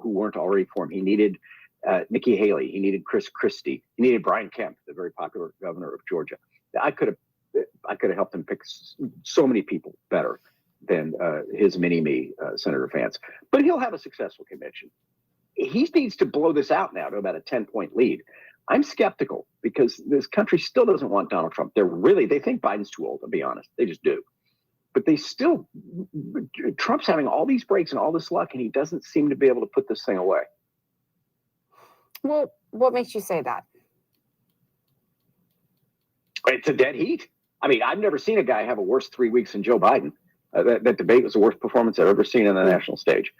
who weren't already for him. He needed Nikki Haley. He needed Chris Christie. He needed Brian Kemp, the very popular governor of Georgia. I could have helped him pick so many people better than his mini-me, Senator Vance. But he'll have a successful convention. He needs to blow this out now to about a 10-point lead. I'm skeptical because this country still doesn't want Donald Trump. They think Biden's too old, to be honest. They just do. But Trump's having all these breaks and all this luck, and he doesn't seem to be able to put this thing away. Well, what makes you say that? It's a dead heat. I mean, I've never seen a guy have a worse 3 weeks than Joe Biden. That debate was the worst performance I've ever seen on the national stage.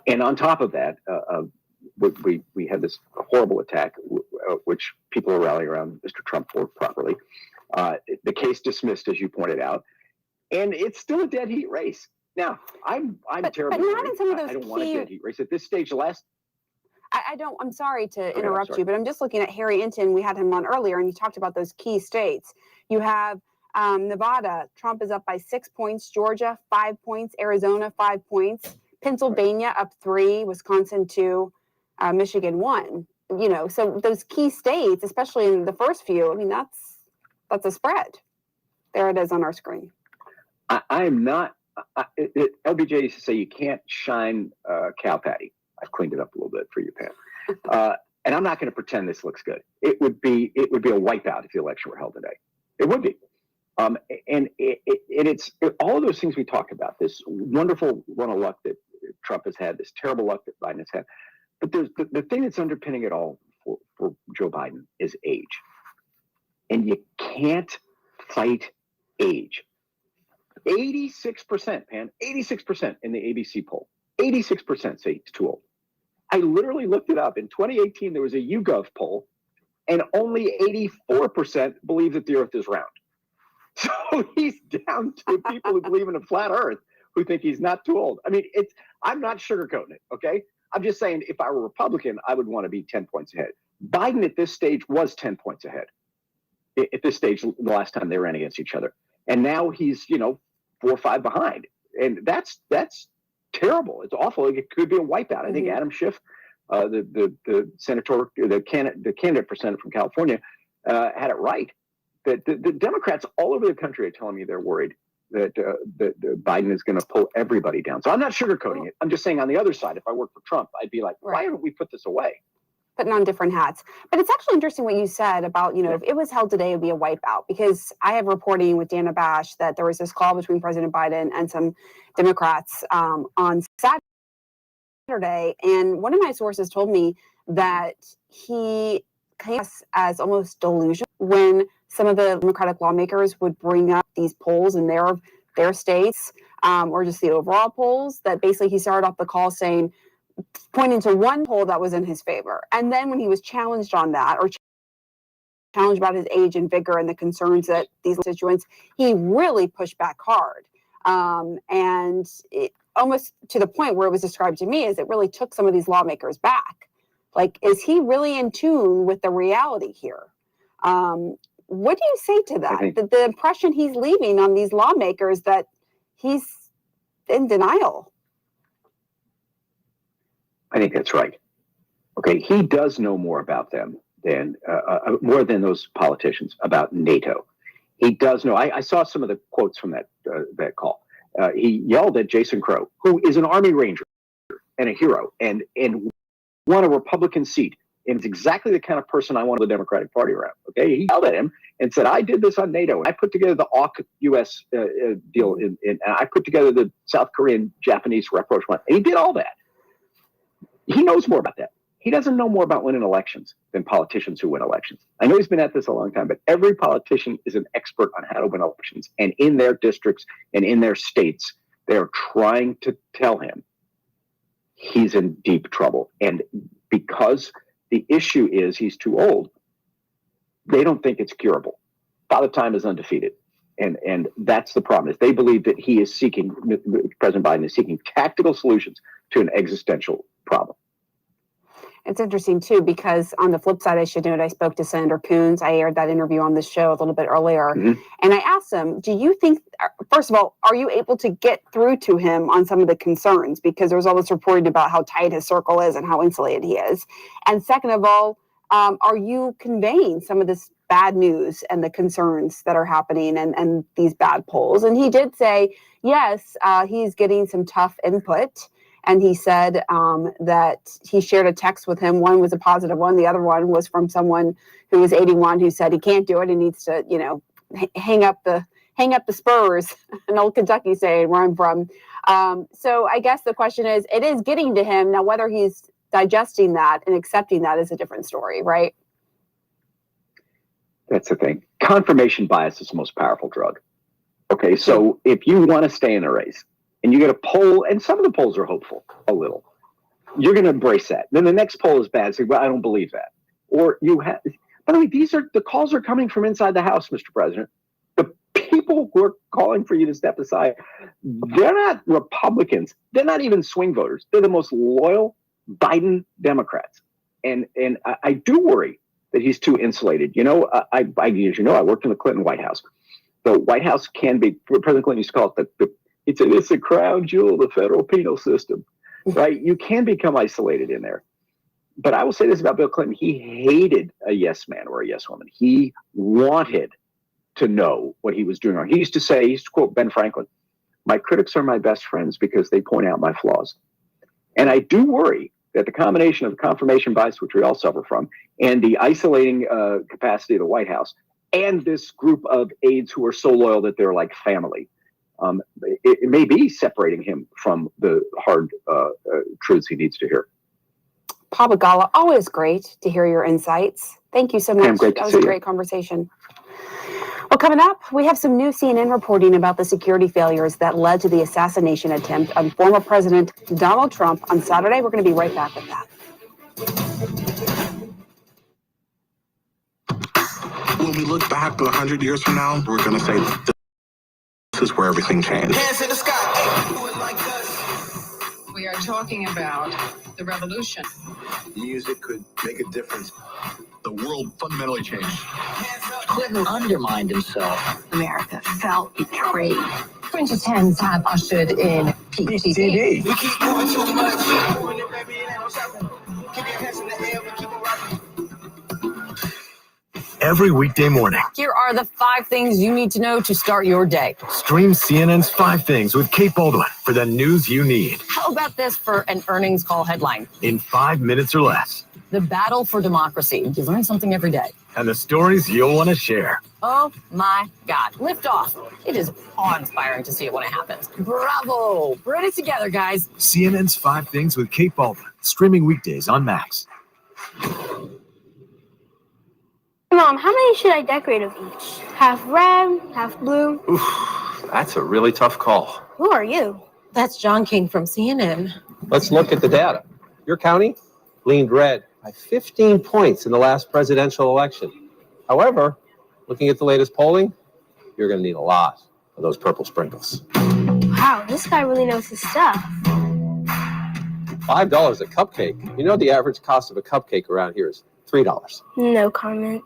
And on top of that, we had this horrible attack, which people are rallying around Mr. Trump for properly. The case dismissed, as you pointed out, and it's still a dead heat race. Now, I'm terribly but not in some of those I don't want a dead heat race at this stage. I'm sorry to interrupt you, but I'm just looking at Harry Inton. We had him on earlier, and he talked about those key states. You have Nevada, Trump is up by 6 points. Georgia, 5 points. Arizona, 5 points. Pennsylvania up 3. Wisconsin 2. Michigan 1. You know, so those key states, especially in the first few, I mean, that's a spread. There it is on our screen. I am not. LBJ used to say you can't shine cow patty. I've cleaned it up a little bit for you, Pam. And I'm not going to pretend this looks good. It would be a wipeout if the election were held today. It would be. And it's all of those things we talked about, this wonderful run of luck that Trump has had, this terrible luck that Biden has had. But the thing that's underpinning it all for Joe Biden is age. And you can't fight age. 86%, Pam, 86% in the ABC poll. 86% say he's too old. I literally looked it up. In 2018, there was a YouGov poll, and only 84% believe that the earth is round. So he's down to people who believe in a flat earth who think he's not too old. I mean, I'm not sugarcoating it, okay? I'm just saying if I were Republican, I would want to be 10 points ahead. Biden at this stage was 10 points ahead. At this stage, the last time they ran against each other. And now he's, 4 or 5 behind. And that's terrible. It's awful. It could be a wipeout. I think Adam Schiff, the senator, the candidate for Senate from California, had it right. That the Democrats all over the country are telling me they're worried that Biden is going to pull everybody down. So I'm not sugarcoating it. I'm just saying on the other side, if I worked for Trump, I'd be like, why haven't we put this away? Putting on different hats. But it's actually interesting what you said about, if it was held today, it would be a wipeout, because I have reporting with Dana Bash that there was this call between President Biden and some Democrats on Saturday. And one of my sources told me that he came as almost delusional when some of the Democratic lawmakers would bring up these polls in their states or just the overall polls, that basically he started off the call pointing to one poll that was in his favor. And then when he was challenged on that, or challenged about his age and vigor and the concerns that these constituents, he really pushed back hard. And it almost to the point where it was described to me as it really took some of these lawmakers back. Like, is he really in tune with the reality here? What do you say to that? The impression he's leaving on these lawmakers that he's in denial. I think that's right. Okay, he does know more about them than more than those politicians about NATO. He does know. I saw some of the quotes from that call. He yelled at Jason Crow, who is an Army Ranger and a hero, and won a Republican seat. And it's exactly the kind of person I want the Democratic Party around. Okay, he yelled at him and said, "I did this on NATO. I put together the AUK-U.S. Deal, and I put together the South Korean-Japanese rapprochement." And he did all that. He knows more about that. He doesn't know more about winning elections than politicians who win elections. I know he's been at this a long time, but every politician is an expert on how to win elections. And in their districts and in their states, they're trying to tell him he's in deep trouble. And because the issue is he's too old, they don't think it's curable. Father Time is undefeated. And that's the problem, is they believe that President Biden is seeking tactical solutions to an existential problem. It's interesting too, because on the flip side, I should note, I spoke to Senator Coons. I aired that interview on this show a little bit earlier. Mhm. And I asked him, do you think, first of all, are you able to get through to him on some of the concerns? Because there's all this reporting about how tight his circle is and how insulated he is. And second of all, are you conveying some of this bad news and the concerns that are happening and these bad polls? And he did say, yes, he's getting some tough input. And he said that he shared a text with him. One was a positive one. The other one was from someone who was 81 who said he can't do it. He needs to, hang up the spurs, an old Kentucky saying where I'm from. So I guess the question is, it is getting to him. Now, whether he's digesting that and accepting that is a different story, right? That's the thing. Confirmation bias is the most powerful drug. Okay, so if you want to stay in a race, and you get a poll, and some of the polls are hopeful, a little, you're going to embrace that. Then the next poll is bad. Say, well, I don't believe that. Or you have, by the way, the calls are coming from inside the House, Mr. President. The people who are calling for you to step aside, they're not Republicans. They're not even swing voters. They're the most loyal Biden Democrats. And I do worry that he's too insulated. As you know, I worked in the Clinton White House. The White House can be, President Clinton used to call it it's a crown jewel of the federal penal system, right? You can become isolated in there. But I will say this about Bill Clinton. He hated a yes man or a yes woman. He wanted to know what he was doing wrong. He used to quote Ben Franklin, "My critics are my best friends because they point out my flaws." And I do worry that the combination of confirmation bias, which we all suffer from, and the isolating capacity of the White House, and this group of aides who are so loyal that they're like family, it may be separating him from the hard truths he needs to hear. Paul Begala, always great to hear your insights. Thank you so much. That was a great conversation. Well, coming up, we have some new CNN reporting about the security failures that led to the assassination attempt on former President Donald Trump on Saturday. We're going to be right back with that. When we look back 100 years from now, we're going to say this is where everything changed. Hands in the sky. Hey, do it like us. We are talking about the revolution. Music could make a difference. The world fundamentally changed. Clinton undermined himself. America felt betrayed. 2010s have ushered in peak TV. We keep doing too much. Doing it, baby, it ain't no stopping. Keep your hands in the air, we keep it rocking. Every weekday morning, here are the 5 things you need to know to start your day. stream CNN's 5 Things with Kate Baldwin for the news you need. How about this for an earnings call headline? In 5 minutes or less. The battle for democracy. You learn something every day. And the stories you'll want to share. Oh my God. Lift off. It is awe-inspiring to see it when it happens. Bravo. We're in it together, guys. CNN's 5 Things with Kate Baldwin. Streaming weekdays on Max. Mom, how many should I decorate of each? Half red, half blue? Oof, that's a really tough call. Who are you? That's John King from CNN. Let's look at the data. Your county leaned red by 15 points in the last presidential election. However, looking at the latest polling, you're going to need a lot of those purple sprinkles. Wow, this guy really knows his stuff. $5 a cupcake. You know the average cost of a cupcake around here is $3. No comment.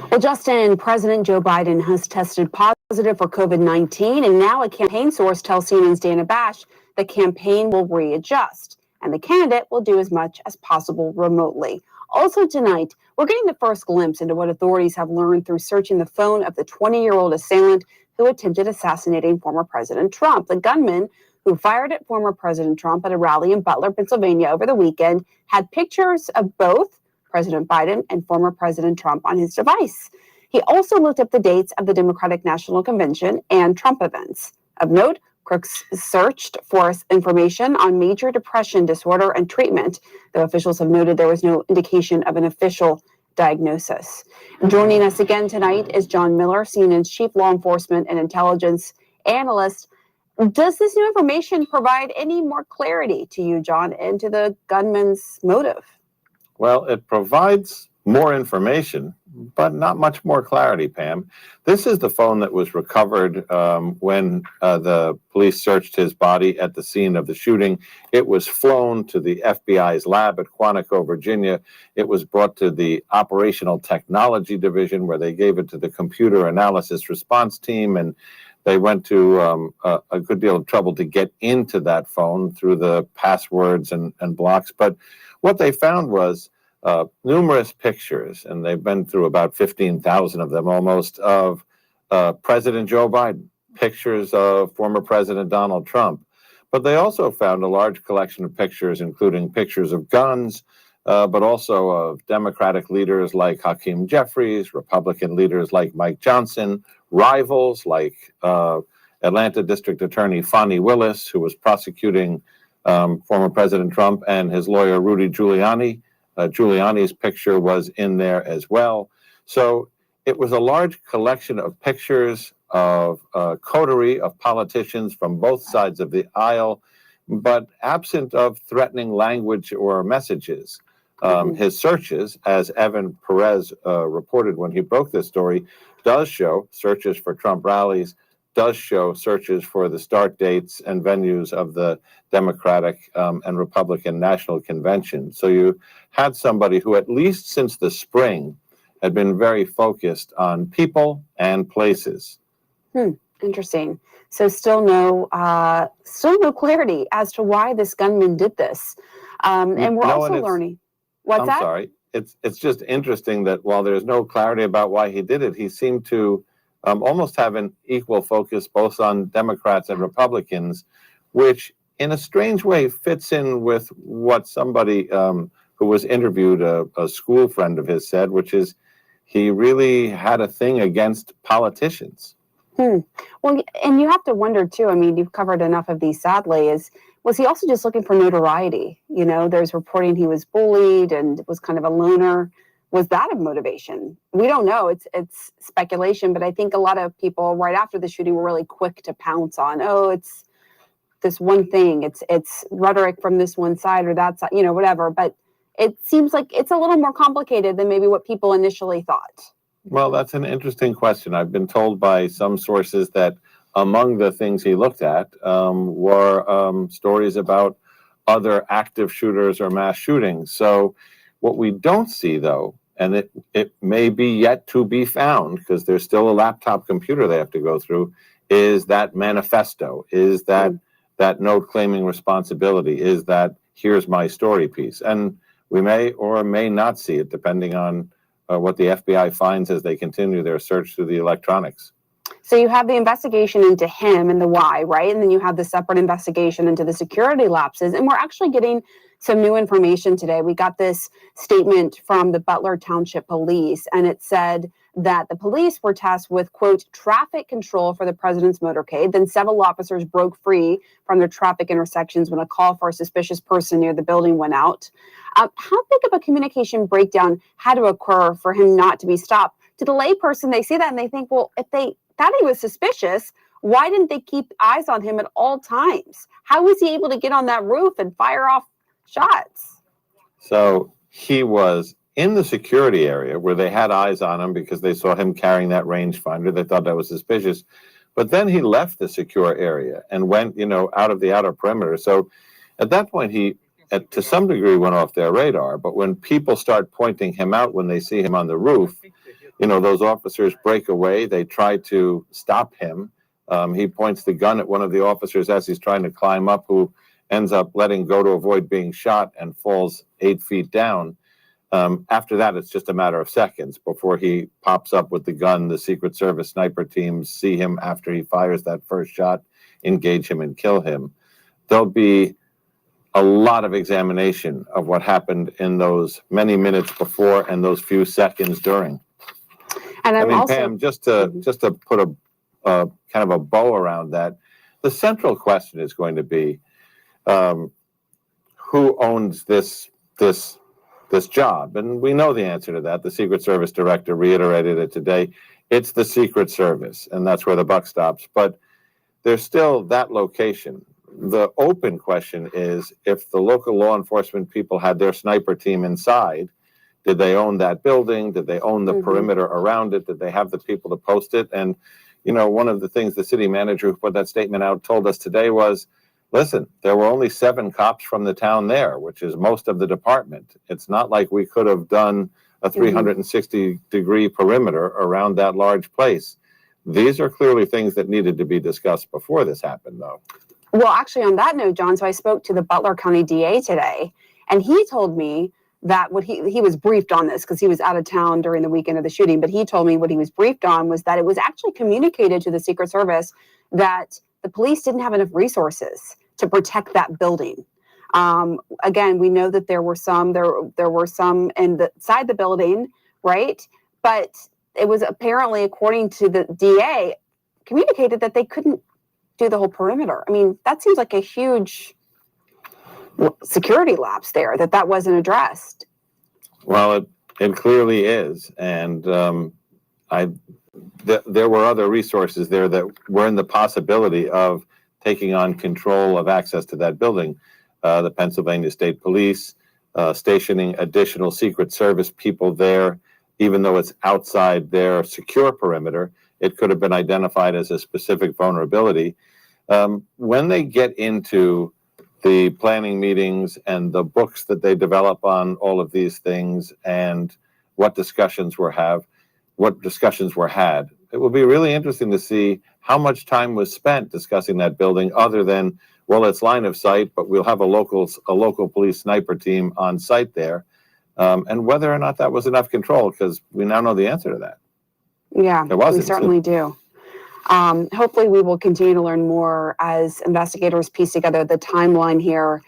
Well, Justin, President Joe Biden has tested positive for COVID-19, and now a campaign source tells CNN's Dana Bash the campaign will readjust, and the candidate will do as much as possible remotely. Also tonight, we're getting the first glimpse into what authorities have learned through searching the phone of the 20-year-old assailant who attempted assassinating former President Trump. The gunman who fired at former President Trump at a rally in Butler, Pennsylvania over the weekend had pictures of both President Biden and former President Trump on his device. He also looked up the dates of the Democratic National Convention and Trump events. Of note, crooks searched for information on major depression disorder and treatment, though officials have noted there was no indication of an official diagnosis. Joining us again tonight is John Miller, CNN's chief law enforcement and intelligence analyst. Does this new information provide any more clarity to you, John, into the gunman's motive? Well, it provides more information, but not much more clarity, Pam. This is the phone that was recovered when the police searched his body at the scene of the shooting. It was flown to the FBI's lab at Quantico, Virginia. It was brought to the Operational Technology Division, where they gave it to the Computer Analysis Response Team, and they went to a good deal of trouble to get into that phone through the passwords and blocks. But what they found was numerous pictures, and they've been through about 15,000 of them almost, of President Joe Biden, pictures of former President Donald Trump. But they also found a large collection of pictures, including pictures of guns, but also of Democratic leaders like Hakeem Jeffries, Republican leaders like Mike Johnson, rivals like Atlanta District Attorney Fani Willis, who was prosecuting former President Trump, and his lawyer Rudy Giuliani. Giuliani's picture was in there as well. So it was a large collection of pictures of coterie of politicians from both sides of the aisle, but absent of threatening language or messages. His searches, as Evan Perez reported when he broke this story, does show searches for Trump rallies, does show searches for the start dates and venues of the Democratic and Republican National Convention. So you had somebody who, at least since the spring, had been very focused on people and places. Interesting. So still no clarity as to why this gunman did this. And we're also learning. What's that? I'm sorry. It's just interesting that while there's no clarity about why he did it, he seemed to almost have an equal focus both on Democrats and Republicans, which in a strange way fits in with what somebody who was interviewed, a school friend of his, said, which is he really had a thing against politicians. Well, and you have to wonder too, I mean, you've covered enough of these, sadly, was he also just looking for notoriety? You know, there's reporting he was bullied and was kind of a loner. Was that a motivation? We don't know. It's speculation, but I think a lot of people right after the shooting were really quick to pounce on, oh, it's this one thing. It's rhetoric from this one side or that side, you know, whatever. But it seems like it's a little more complicated than maybe what people initially thought. Well, that's an interesting question. I've been told by some sources that among the things he looked at were stories about other active shooters or mass shootings. So what we don't see, though, and it may be yet to be found because there's still a laptop computer they have to go through, is that manifesto, is that note claiming responsibility, is that here's my story piece. And we may or may not see it depending on what the FBI finds as they continue their search through the electronics. So you have the investigation into him and the why, right? And then you have the separate investigation into the security lapses. And we're actually getting some new information today. We got this statement from the Butler Township Police, and it said that the police were tasked with, quote, traffic control for the president's motorcade. Then several officers broke free from their traffic intersections when a call for a suspicious person near the building went out. How big of a communication breakdown had to occur for him not to be stopped? To the layperson, they see that and they think, well, if they thought he was suspicious, why didn't they keep eyes on him at all times? How was he able to get on that roof and fire off shots? So he was in the security area where they had eyes on him because they saw him carrying that rangefinder. They thought that was suspicious. But then he left the secure area and went, out of the outer perimeter. So at that point, he, to some degree, went off their radar. But when people start pointing him out when they see him on the roof, those officers break away. They try to stop him. He points the gun at one of the officers as he's trying to climb up, who ends up letting go to avoid being shot and falls 8 feet down. After that, it's just a matter of seconds before he pops up with the gun. The Secret Service sniper teams see him after he fires that first shot, engage him and kill him. There'll be a lot of examination of what happened in those many minutes before and those few seconds during. And Pam, just to put a kind of a bow around that, the central question is going to be who owns this job? And we know the answer to that. The Secret Service director reiterated it today. It's the Secret Service, and that's where the buck stops. But there's still that location. The open question is, if the local law enforcement people had their sniper team inside, Did they own that building? Did they own the Mhm. perimeter around it? Did they have the people to post it? And, you know, one of the things the city manager who put that statement out told us today was, listen, there were only 7 cops from the town there, which is most of the department. It's not like we could have done a 360-degree perimeter around that large place. These are clearly things that needed to be discussed before this happened, though. Well, actually, on that note, John, so I spoke to the Butler County DA today, and he told me that what he was briefed on this because he was out of town during the weekend of the shooting, but he told me what he was briefed on was that it was actually communicated to the Secret Service that the police didn't have enough resources to protect that building. Again, we know that there were some inside the building, right? But it was apparently, according to the DA, communicated that they couldn't do the whole perimeter. I mean, that seems like a huge security lapse there, that wasn't addressed. Well, it clearly is. And there were other resources there that were in the possibility of taking on control of access to that building. The Pennsylvania State Police stationing additional Secret Service people there, even though it's outside their secure perimeter, it could have been identified as a specific vulnerability. When they get into the planning meetings and the books that they develop on all of these things and what discussions were had, it will be really interesting to see how much time was spent discussing that building other than, well, it's line of sight, but we'll have a local police sniper team on site there, and whether or not that was enough control, because we now know the answer to that. Yeah, we certainly do. Hopefully we will continue to learn more as investigators piece together the timeline here,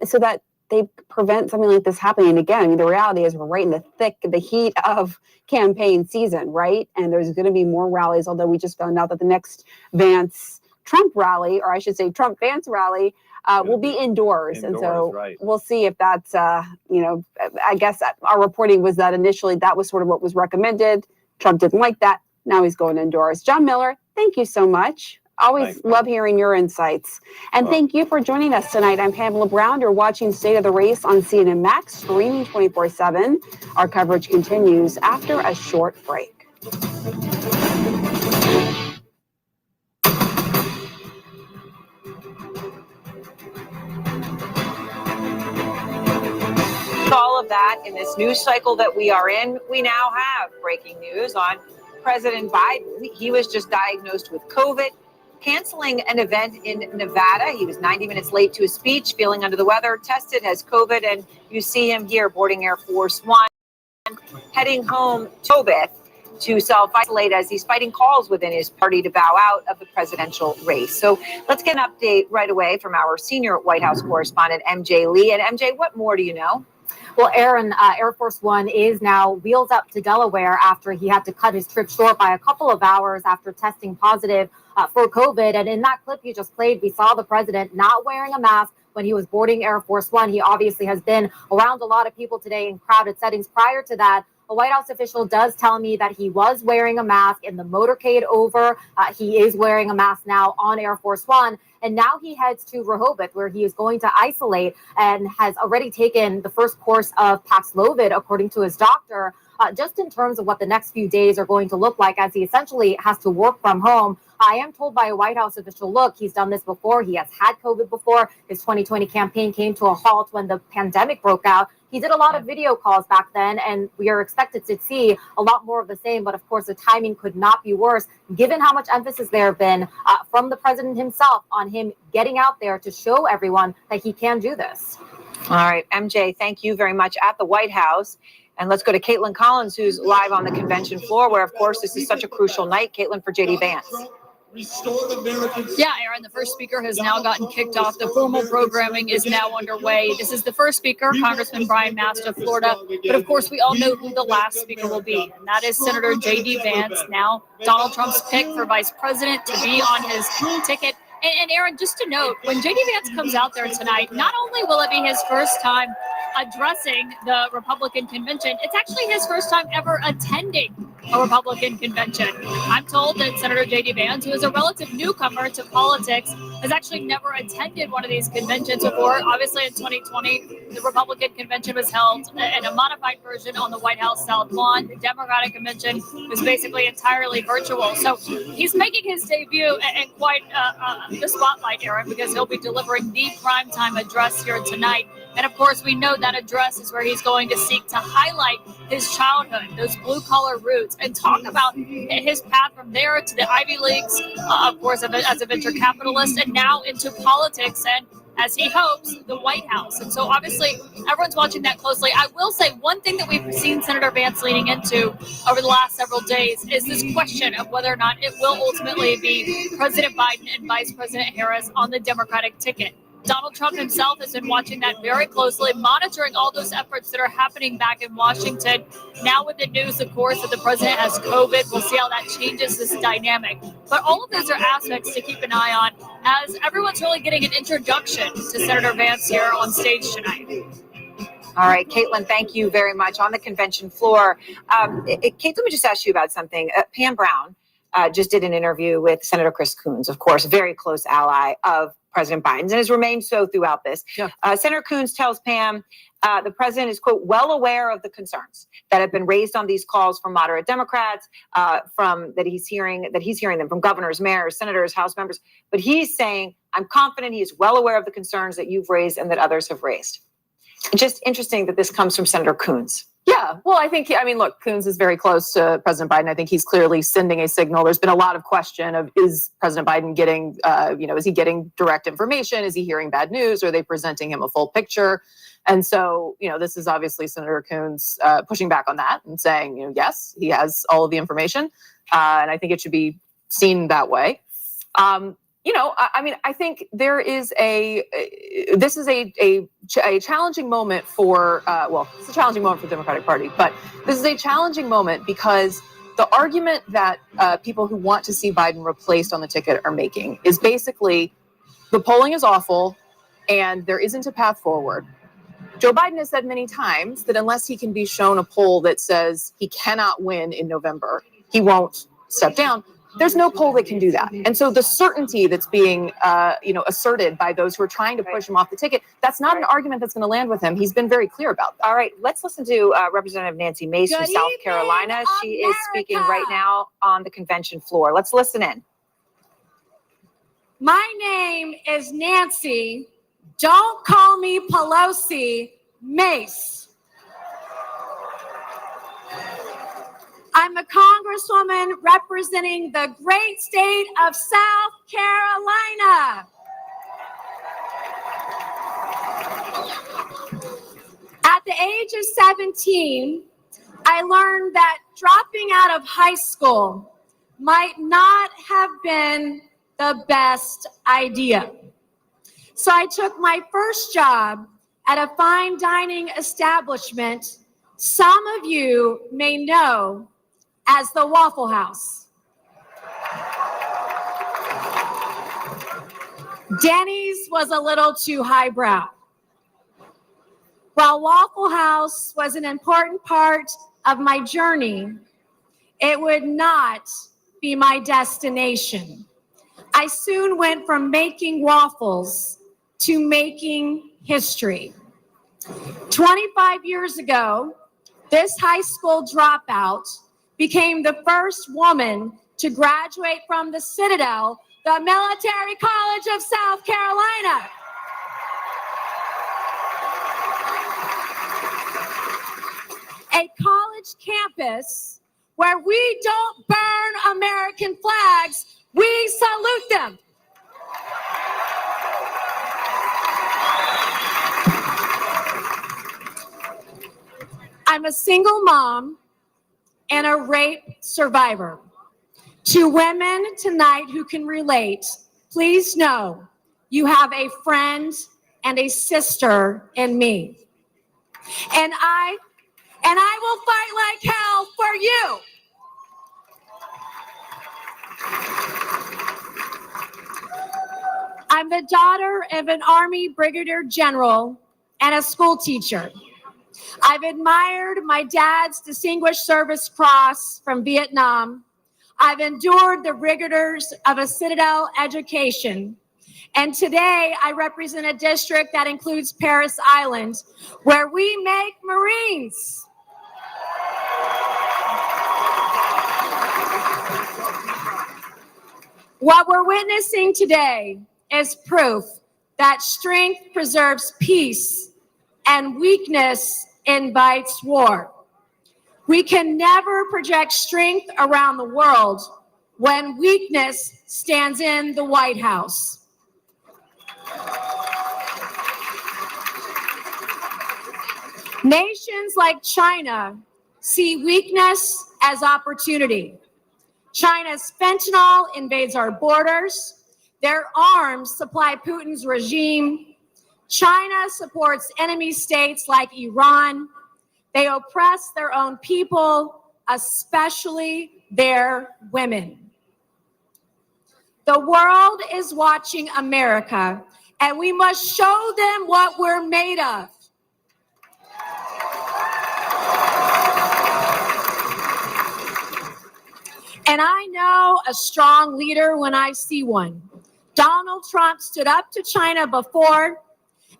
so that they prevent something like this happening. And again, I mean, the reality is we're right in the heat of campaign season, right? And there's going to be more rallies, although we just found out that the next Vance-Trump rally, or I should say Trump-Vance rally, will be indoors. And so right. We'll see if that's, I guess our reporting was that initially that was sort of what was recommended. Trump didn't like that. Now he's going indoors. John Miller, thank you so much. Always love hearing your insights. And thank you for joining us tonight. I'm Pamela Brown. You're watching State of the Race on CNN Max, streaming 24/7. Our coverage continues after a short break. All of that in this news cycle that we are in, we now have breaking news on President Biden. He was just diagnosed with COVID, canceling an event in Nevada. He was 90 minutes late to a speech, feeling under the weather, tested, has COVID, and you see him here boarding Air Force One, heading home to Tobit to self-isolate as he's fighting calls within his party to bow out of the presidential race. So let's get an update right away from our senior White House correspondent, MJ Lee. And MJ, what more do you know? Well, Aaron, Air Force One is now wheels up to Delaware after he had to cut his trip short by a couple of hours after testing positive for COVID. And in that clip you just played, we saw the president not wearing a mask when he was boarding Air Force One. He obviously has been around a lot of people today in crowded settings. Prior to that, a White House official does tell me that he was wearing a mask in the motorcade over. He is wearing a mask now on Air Force One. And now he heads to Rehoboth, where he is going to isolate and has already taken the first course of Paxlovid, according to his doctor, just in terms of what the next few days are going to look like as he essentially has to work from home. I am told by a White House official, look, he's done this before. He has had COVID before. His 2020 campaign came to a halt when the pandemic broke out. He did a lot of video calls back then, and we are expected to see a lot more of the same. But of course, the timing could not be worse, given how much emphasis there have been from the president himself on him getting out there to show everyone that he can do this. All right, MJ, thank you very much at the White House. And let's go to Caitlin Collins, who's live on the convention floor, where, of course, this is such a crucial night. Caitlin, for JD Vance. Yeah, Aaron, the first speaker has now gotten kicked off. The formal programming is now underway. This is the first speaker, Congressman Brian Mast of Florida. But of course, we all know who the last speaker will be, and that is Senator J.D. Vance, now Donald Trump's pick for vice president to be on his ticket. And Aaron, just to note, when J.D. Vance comes out there tonight, not only will it be his first time addressing the Republican convention, it's actually his first time ever attending a Republican convention. I'm told that Senator J.D. Vance, who is a relative newcomer to politics, has actually never attended one of these conventions before. Obviously, in 2020, the Republican convention was held in a modified version on the White House South Lawn. The Democratic convention was basically entirely virtual. So he's making his debut in quite the spotlight, Aaron, because he'll be delivering the primetime address here tonight. And of course, we know that address is where he's going to seek to highlight his childhood, those blue-collar roots, and talk about his path from there to the Ivy Leagues, of course, as a venture capitalist, and now into politics and, as he hopes, the White House. And so obviously, everyone's watching that closely. I will say one thing that we've seen Senator Vance leaning into over the last several days is this question of whether or not it will ultimately be President Biden and Vice President Harris on the Democratic ticket. Donald Trump himself has been watching that very closely, monitoring all those efforts that are happening back in Washington. Now with the news, of course, that the president has COVID, we'll see how that changes this dynamic. But all of those are aspects to keep an eye on as everyone's really getting an introduction to Senator Vance here on stage tonight. All right, Caitlin, thank you very much. On the convention floor, Kate, let me just ask you about something. Pam Brown just did an interview with Senator Chris Coons, of course, a very close ally of President Biden's, and has remained so throughout this. Yeah. Senator Coons tells Pam the president is, quote, well aware of the concerns that have been raised on these calls from moderate Democrats, that he's hearing them from governors, mayors, senators, House members. But he's saying, I'm confident he is well aware of the concerns that you've raised and that others have raised. Just interesting that this comes from Senator Coons. Yeah, well, look, Coons is very close to President Biden. I think he's clearly sending a signal. There's been a lot of question of, is President Biden getting, is he getting direct information? Is he hearing bad news? Are they presenting him a full picture? And so, this is obviously Senator Coons pushing back on that and saying, yes, he has all of the information. And I think it should be seen that way. I think there is this is a challenging moment for, it's a challenging moment for the Democratic Party, but this is a challenging moment because the argument that people who want to see Biden replaced on the ticket are making is basically the polling is awful and there isn't a path forward. Joe Biden has said many times that unless he can be shown a poll that says he cannot win in November, he won't step down. There's no poll that can do that. And so the certainty that's being, asserted by those who are trying to push him off the ticket, that's not an argument that's going to land with him. He's been very clear about that. All right, let's listen to Representative Nancy Mace from South Carolina. She is speaking right now on the convention floor. Let's listen in. My name is Nancy. Don't call me Pelosi, Mace. I'm a congresswoman representing the great state of South Carolina. At the age of 17, I learned that dropping out of high school might not have been the best idea. So I took my first job at a fine dining establishment some of you may know as the Waffle House. Denny's was a little too highbrow. While Waffle House was an important part of my journey, it would not be my destination. I soon went from making waffles to making history. 25 years ago, this high school dropout became the first woman to graduate from the Citadel, the Military College of South Carolina. A college campus where we don't burn American flags, we salute them. I'm a single mom and a rape survivor. To women tonight who can relate, please know you have a friend and a sister in me. And I will fight like hell for you. I'm the daughter of an Army brigadier general and a school teacher. I've admired my dad's Distinguished Service Cross from Vietnam. I've endured the rigors of a Citadel education. And today I represent a district that includes Paris Island, where we make Marines. What we're witnessing today is proof that strength preserves peace and weakness invites war. We can never project strength around the world when weakness stands in the White House. Nations like China see weakness as opportunity. China's fentanyl invades our borders. Their arms supply Putin's regime. China supports enemy states like Iran. They oppress their own people, especially their women. The world is watching America, and we must show them what we're made of. And I know a strong leader when I see one. Donald Trump stood up to China before,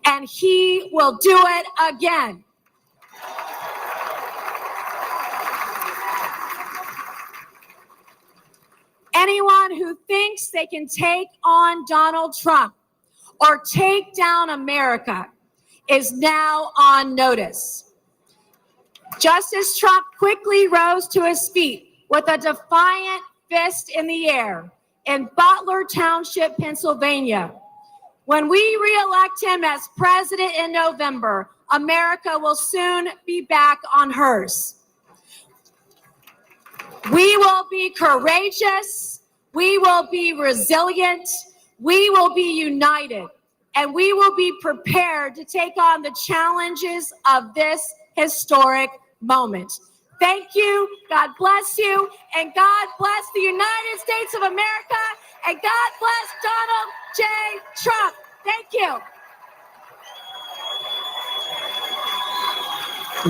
and he will do it again. Anyone who thinks they can take on Donald Trump or take down America is now on notice. Just as Trump quickly rose to his feet with a defiant fist in the air in Butler Township, Pennsylvania, when we re-elect him as president in November, America will soon be back on hers. We will be courageous, we will be resilient, we will be united, and we will be prepared to take on the challenges of this historic moment. Thank you, God bless you, and God bless the United States of America, and God bless Donald J. Trump. Thank you.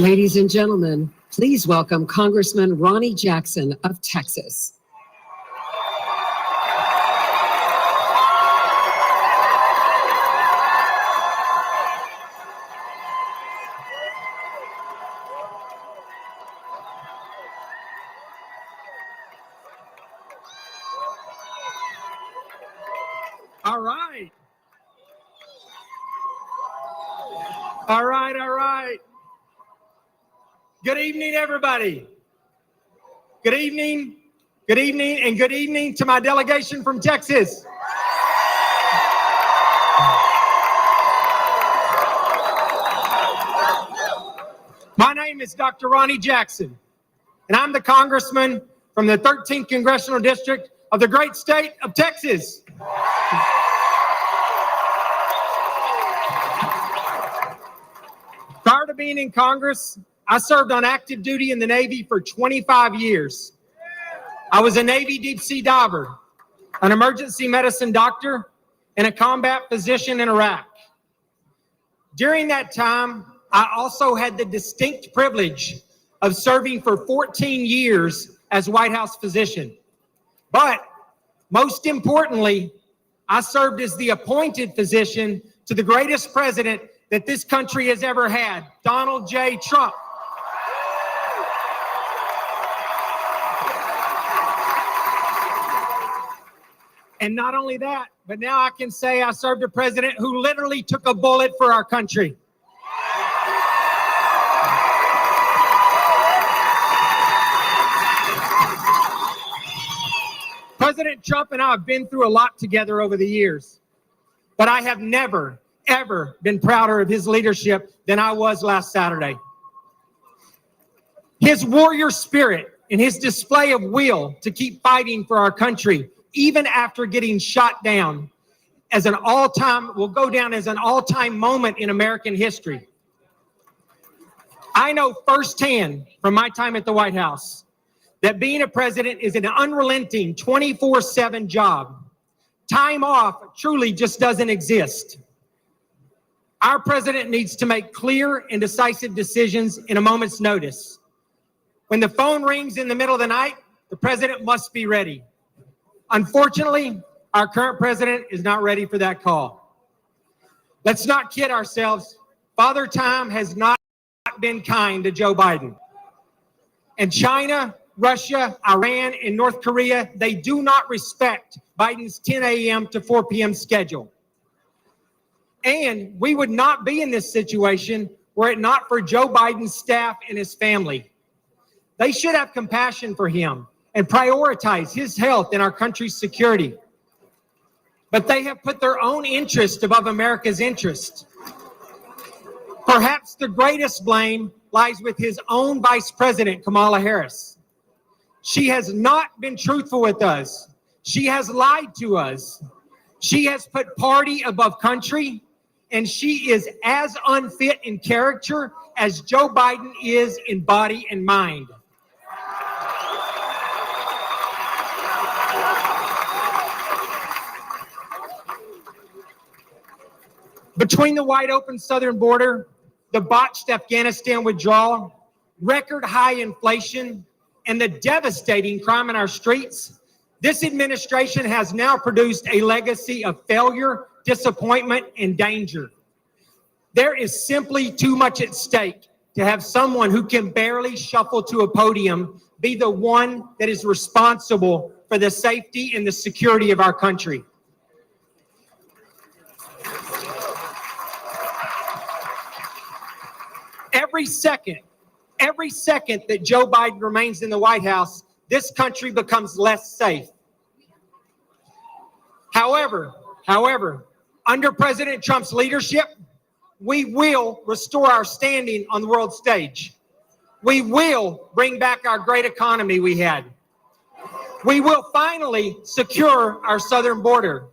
Ladies and gentlemen, please welcome Congressman Ronnie Jackson of Texas. All right. All right, all right. Good evening, everybody. Good evening, and good evening to my delegation from Texas. My name is Dr. Ronnie Jackson, and I'm the congressman from the 13th Congressional District of the great state of Texas. Prior to being in Congress, I served on active duty in the Navy for 25 years. I was a Navy deep sea diver, an emergency medicine doctor, and a combat physician in Iraq. During that time, I also had the distinct privilege of serving for 14 years as White House physician. But most importantly, I served as the appointed physician to the greatest president that this country has ever had, Donald J. Trump. And not only that, but now I can say I served a president who literally took a bullet for our country. President Trump and I have been through a lot together over the years, but I have never, ever been prouder of his leadership than I was last Saturday. His warrior spirit and his display of will to keep fighting for our country, even after getting shot down, will go down as an all-time moment in American history. I know firsthand from my time at the White House that being a president is an unrelenting 24/7 job. Time off truly just doesn't exist. Our president needs to make clear and decisive decisions in a moment's notice. When the phone rings in the middle of the night, the president must be ready. Unfortunately, our current president is not ready for that call. Let's not kid ourselves. Father Time has not been kind to Joe Biden. And China, Russia, Iran, and North Korea, they do not respect Biden's 10 a.m. to 4 p.m. schedule. And we would not be in this situation were it not for Joe Biden's staff and his family. They should have compassion for him and prioritize his health and our country's security. But they have put their own interest above America's interest. Perhaps the greatest blame lies with his own Vice President, Kamala Harris. She has not been truthful with us. She has lied to us. She has put party above country, and she is as unfit in character as Joe Biden is in body and mind. Between the wide open southern border, the botched Afghanistan withdrawal, record high inflation, and the devastating crime in our streets, this administration has now produced a legacy of failure, disappointment, and danger. There is simply too much at stake to have someone who can barely shuffle to a podium be the one that is responsible for the safety and the security of our country. Every second that Joe Biden remains in the White House, this country becomes less safe. However, under President Trump's leadership, we will restore our standing on the world stage. We will bring back our great economy we had. We will finally secure our southern border.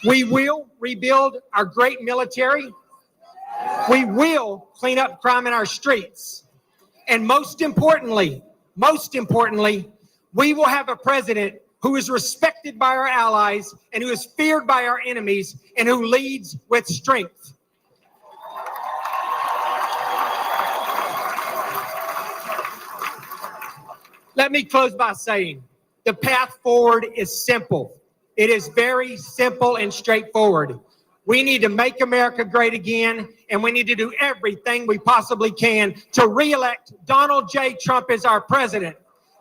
We will rebuild our great military. We will clean up crime in our streets. And most importantly, we will have a president who is respected by our allies and who is feared by our enemies and who leads with strength. Let me close by saying the path forward is simple. It is very simple and straightforward. We need to make America great again, and we need to do everything we possibly can to re-elect Donald J. Trump as our president.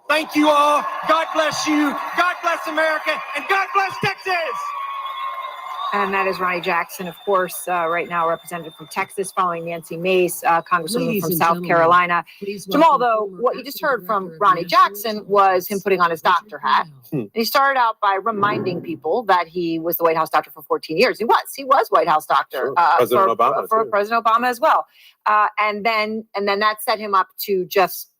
Thank you all. God bless you. God bless America, and God bless Texas. And that is Ronnie Jackson, of course, right now representative from Texas, following Nancy Mace, Congresswoman Ladies from and South gentlemen, Carolina. please Jamal, welcome though, former what you just heard from Director of Ronnie National Jackson was him putting on his doctor hat. And he started out by reminding people that he was the White House doctor for 14 years. He was White House doctor President Obama, for too. President Obama as well. And then that set him up to just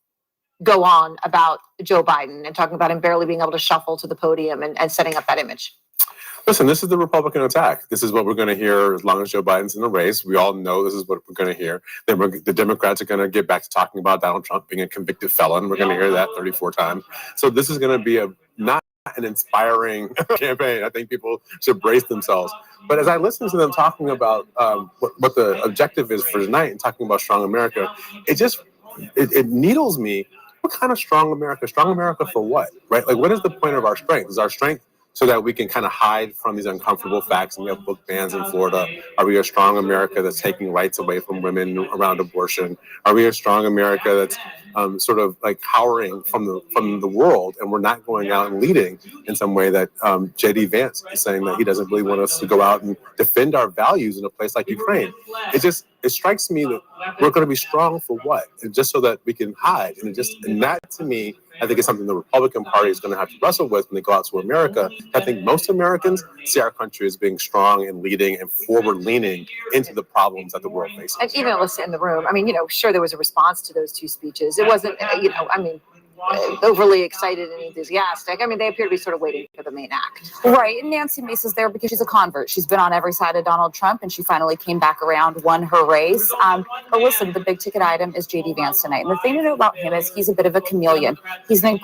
go on about Joe Biden and talking about him barely being able to shuffle to the podium and setting up that image. Listen, this is the Republican attack. This is what we're going to hear as long as Joe Biden's in the race. We all know this is what we're going to hear. Then the Democrats are going to get back to talking about Donald Trump being a convicted felon. We're going to hear that 34 times. So this is going to be not an inspiring campaign. I think people should brace themselves. But as I listen to them talking about what the objective is for tonight and talking about strong America, it needles me. What kind of strong America? Strong America for what? Right? Like, what is the point of our strength? Is our strength so that we can kind of hide from these uncomfortable facts and we have book bans in Florida? Are we a strong America that's taking rights away from women around abortion? Are we a strong America that's sort of like cowering from the world, and we're not going out and leading in some way that J.D. Vance is saying that he doesn't really want us to go out and defend our values in a place like Ukraine? It strikes me that we're going to be strong for what? And just so that we can hide. And that to me, I think is something the Republican Party is going to have to wrestle with when they go out to America. I think most Americans see our country as being strong and leading and forward-leaning into the problems that the world faces. And even listen in the room, I mean, sure, there was a response to those two speeches. It wasn't, overly excited and enthusiastic. I mean, they appear to be sort of waiting for the main act. Right. And Nancy Mace is there because she's a convert. She's been on every side of Donald Trump, and she finally came back around, won her race. But listen, the big ticket item is J.D. Vance tonight. And the thing to know about him is he's a bit of a chameleon. He's an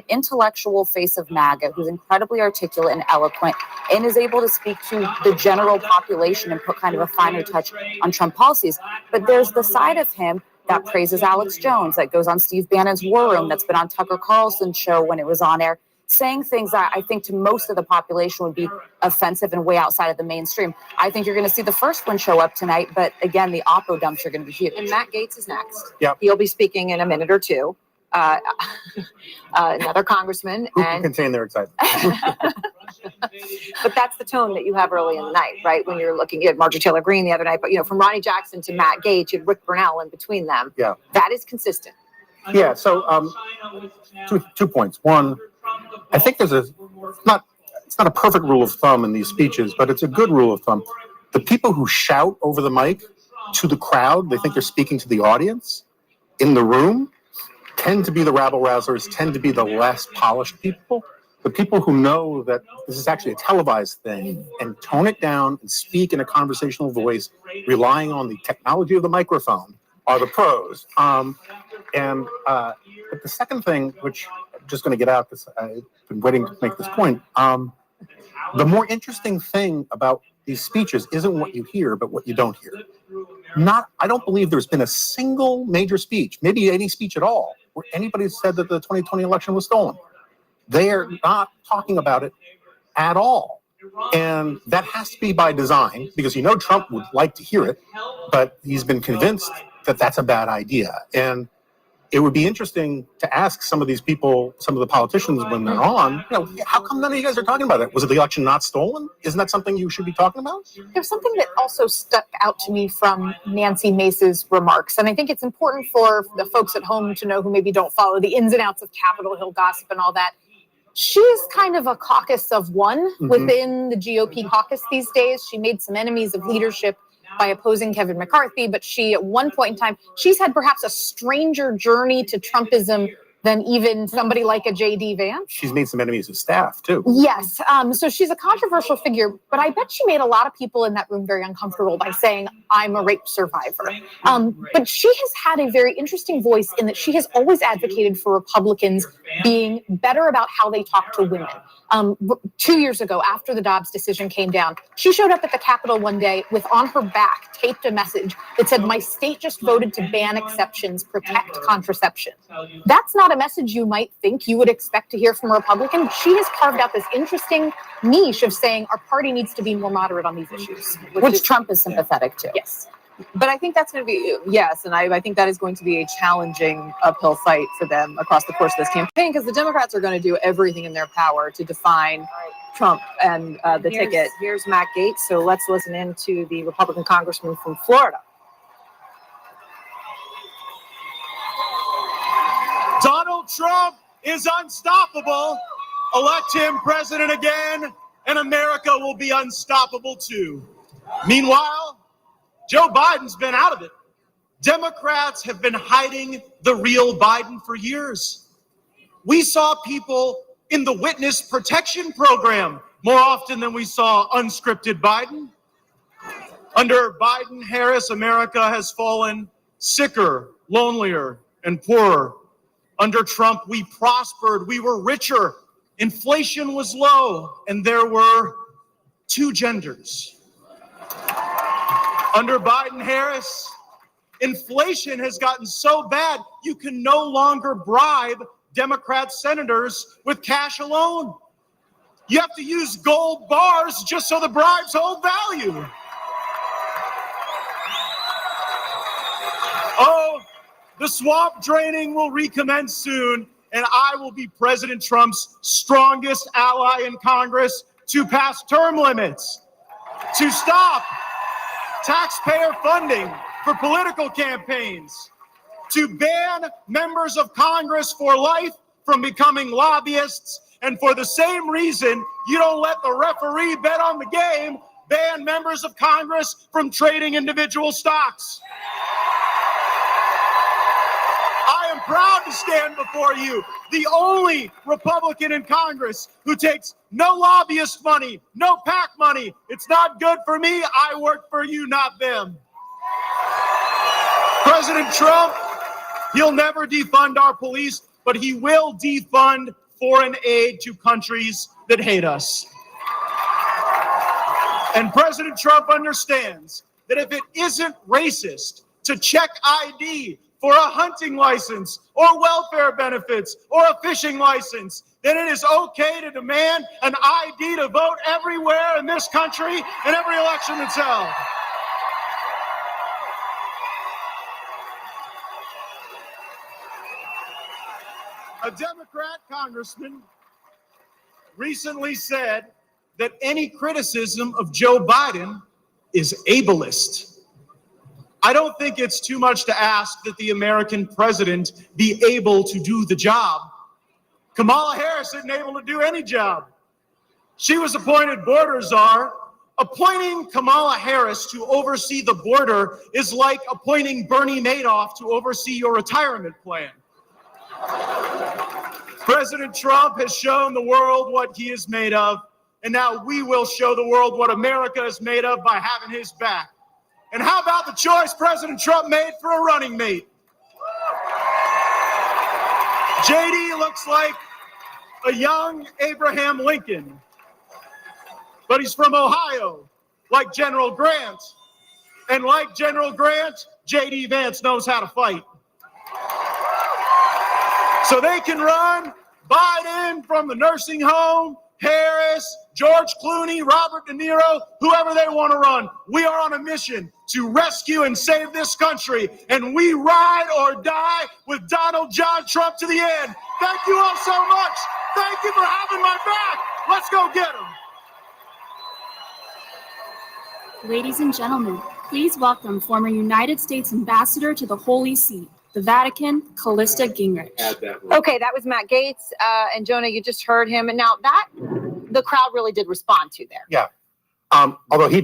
intellectual face of MAGA who's incredibly articulate and eloquent and is able to speak to the general population and put kind of a finer touch on Trump policies. But there's the side of him that praises Alex Jones, that goes on Steve Bannon's War Room, that's been on Tucker Carlson's show when it was on air, saying things that I think to most of the population would be offensive and way outside of the mainstream. I think you're going to see the first one show up tonight, but again, the oppo dumps are going to be huge. And Matt Gaetz is next. Yep. He'll be speaking in a minute or two. Another congressman. Who can contain their excitement? But that's the tone that you have early in the night, right? When you're looking at Marjorie Taylor Greene the other night, but from Ronnie Jackson to Matt Gaetz, you had Rick Burnell in between them. Yeah. That is consistent. Yeah. So, two points. One, I think it's not a perfect rule of thumb in these speeches, but it's a good rule of thumb. The people who shout over the mic to the crowd, they think they're speaking to the audience in the room, tend to be the rabble-rousers, tend to be the less polished people. The people who know that this is actually a televised thing and tone it down and speak in a conversational voice, relying on the technology of the microphone, are the pros. But the second thing, which I'm just going to get out because I've been waiting to make this point, the more interesting thing about these speeches isn't what you hear, but what you don't hear. I don't believe there's been a single major speech, maybe any speech at all, where anybody said that the 2020 election was stolen. They are not talking about it at all. And that has to be by design because Trump would like to hear it, but he's been convinced that that's a bad idea. And it would be interesting to ask some of these people, some of the politicians when they're on, how come none of you guys are talking about it? Was the election not stolen? Isn't that something you should be talking about? There's something that also stuck out to me from Nancy Mace's remarks, and I think it's important for the folks at home to know who maybe don't follow the ins and outs of Capitol Hill gossip and all that. She's kind of a caucus of one within the GOP caucus these days. She made some enemies of leadership by opposing Kevin McCarthy, but she, at one point in time, she's had perhaps a stranger journey to Trumpism than even somebody like a J.D. Vance. She's made some enemies of staff, too. Yes. So she's a controversial figure, but I bet she made a lot of people in that room very uncomfortable by saying, I'm a rape survivor. But she has had a very interesting voice in that she has always advocated for Republicans being better about how they talk to women. 2 years ago, after the Dobbs decision came down, she showed up at the Capitol one day with on her back taped a message that said, my state just voted to ban exceptions, protect contraception. That's not a message you might think you would expect to hear from a Republican. She has carved out this interesting niche of saying our party needs to be more moderate on these issues, which Trump is sympathetic to. Yes. But I think that's going to be, yes, and I think that is going to be a challenging uphill fight for them across the course of this campaign because the Democrats are going to do everything in their power to define Trump and the ticket. Here's Matt Gaetz, so let's listen in to the Republican congressman from Florida. Donald Trump is unstoppable. Elect him president again, and America will be unstoppable too. Meanwhile, Joe Biden's been out of it. Democrats have been hiding the real Biden for years. We saw people in the witness protection program more often than we saw unscripted Biden. Under Biden-Harris, America has fallen sicker, lonelier, and poorer. Under Trump, we prospered, we were richer, inflation was low, and there were two genders. Under Biden-Harris, inflation has gotten so bad you can no longer bribe Democrat senators with cash alone. You have to use gold bars just so the bribes hold value. Oh, the swamp draining will recommence soon, and I will be President Trump's strongest ally in Congress to pass term limits, to stop taxpayer funding for political campaigns, to ban members of Congress for life from becoming lobbyists, and for the same reason you don't let the referee bet on the game, ban members of Congress from trading individual stocks. I am proud to stand before you, the only Republican in Congress who takes no lobbyist money, no PAC money. It's not good for me. I work for you, not them. President Trump, he'll never defund our police, but he will defund foreign aid to countries that hate us. And President Trump understands that if it isn't racist to check ID for a hunting license or welfare benefits or a fishing license, then it is okay to demand an ID to vote everywhere in this country in every election that's held. A Democrat congressman recently said that any criticism of Joe Biden is ableist. I don't think it's too much to ask that the American president be able to do the job. Kamala Harris isn't able to do any job. She was appointed border czar. Appointing Kamala Harris to oversee the border is like appointing Bernie Madoff to oversee your retirement plan. President Trump has shown the world what he is made of, and now we will show the world what America is made of by having his back. And how about the choice President Trump made for a running mate? JD looks like a young Abraham Lincoln, but he's from Ohio, like General Grant. And like General Grant, JD Vance knows how to fight. So they can run Biden from the nursing home, Harris, George Clooney, Robert De Niro, whoever they want to run. We are on a mission to rescue and save this country, and we ride or die with Donald John Trump to the end. Thank you all so much. Thank you for having my back. Let's go get him. Ladies and gentlemen, please welcome former United States Ambassador to the Holy See, the Vatican, Callista Gingrich. Okay, that was Matt Gaetz. And Jonah, you just heard him. And now that the crowd really did respond to there. Yeah. Although he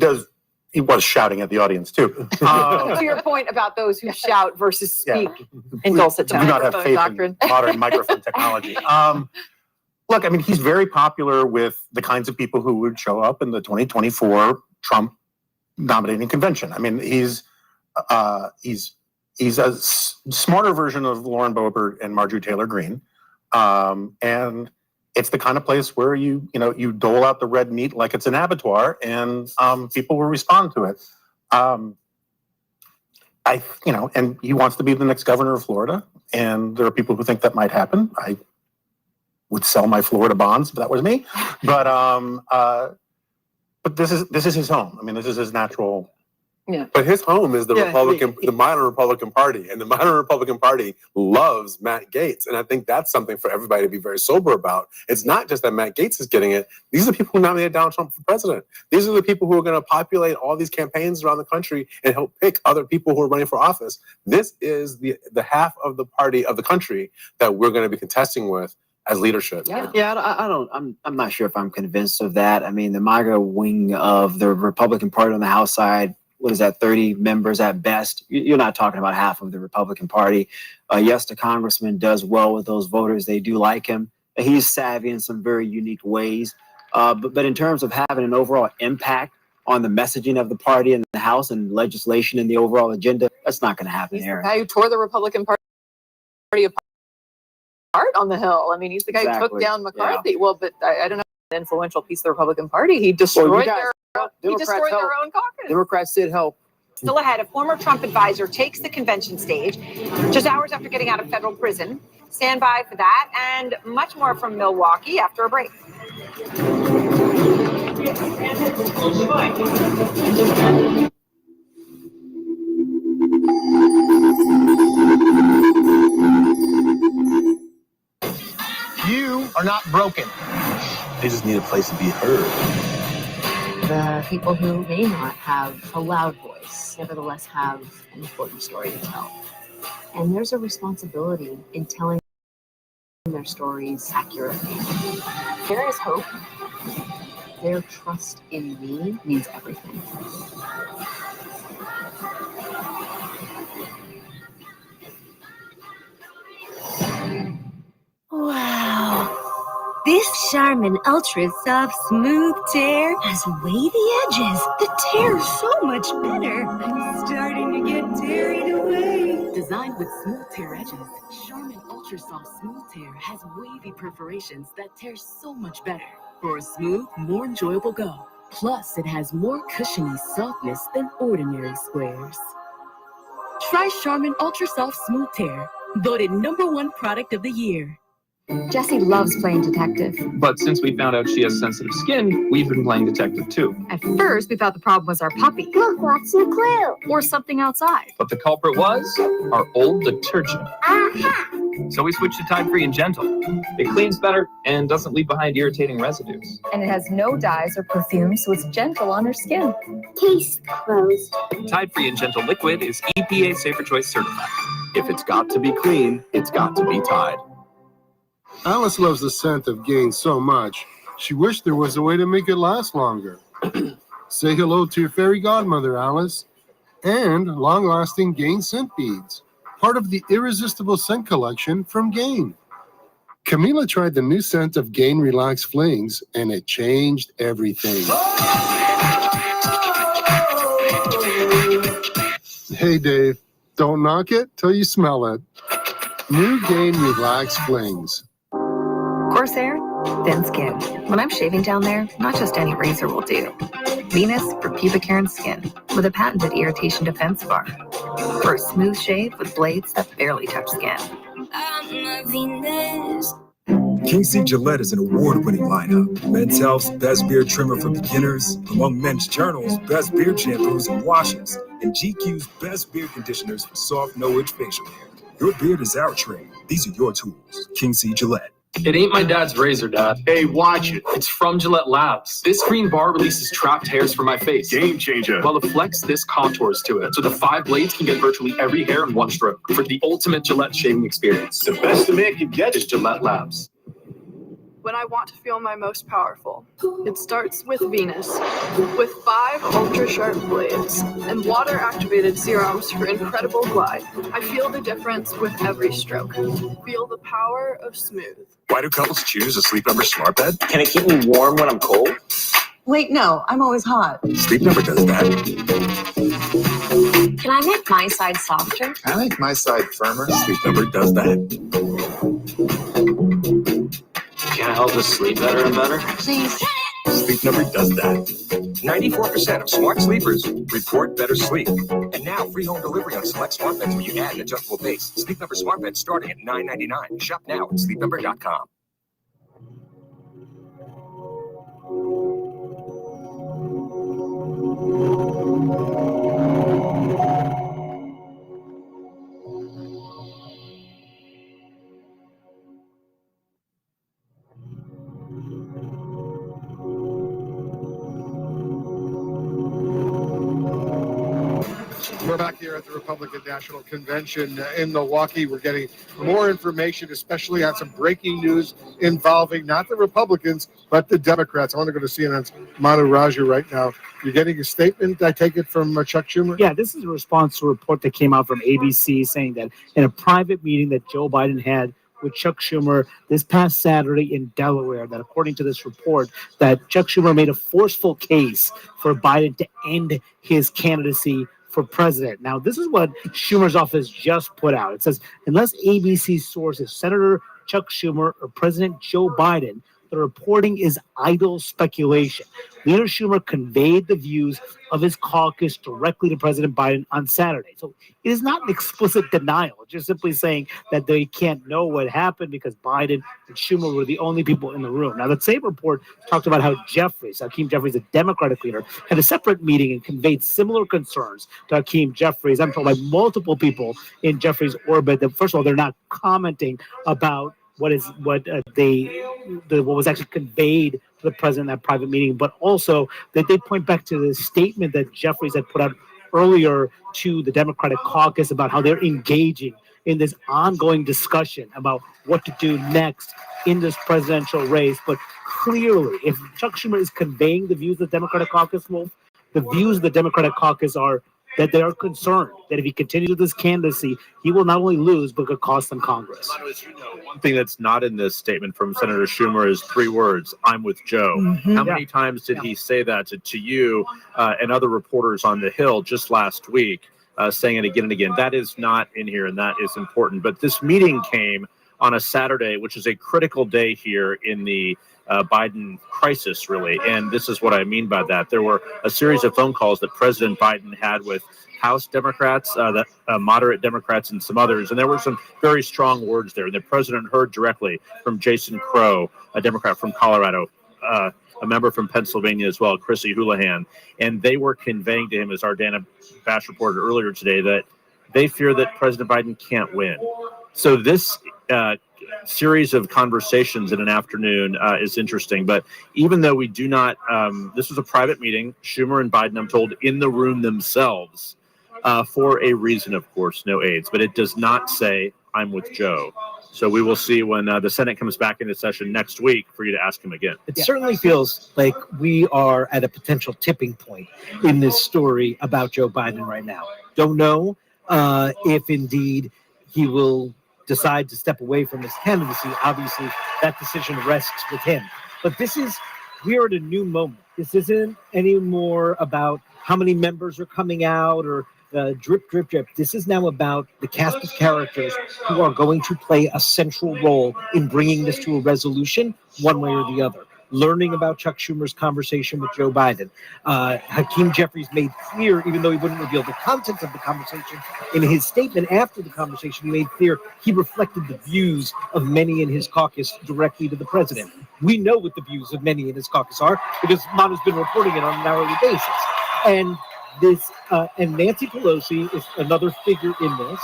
was shouting at the audience too. To your point about those who shout versus speak in dulcet tones. Do not have faith in modern microphone technology. Look, I mean, he's very popular with the kinds of people who would show up in the 2024 Trump nominating convention. I mean, he's a smarter version of Lauren Boebert and Marjorie Taylor Greene, and it's the kind of place where you dole out the red meat like it's an abattoir, and people will respond to it. And he wants to be the next governor of Florida, and there are people who think that might happen. I would sell my Florida bonds if that was me, but this is his home. I mean, this is his natural. Yeah. But his home is the the modern Republican Party, and the modern Republican Party loves Matt Gaetz, and I think that's something for everybody to be very sober about. It's not just that Matt Gaetz is getting it; these are the people who nominated Donald Trump for president. These are the people who are going to populate all these campaigns around the country and help pick other people who are running for office. This is the half of the party of the country that we're going to be contesting with as leadership. I'm not sure if I'm convinced of that. I mean, the MAGA wing of the Republican Party on the House side, what is that, 30 members at best? You're not talking about half of the Republican Party. Yes, the congressman does well with those voters. They do like him. He's savvy in some very unique ways. But in terms of having an overall impact on the messaging of the party in the House and legislation and the overall agenda, that's not going to happen, Aaron. The guy who tore the Republican Party apart on the Hill. I mean, he's the guy who took down McCarthy. Yeah. Well, but I don't know, an influential piece of the Republican Party. He destroyed their own caucus. Democrats did help. Still ahead, a former Trump advisor takes the convention stage just hours after getting out of federal prison. Stand by for that and much more from Milwaukee after a break. You are not broken. They just need a place to be heard. The people who may not have a loud voice, nevertheless have an important story to tell. And there's a responsibility in telling their stories accurately. There is hope. Their trust in me means everything. This Charmin Ultra Soft Smooth Tear has wavy edges. The tear's so much better. I'm starting to get tearied away. Designed with smooth tear edges, Charmin Ultra Soft Smooth Tear has wavy perforations that tear so much better for a smooth, more enjoyable go. Plus, it has more cushiony softness than ordinary squares. Try Charmin Ultra Soft Smooth Tear, voted #1 product of the year. Jessie loves playing detective. But since we found out she has sensitive skin, we've been playing detective too. At first, we thought the problem was our puppy. Look, what's the clue? Or something outside. But the culprit was our old detergent. Aha! So we switched to Tide Free and Gentle. It cleans better and doesn't leave behind irritating residues. And it has no dyes or perfume, so it's gentle on her skin. Case closed. Tide Free and Gentle Liquid is EPA Safer Choice certified. If it's got to be clean, it's got to be Tide. Alice loves the scent of Gain so much, she wished there was a way to make it last longer. Say hello to your fairy godmother, Alice, and long-lasting Gain scent beads, part of the irresistible scent collection from Gain. Camila tried the new scent of Gain Relax Flings, and it changed everything. Hey, Dave, don't knock it till you smell it. New Gain Relax Flings. Corsair, thin skin. When I'm shaving down there, not just any razor will do. Venus for pubic hair and skin, with a patented irritation defense bar. For a smooth shave with blades that barely touch skin. I'm a Venus. King C. Gillette is an award-winning lineup. Men's Health's best beard trimmer for beginners, among Men's Journal's best beard shampoos and washes, and GQ's best beard conditioners for soft, no-itch facial hair. Your beard is our trade. These are your tools. King C. Gillette. It ain't my dad's razor, Dad. Hey, watch it. It's from Gillette Labs. This green bar releases trapped hairs from my face. Game changer. While the Flex, this contours to it. So the 5 blades can get virtually every hair in one stroke for the ultimate Gillette shaving experience. The best a man can get is Gillette Labs. When I want to feel my most powerful, it starts with Venus, with 5 ultra-sharp blades and water-activated serums for incredible glide. I feel the difference with every stroke. Feel the power of smooth. Why do couples choose a Sleep Number smart bed? Can it keep me warm when I'm cold? Wait, no, I'm always hot. Sleep Number does that. Can I make my side softer? I make my side firmer. Sleep Number does that. Can it help us sleep better and better? Please. Sleep Number does that. 94% of smart sleepers report better sleep. And now, free home delivery on select smart beds when you add an adjustable base. Sleep Number smart beds starting at $9.99. Shop now at sleepnumber.com. We're back here at the Republican National Convention in Milwaukee. We're getting more information, especially on some breaking news involving not the Republicans, but the Democrats. I want to go to CNN's Manu Raju right now. You're getting a statement, I take it, from Chuck Schumer? Yeah, this is a response to a report that came out from ABC saying that in a private meeting that Joe Biden had with Chuck Schumer this past Saturday in Delaware, that according to this report, that Chuck Schumer made a forceful case for Biden to end his candidacy for president. Now, this is what Schumer's office just put out. It says, unless ABC sources Senator Chuck Schumer or President Joe Biden, the reporting is idle speculation. Leader Schumer conveyed the views of his caucus directly to President Biden on Saturday. So it is not an explicit denial. It's just simply saying that they can't know what happened because Biden and Schumer were the only people in the room. Now, that same report talked about how Hakeem Jeffries, a Democratic leader, had a separate meeting and conveyed similar concerns to Hakeem Jeffries. I'm told by multiple people in Jeffries' orbit that, first of all, they're not commenting about what was actually conveyed to the president in that private meeting, but also that they point back to the statement that Jeffries had put out earlier to the Democratic caucus about how they're engaging in this ongoing discussion about what to do next in this presidential race. But clearly, if Chuck Schumer is conveying the views of the Democratic caucus, Wolf, the views of the Democratic caucus are that they are concerned that if he continues with this candidacy, he will not only lose, but could cost them Congress. As you know, one thing that's not in this statement from Senator Schumer is 3 words, I'm with Joe. How many times did he say that to you and other reporters on the Hill just last week, saying it again and again? That is not in here, and that is important. But this meeting came on a Saturday, which is a critical day here in the Biden crisis, really. And this is what I mean by that. There were a series of phone calls that President Biden had with House Democrats, moderate Democrats, and some others. And there were some very strong words there. The president heard directly from Jason Crow, a Democrat from Colorado, a member from Pennsylvania as well, Chrissy Houlihan. And they were conveying to him, as our Dana Bash reported earlier today, that they fear that President Biden can't win. So this series of conversations in an afternoon is interesting. But even though we do not, this was a private meeting, Schumer and Biden, I'm told, in the room themselves for a reason, of course, no aides. But it does not say, I'm with Joe. So we will see when the Senate comes back into session next week for you to ask him again. It certainly feels like we are at a potential tipping point in this story about Joe Biden right now. Don't know if indeed he will decide to step away from his candidacy. Obviously, that decision rests with him. But we are at a new moment. This isn't anymore about how many members are coming out or drip, drip, drip. This is now about the cast of characters who are going to play a central role in bringing this to a resolution one way or the other. Learning about Chuck Schumer's conversation with Joe Biden. Hakeem Jeffries made clear, even though he wouldn't reveal the contents of the conversation, in his statement after the conversation, he made clear he reflected the views of many in his caucus directly to the president. We know what the views of many in his caucus are because Mano's been reporting it on an hourly basis. And Nancy Pelosi is another figure in this.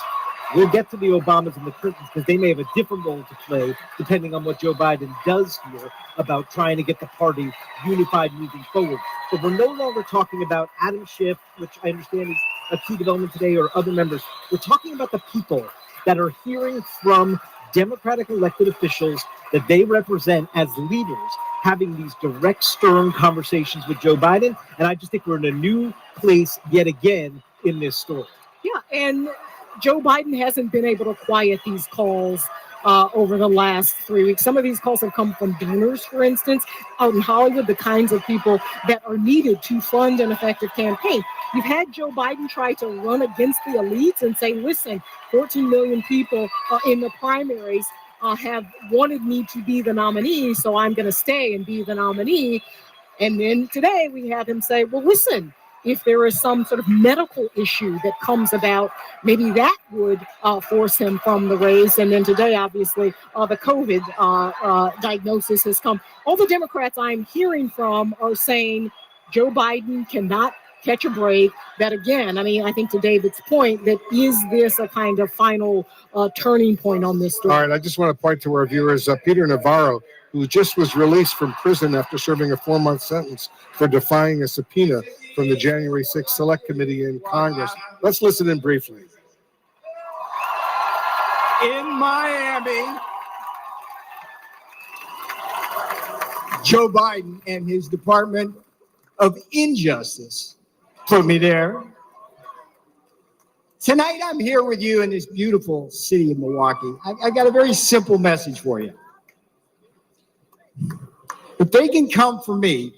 We'll get to the Obamas and the Clintons because they may have a different role to play depending on what Joe Biden does here about trying to get the party unified moving forward. But we're no longer talking about Adam Schiff, which I understand is a key development today, or other members. We're talking about the people that are hearing from Democratic elected officials that they represent as leaders, having these direct, stern conversations with Joe Biden. And I just think we're in a new place yet again in this story. Yeah, and Joe Biden hasn't been able to quiet these calls over the last 3 weeks. Some of these calls have come from donors, for instance, out in Hollywood, the kinds of people that are needed to fund an effective campaign. You've had Joe Biden try to run against the elites and say, listen, 14 million people in the primaries have wanted me to be the nominee, so I'm going to stay and be the nominee. And then today we have him say, well, listen, if there is some sort of medical issue that comes about, maybe that would force him from the race. And then today, obviously, the COVID diagnosis has come. All the Democrats I'm hearing from are saying Joe Biden cannot catch a break. That again, I mean, I think to David's point, that is this a kind of final turning point on this story? All right, I just want to point to our viewers, Peter Navarro, who just was released from prison after serving a 4-month sentence for defying a subpoena from the January 6th Select Committee in Congress. Let's listen in briefly. In Miami, Joe Biden and his Department of Injustice put me there. Tonight, I'm here with you in this beautiful city of Milwaukee. I got a very simple message for you. If they can come for me,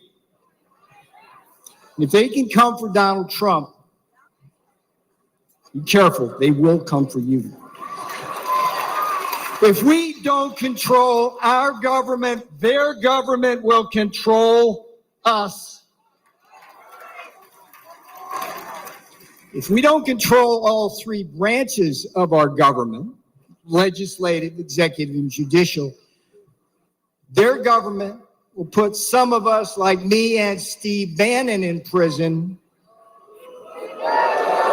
if they can come for Donald Trump, be careful, they will come for you. If we don't control our government, their government will control us. If we don't control all 3 branches of our government, legislative, executive, and judicial, their government will put some of us, like me and Steve Bannon, in prison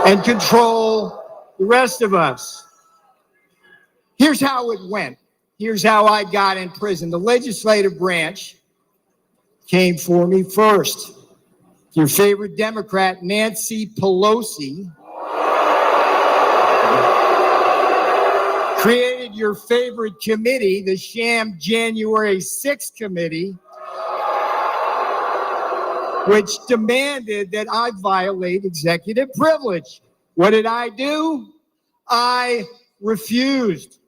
and control the rest of us. Here's how it went. Here's how I got in prison. The legislative branch came for me first. Your favorite Democrat, Nancy Pelosi, created your favorite committee, the sham January 6th committee, which demanded that I violate executive privilege. What did I do? I refused.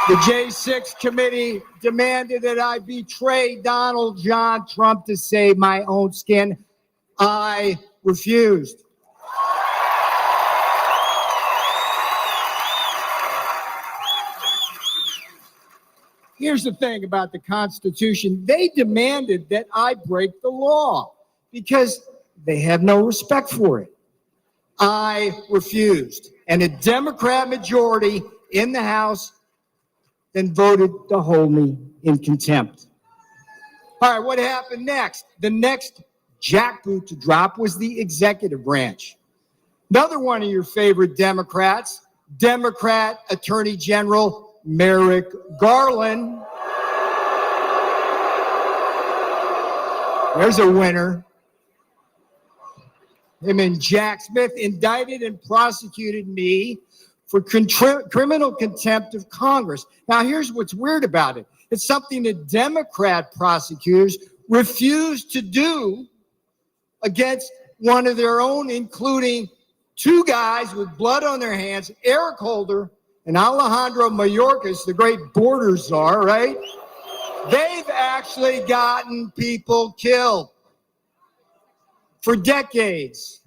The J6 committee demanded that I betray Donald John Trump to save my own skin. I refused. Here's the thing about the Constitution. They demanded that I break the law because they have no respect for it. I refused. And a Democrat majority in the House then voted to hold me in contempt. All right, what happened next? The next jackboot to drop was the executive branch. Another one of your favorite Democrats, Democrat Attorney General Merrick Garland. There's a winner. Him and Jack Smith indicted and prosecuted me for criminal contempt of Congress. Now, here's what's weird about it. It's something that Democrat prosecutors refused to do against one of their own, including two guys with blood on their hands, Eric Holder and Alejandro Mayorkas, the great border czar, right? They've actually gotten people killed for decades.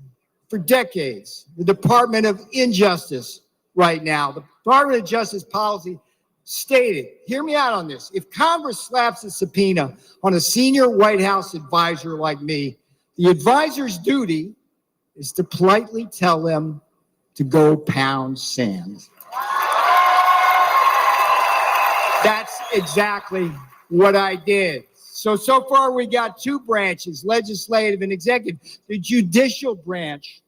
For decades. The Department of Injustice right now, the Department of Justice policy stated, hear me out on this, if Congress slaps a subpoena on a senior White House advisor like me, the advisor's duty is to politely tell them to go pound sand. That's exactly what I did. So far we got two branches, legislative and executive. The judicial branch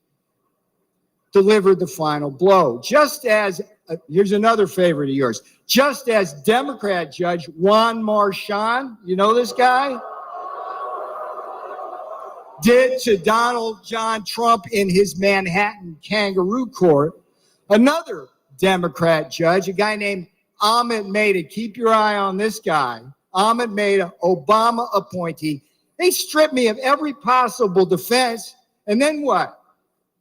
delivered the final blow. Just as, here's another favorite of yours, just as Democrat Judge Juan Marchand, you know this guy? Did to Donald John Trump in his Manhattan kangaroo court, another Democrat judge, a guy named Ahmed Maida, keep your eye on this guy, Ahmed Maida, Obama appointee. They stripped me of every possible defense. And then what?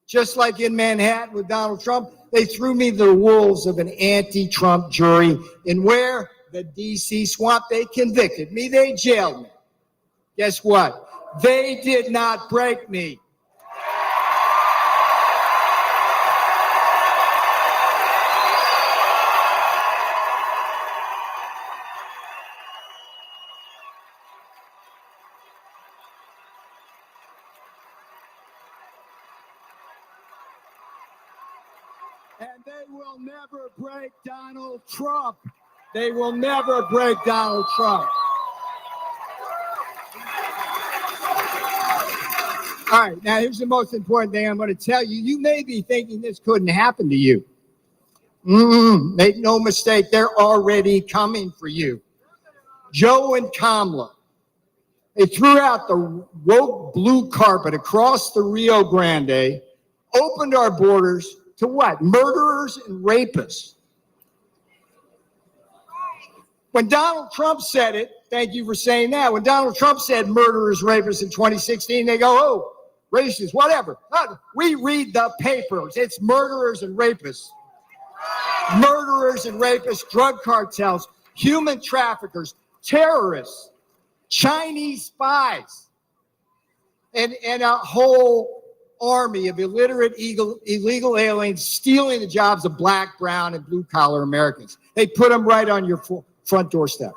Just like in Manhattan with Donald Trump, they threw me the wolves of an anti-Trump jury. And where? The D.C. swamp. They convicted me. They jailed me. Guess what? They did not break me. And they will never break Donald Trump. They will never break Donald Trump. All right, now here's the most important thing I'm going to tell you. You may be thinking this couldn't happen to you. Make no mistake, they're already coming for you. Joe and Kamala, they threw out the woke blue carpet across the Rio Grande, opened our borders to what? Murderers and rapists. When Donald Trump said it, thank you for saying that. When Donald Trump said murderers, rapists in 2016, they go, oh, racist, whatever. We read the papers. It's murderers and rapists. Murderers and rapists, drug cartels, human traffickers, terrorists, Chinese spies, and a whole army of illiterate illegal aliens stealing the jobs of black, brown, and blue-collar Americans. They put them right on your front doorstep.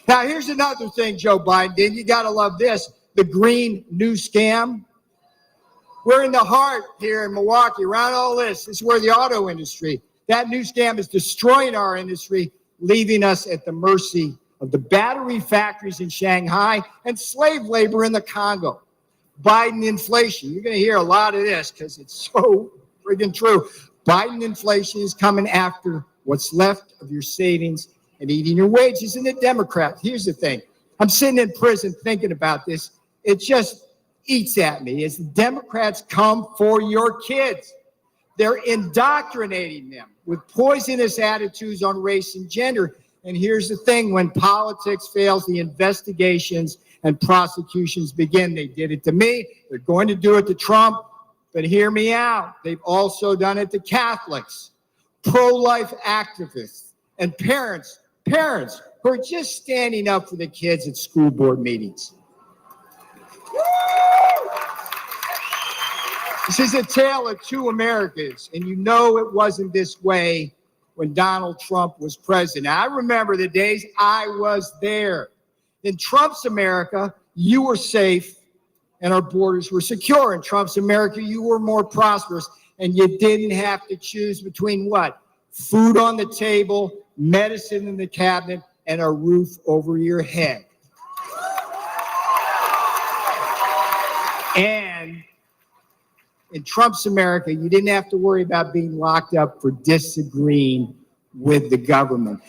Now, here's another thing Joe Biden did. You got to love this. The green new scam. We're in the heart here in Milwaukee, around all this. This is where the auto industry, that new scam is destroying our industry, leaving us at the mercy of the battery factories in Shanghai and slave labor in the Congo. Biden inflation. You're going to hear a lot of this because it's so friggin' true. Biden inflation is coming after what's left of your savings and eating your wages. And the Democrats, here's the thing. I'm sitting in prison thinking about this. It just eats at me as the Democrats come for your kids. They're indoctrinating them with poisonous attitudes on race and gender. And here's the thing, when politics fails, the investigations and prosecutions begin. They did it to me. They're going to do it to Trump. But hear me out. They've also done it to Catholics, pro-life activists, and parents who are just standing up for the kids at school board meetings. This is a tale of two Americas, and you know it wasn't this way when Donald Trump was president. I remember the days I was there. In Trump's America, you were safe and our borders were secure. In Trump's America, you were more prosperous, and you didn't have to choose between what? Food on the table, medicine in the cabinet, and a roof over your head. And in Trump's America, you didn't have to worry about being locked up for disagreeing with the government.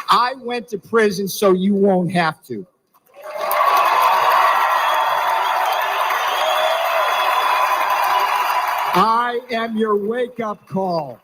I went to prison so you won't have to. I am your wake-up call.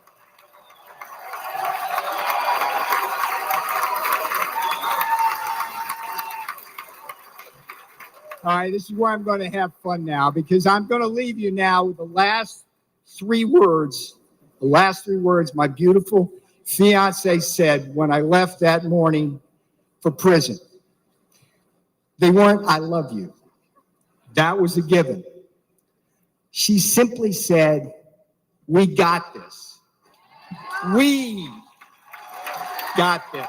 All right, this is where I'm going to have fun now, because I'm going to leave you now with the last three words. The last three words my beautiful fiance said when I left that morning for prison. They weren't, "I love you." That was a given. She simply said, "We got this. We got this."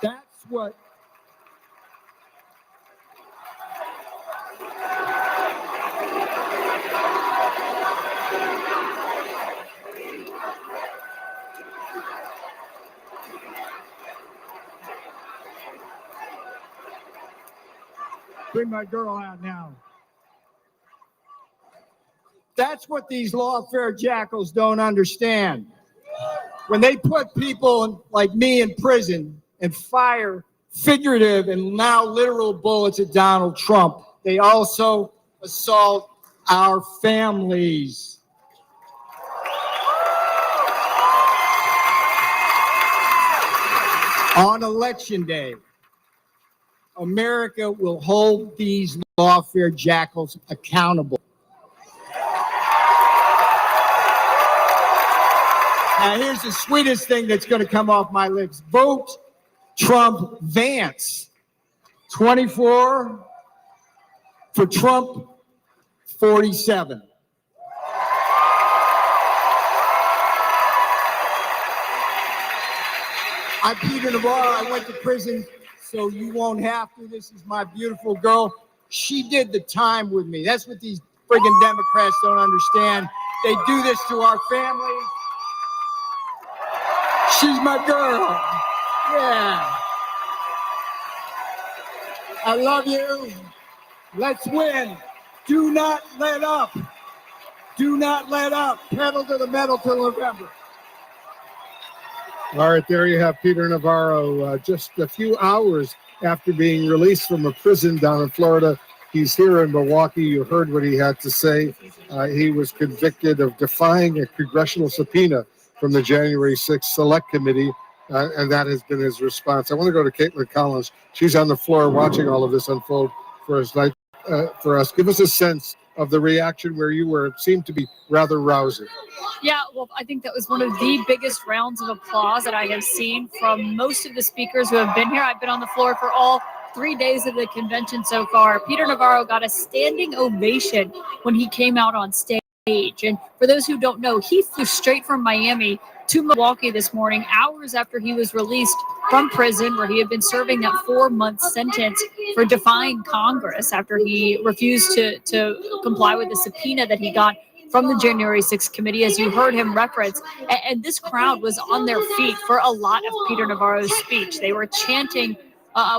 That's what bring my girl out now. That's what these lawfare jackals don't understand. When they put people like me in prison and fire figurative and now literal bullets at Donald Trump, they also assault our families. On Election Day, America will hold these lawfare jackals accountable. Now, here's the sweetest thing that's going to come off my lips. Vote Trump Vance. 24 for Trump 47. I'm Peter Navarro. I went to prison so you won't have to. This is my beautiful girl. She did the time with me. That's what these friggin' Democrats don't understand. They do this to our families. She's my girl. Yeah. I love you. Let's win. Do not let up. Do not let up. Pedal to the metal till November. All right, there you have Peter Navarro. Just a few hours after being released from a prison down in Florida, he's here in Milwaukee. You heard what he had to say. He was convicted of defying a congressional subpoena from the January 6th Select Committee, and that has been his response. I want to go to Caitlin Collins. She's on the floor watching all of this unfold for us. Give us a sense of the reaction where you were. It seemed to be rather rousing. Yeah, well, I think that was one of the biggest rounds of applause that I have seen from most of the speakers who have been here. I've been on the floor for all 3 days of the convention so far. Peter Navarro got a standing ovation when he came out on stage. And for those who don't know, he flew straight from Miami to Milwaukee this morning, hours after he was released from prison, where he had been serving that 4-month sentence for defying Congress after he refused to comply with the subpoena that he got from the January 6th committee, as you heard him reference. And this crowd was on their feet for a lot of Peter Navarro's speech. They were chanting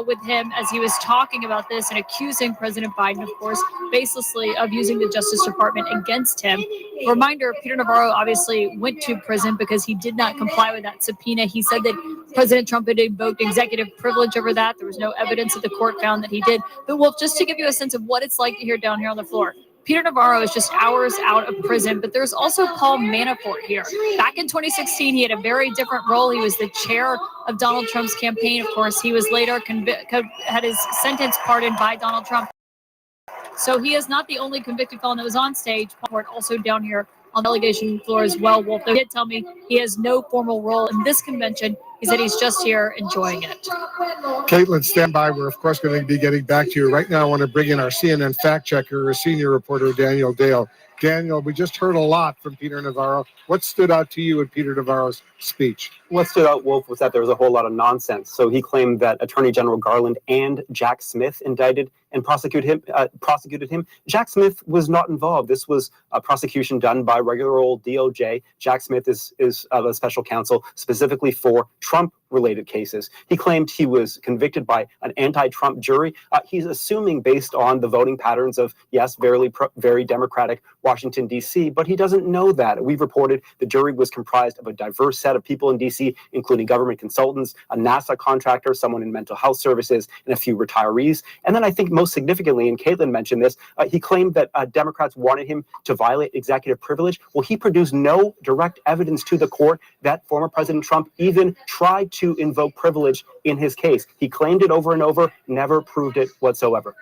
with him as he was talking about this and accusing President Biden, of course, baselessly of using the Justice Department against him. Reminder, Peter Navarro obviously went to prison because he did not comply with that subpoena. He said that President Trump had invoked executive privilege over that. There was no evidence that the court found that he did. But Wolf, just to give you a sense of what it's like to hear down here on the floor, Peter Navarro is just hours out of prison, but there's also Paul Manafort here. Back in 2016, he had a very different role. He was the chair of Donald Trump's campaign. Of course, he was later had his sentence pardoned by Donald Trump. So he is not the only convicted felon that was on stage. Paul Manafort also down here on the delegation floor as well. Wolf, though, he did tell me he has no formal role in this convention. He said he's just here enjoying it. Caitlin, stand by. We're, of course, going to be getting back to you. Right now, I want to bring in our CNN fact checker, our senior reporter, Daniel Dale. Daniel, we just heard a lot from Peter Navarro. What stood out to you in Peter Navarro's speech? What stood out, Wolf, was that there was a whole lot of nonsense. So he claimed that Attorney General Garland and Jack Smith indicted and prosecuted him. Jack Smith was not involved. This was a prosecution done by regular old DOJ. Jack Smith is a special counsel specifically for Trump-related cases. He claimed he was convicted by an anti-Trump jury. He's assuming based on the voting patterns of, yes, very Democratic Washington, D.C., but he doesn't know that. We've reported the jury was comprised of a diverse set of people in D.C., including government consultants, a NASA contractor, someone in mental health services, and a few retirees. And then I think most significantly, and Caitlin mentioned this, he claimed that Democrats wanted him to violate executive privilege. Well, he produced no direct evidence to the court that former President Trump even tried to invoke privilege in his case. He claimed it over and over, never proved it whatsoever.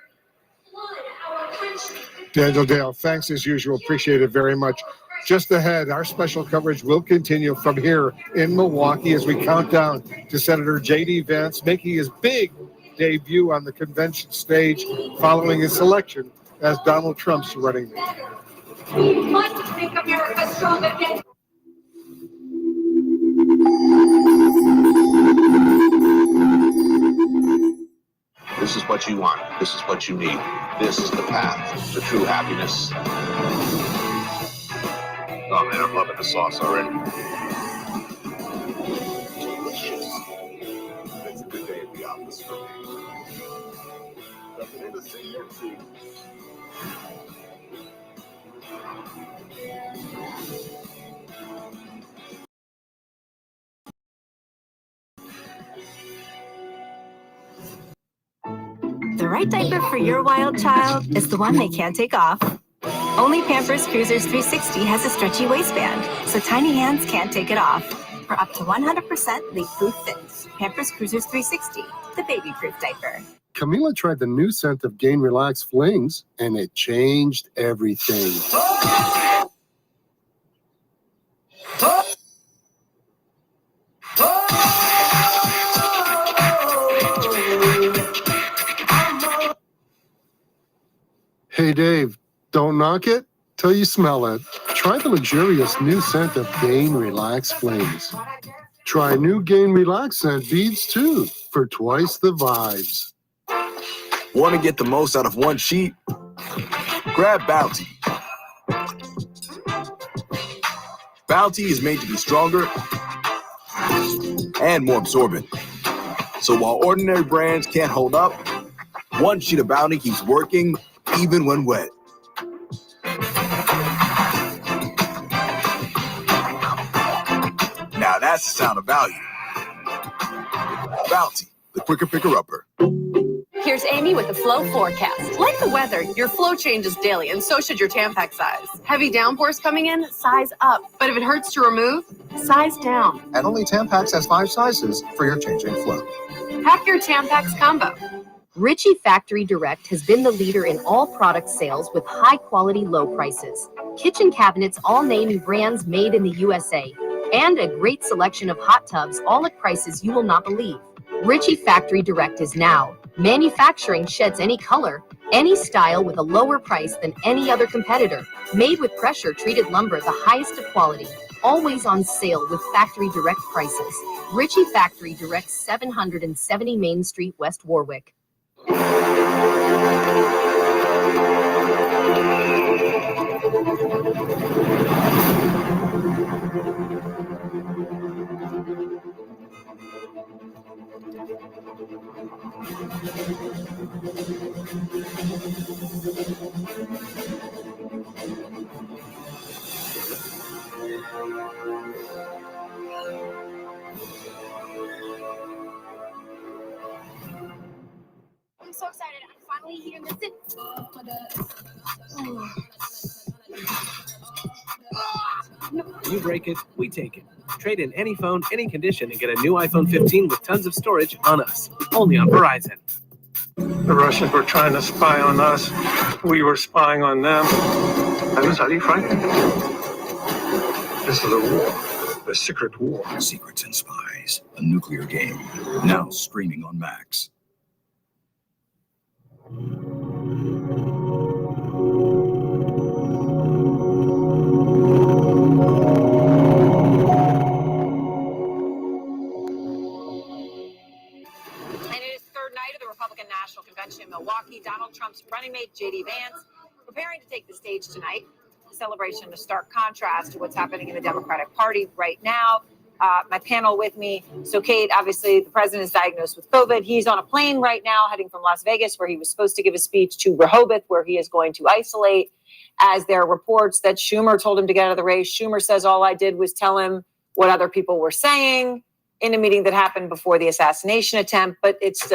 Daniel Dale, thanks as usual. Appreciate it very much. Just ahead, our special coverage will continue from here in Milwaukee as we count down to Senator J.D. Vance making his big debut on the convention stage following his selection as Donald Trump's running mate. We must make America strong again. This is what you want. This is what you need. This is the path to true happiness. Oh man, I'm loving the sauce already. Delicious. It's a good day at the office for me. Nothing in the same. The right diaper for your wild child is the one they can't take off. Only Pampers Cruisers 360 has a stretchy waistband, so tiny hands can't take it off. For up to 100% leak-proof fits. Pampers Cruisers 360, the baby-proof diaper. Camila tried the new scent of Gain Relax Flings, and it changed everything. Hey, Dave, don't knock it till you smell it. Try the luxurious new scent of Gain Relax Flings. Try new Gain Relax scent beads, too, for twice the vibes. Want to get the most out of one sheet? Grab Bounty. Bounty is made to be stronger and more absorbent. So while ordinary brands can't hold up, one sheet of Bounty keeps working even when wet. Now that's the sound of value. Bounty, the quicker picker-upper. Here's Amy with the Flow forecast. Like the weather, your flow changes daily, and so should your Tampax size. Heavy downpours coming in, size up. But if it hurts to remove, size down. And only Tampax has 5 sizes for your changing flow. Pack your Tampax combo. Ritchie Factory Direct has been the leader in all product sales with high-quality low prices. Kitchen cabinets, all name brands made in the USA. And a great selection of hot tubs, all at prices you will not believe. Ritchie Factory Direct is now. Manufacturing sheds any color, any style with a lower price than any other competitor. Made with pressure-treated lumber, the highest of quality. Always on sale with Factory Direct prices. Ritchie Factory Direct, 770 Main Street, West Warwick. so excited. I'm finally here. Listen. You break it, we take it. Trade in any phone, any condition, and get a new iPhone 15 with tons of storage on us. Only on Verizon. The Russians were trying to spy on us. We were spying on them. This is a war. A secret war. Secrets and Spies. A nuclear game. Now streaming on Max. Night of the Republican National Convention in Milwaukee. Donald Trump's running mate, J.D. Vance, preparing to take the stage tonight. The celebration, a stark contrast to what's happening in the Democratic Party right now. My panel with me. So, Kate, obviously, the president is diagnosed with COVID. He's on a plane right now heading from Las Vegas, where he was supposed to give a speech, to Rehoboth, where he is going to isolate. As there are reports that Schumer told him to get out of the race. Schumer says, all I did was tell him what other people were saying in a meeting that happened before the assassination attempt, but it's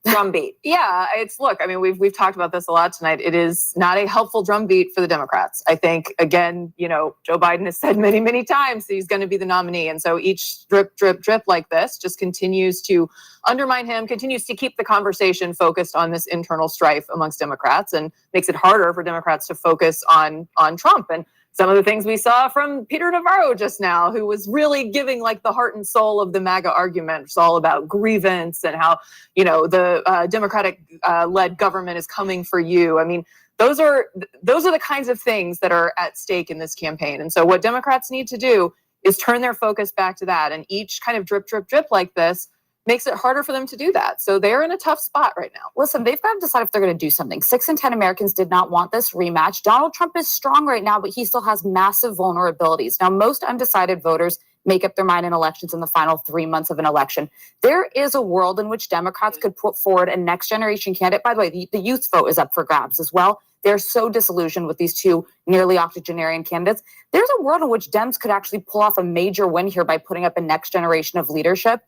drumbeat. Yeah, look, I mean, we've talked about this a lot tonight. It is not a helpful drumbeat for the Democrats. I think, again, Joe Biden has said many, many times that he's going to be the nominee. And so each drip, drip, drip like this just continues to undermine him, continues to keep the conversation focused on this internal strife amongst Democrats, and makes it harder for Democrats to focus on Trump. And some of the things we saw from Peter Navarro just now, who was really giving like the heart and soul of the MAGA argument. It's all about grievance and how, the Democratic-led government is coming for you. I mean, those are the kinds of things that are at stake in this campaign. And so what Democrats need to do is turn their focus back to that. And each kind of drip, drip, drip like this makes it harder for them to do that. So they're in a tough spot right now. Listen, they've got to decide if they're going to do something. 6 in 10 Americans did not want this rematch. Donald Trump is strong right now, but he still has massive vulnerabilities. Now, most undecided voters make up their mind in elections in the final 3 months of an election. There is a world in which Democrats could put forward a next generation candidate. By the way, the youth vote is up for grabs as well. They're so disillusioned with these two nearly octogenarian candidates. There's a world in which Dems could actually pull off a major win here by putting up a next generation of leadership.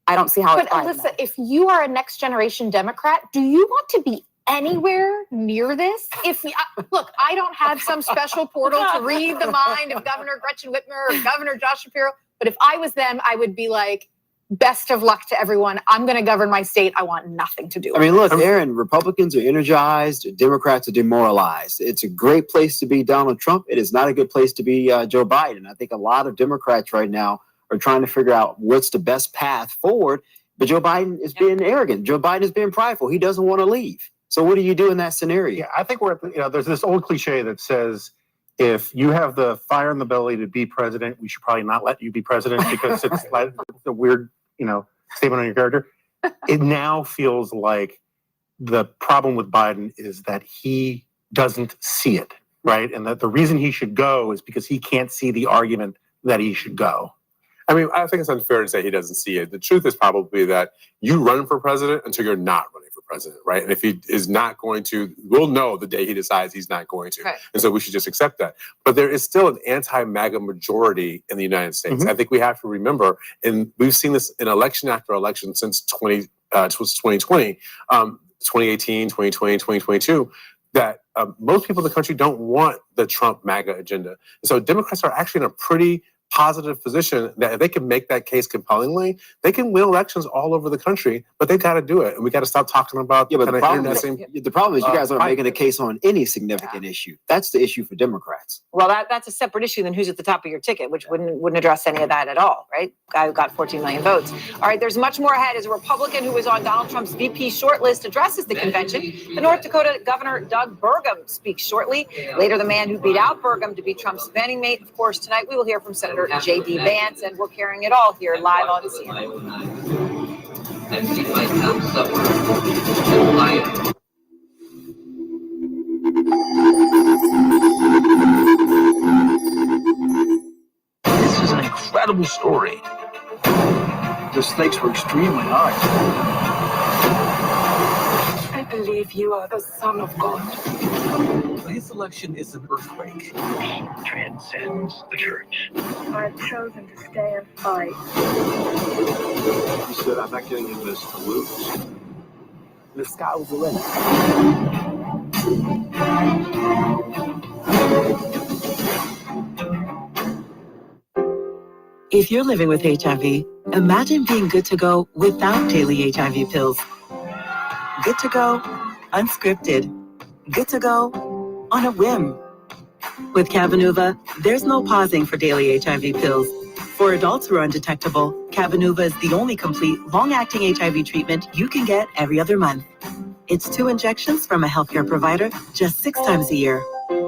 I don't see how it's But Alyssa, if you are a next generation Democrat, do you want to be anywhere near this? Look, I don't have some special portal to read the mind of Governor Gretchen Whitmer or Governor Josh Shapiro, but if I was them, I would be like, best of luck to everyone. I'm going to govern my state. I want nothing to do with it. I mean, look, Aaron, Republicans are energized, Democrats are demoralized. It's a great place to be Donald Trump. It is not a good place to be Joe Biden. I think a lot of Democrats right now are trying to figure out what's the best path forward. But Joe Biden is being arrogant. Joe Biden is being prideful. He doesn't want to leave. So what do you do in that scenario? Yeah, I think there's this old cliche that says, if you have the fire and the belly to be president, we should probably not let you be president because it's like a weird, statement on your character. It now feels like the problem with Biden is that he doesn't see it, right? And that the reason he should go is because he can't see the argument that he should go. I mean, I think it's unfair to say he doesn't see it. The truth is probably that you run for president until you're not running for president, right? And if he is not going to, we'll know the day he decides he's not going to. Right. And so we should just accept that. But there is still an anti-MAGA majority in the United States. Mm-hmm. I think we have to remember, and we've seen this in election after election since 2020, 2018, 2020, 2022, that most people in the country don't want the Trump MAGA agenda. And so Democrats are actually in a pretty positive position that if they can make that case compellingly, they can win elections all over the country, but they got to do it. And we got to stop talking about the problem is you guys aren't making a case on any significant issue. That's the issue for Democrats. Well, that's a separate issue than who's at the top of your ticket, which wouldn't address any of that at all, right? Guy who got 14 million votes. All right, there's much more ahead as a Republican who was on Donald Trump's VP shortlist addresses the convention. The North Dakota Governor Doug Burgum speaks shortly. Later, the man who beat out Burgum to be Trump's running mate. Of course, tonight we will hear from Senator J.D. Vance, and we're carrying it all here live on CNN. This is an incredible story. The stakes were extremely high. I believe you are the Son of God. This election is an earthquake. It transcends the church. I've chosen to stay and fight. He said, I'm not getting in this to lose. I'm getting in this to win. This is an incredible story. The stakes were extremely high. I believe you are the Son of God. I I believe you are the Son of God. the sky was the limit. If you're living with HIV, imagine being good to go without daily HIV pills. Good to go, unscripted. Good to go, on a whim. With Cabenuva, there's no pausing for daily HIV pills. For adults who are undetectable, Cabenuva is the only complete, long-acting HIV treatment you can get every other month. It's 2 injections from a healthcare provider just 6 times a year.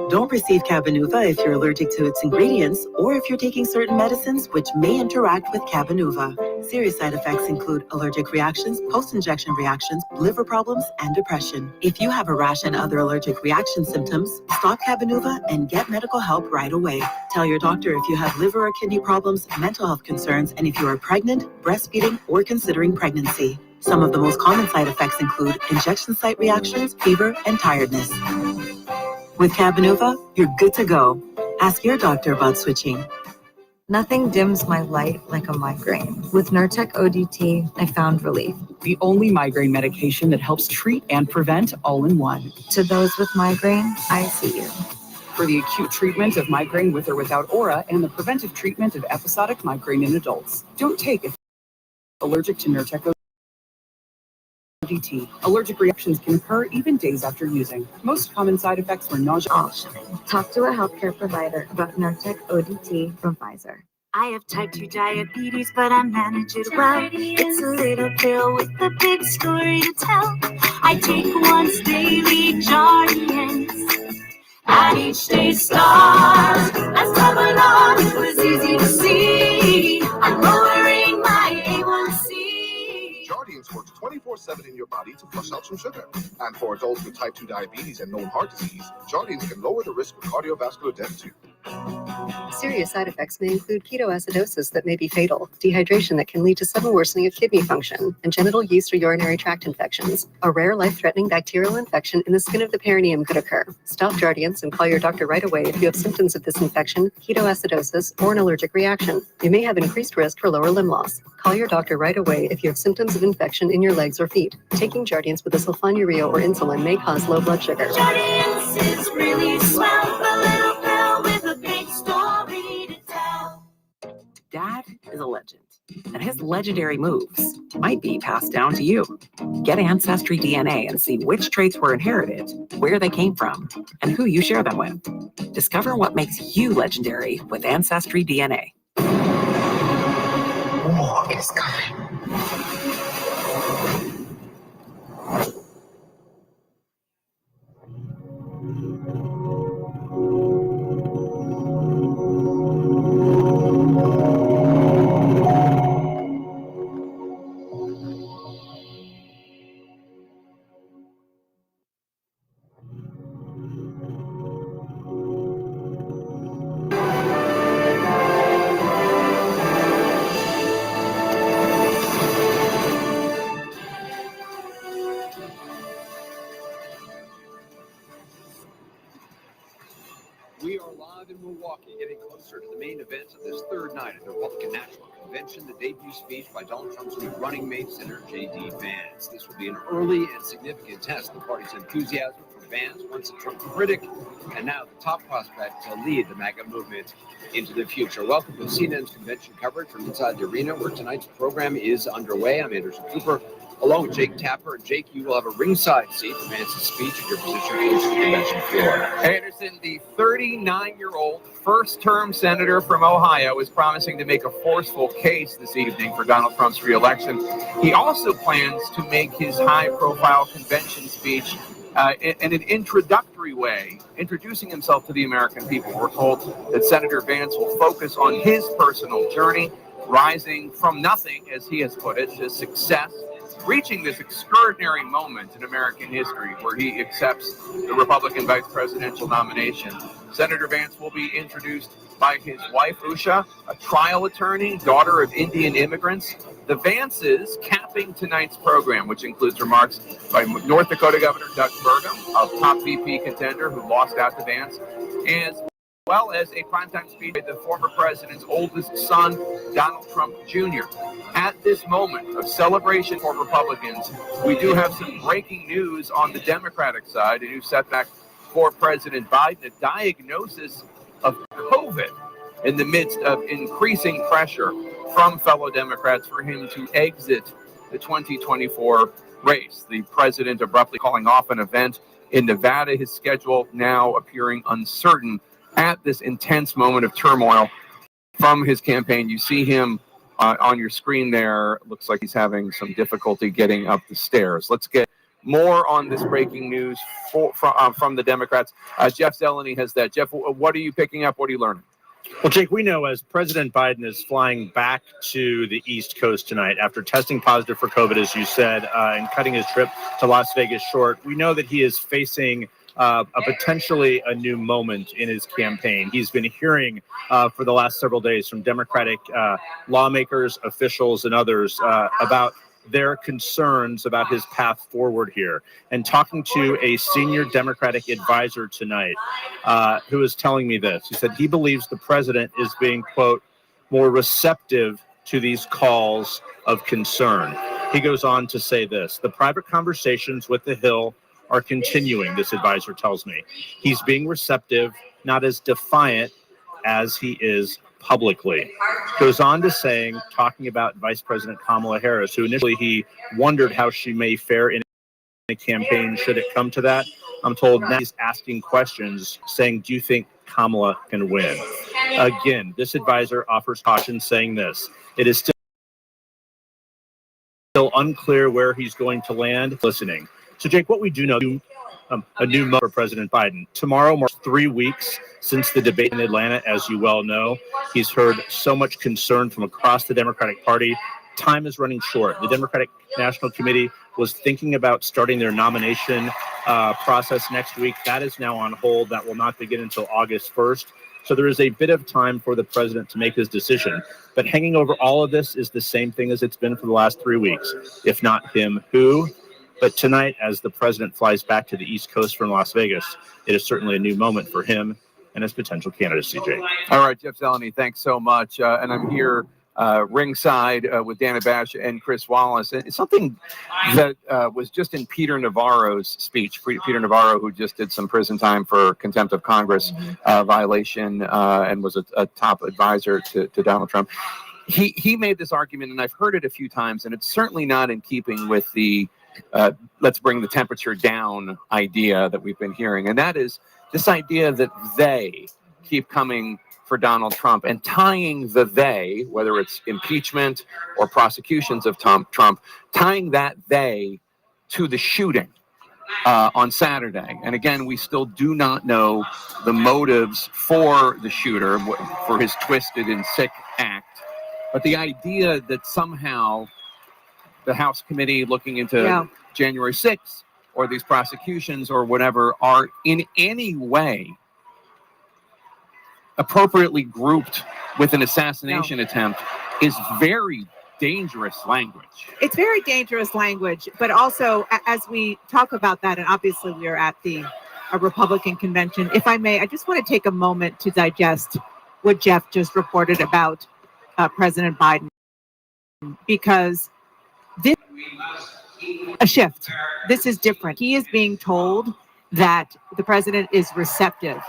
Don't receive Cabenuva if you're allergic to its ingredients or if you're taking certain medicines which may interact with Cabenuva. Serious side effects include allergic reactions, post-injection reactions, liver problems, and depression. If you have a rash and other allergic reaction symptoms, stop Cabenuva and get medical help right away. Tell your doctor if you have liver or kidney problems, mental health concerns, and if you are pregnant, breastfeeding, or considering pregnancy. Some of the most common side effects include injection site reactions, fever, and tiredness. With Cabenuva, you're good to go. Ask your doctor about switching. Nothing dims my light like a migraine. With Nurtec ODT, I found relief. The only migraine medication that helps treat and prevent all in one. To those with migraine, I see you. For the acute treatment of migraine with or without aura and the preventive treatment of episodic migraine in adults. Don't take if allergic to Nurtec ODT. Allergic reactions can occur even days after using. Most common side effects were nausea. Talk to a healthcare provider about Nurtec ODT from Pfizer. I have type 2 diabetes, but I manage it well. It's a little pill with a big story to tell. I take once daily Jardians. At each day's start, as time went on, it was easy to see. I'm lowering my A1C. Jardians works 24/7 in your body to flush out some sugar. And for adults with type 2 diabetes and known heart disease, Jardians can lower the risk of cardiovascular death too. Serious side effects may include ketoacidosis that may be fatal, dehydration that can lead to sudden worsening of kidney function, and genital yeast or urinary tract infections. A rare life-threatening bacterial infection in the skin of the perineum could occur. Stop Jardians and call your doctor right away if you have symptoms of this infection, ketoacidosis, or an allergic reaction. You may have increased risk for lower limb loss. Call your doctor right away if you have symptoms of infection in your legs or feet. Taking Jardians with a sulfonylurea or insulin may cause low blood sugar. Jardians is really swell, a little pill with a big story to tell. Dad is a legend, and his legendary moves might be passed down to you. Get Ancestry DNA and see which traits were inherited, where they came from, and who you share them with. Discover what makes you legendary with Ancestry DNA. War is coming. We are live in Milwaukee, getting closer to the main event of this third night of the Republican National Convention, the debut speech by Donald Trump's new running mate, Senator J.D. Vance. This will be an early and significant test of the party's enthusiasm for Vance, once a Trump critic, and now the top prospect to lead the MAGA movement into the future. Welcome to CNN's convention coverage from inside the arena, where tonight's program is underway. I'm Anderson Cooper, along with Jake Tapper. And Jake, you will have a ringside seat for Vance's speech at your position close to the convention floor. Anderson, the 39-year-old first-term senator from Ohio, is promising to make a forceful case this evening for Donald Trump's reelection. He also plans to make his high-profile convention speech in an introductory way, introducing himself to the American people. We're told that Senator Vance will focus on his personal journey, rising from nothing, as he has put it, to success, reaching this extraordinary moment in American history where he accepts the Republican vice presidential nomination. Senator Vance will be introduced by his wife, Usha, a trial attorney, daughter of Indian immigrants. The Vances capping tonight's program, which includes remarks by North Dakota Governor Doug Burgum, a top VP contender who lost out to Vance, and well as a primetime speech by the former president's oldest son, Donald Trump Jr. At this moment of celebration for Republicans, we do have some breaking news on the Democratic side, a new setback for President Biden, a diagnosis of COVID in the midst of increasing pressure from fellow Democrats for him to exit the 2024 race. The president abruptly calling off an event in Nevada, his schedule now appearing uncertain at this intense moment of turmoil from his campaign. You see him on your screen there. Looks like he's having some difficulty getting up the stairs. Let's get more on this breaking news from the Democrats. Jeff Zeleny has that. Jeff, what are you picking up? What are you learning? Well, Jake, we know as President Biden is flying back to the East Coast tonight after testing positive for COVID, as you said, and cutting his trip to Las Vegas short, we know that he is facing potentially a new moment in his campaign. He's been hearing for the last several days from Democratic lawmakers, officials, and others about their concerns about his path forward here. And talking to a senior Democratic advisor tonight who is telling me this, he said he believes the president is being, quote, more receptive to these calls of concern. He goes on to say this: the private conversations with the Hill are continuing, this advisor tells me. He's being receptive, not as defiant as he is publicly. Goes on to saying, talking about Vice President Kamala Harris, who initially he wondered how she may fare in a campaign should it come to that. I'm told now he's asking questions saying, do you think Kamala can win? Again, this advisor offers caution saying this: it is still unclear where he's going to land. Listening. So Jake, what we do know, a new moment for President Biden. Tomorrow marks 3 weeks since the debate in Atlanta, as you well know. He's heard so much concern from across the Democratic Party. Time is running short. The Democratic National Committee was thinking about starting their nomination process next week. That is now on hold. That will not begin until August 1st. So there is a bit of time for the president to make his decision. But hanging over all of this is the same thing as it's been for the last 3 weeks. If not him, who? But tonight, as the president flies back to the East Coast from Las Vegas, it is certainly a new moment for him and his potential candidacy, Jake. All right, Jeff Zeleny, thanks so much. And I'm here ringside with Dana Bash and Chris Wallace. It's something that was just in Peter Navarro's speech. Peter Navarro, who just did some prison time for contempt of Congress violation and was a top advisor to Donald Trump. He made this argument, and I've heard it a few times, and it's certainly not in keeping with the let's bring the temperature down idea that we've been hearing. And that is this idea that they keep coming for Donald Trump and tying the they, whether it's impeachment or prosecutions of Trump, tying that they to the shooting on Saturday. And again, we still do not know the motives for the shooter, for his twisted and sick act. But the idea that somehow the House committee looking into January 6th or these prosecutions or whatever are in any way appropriately grouped with an assassination attempt is very dangerous language. It's very dangerous language, but also as we talk about that, and obviously we are at a Republican convention, if I may, I just want to take a moment to digest what Jeff just reported about President Biden, because this is a shift. This is different. He is being told that the president is receptive.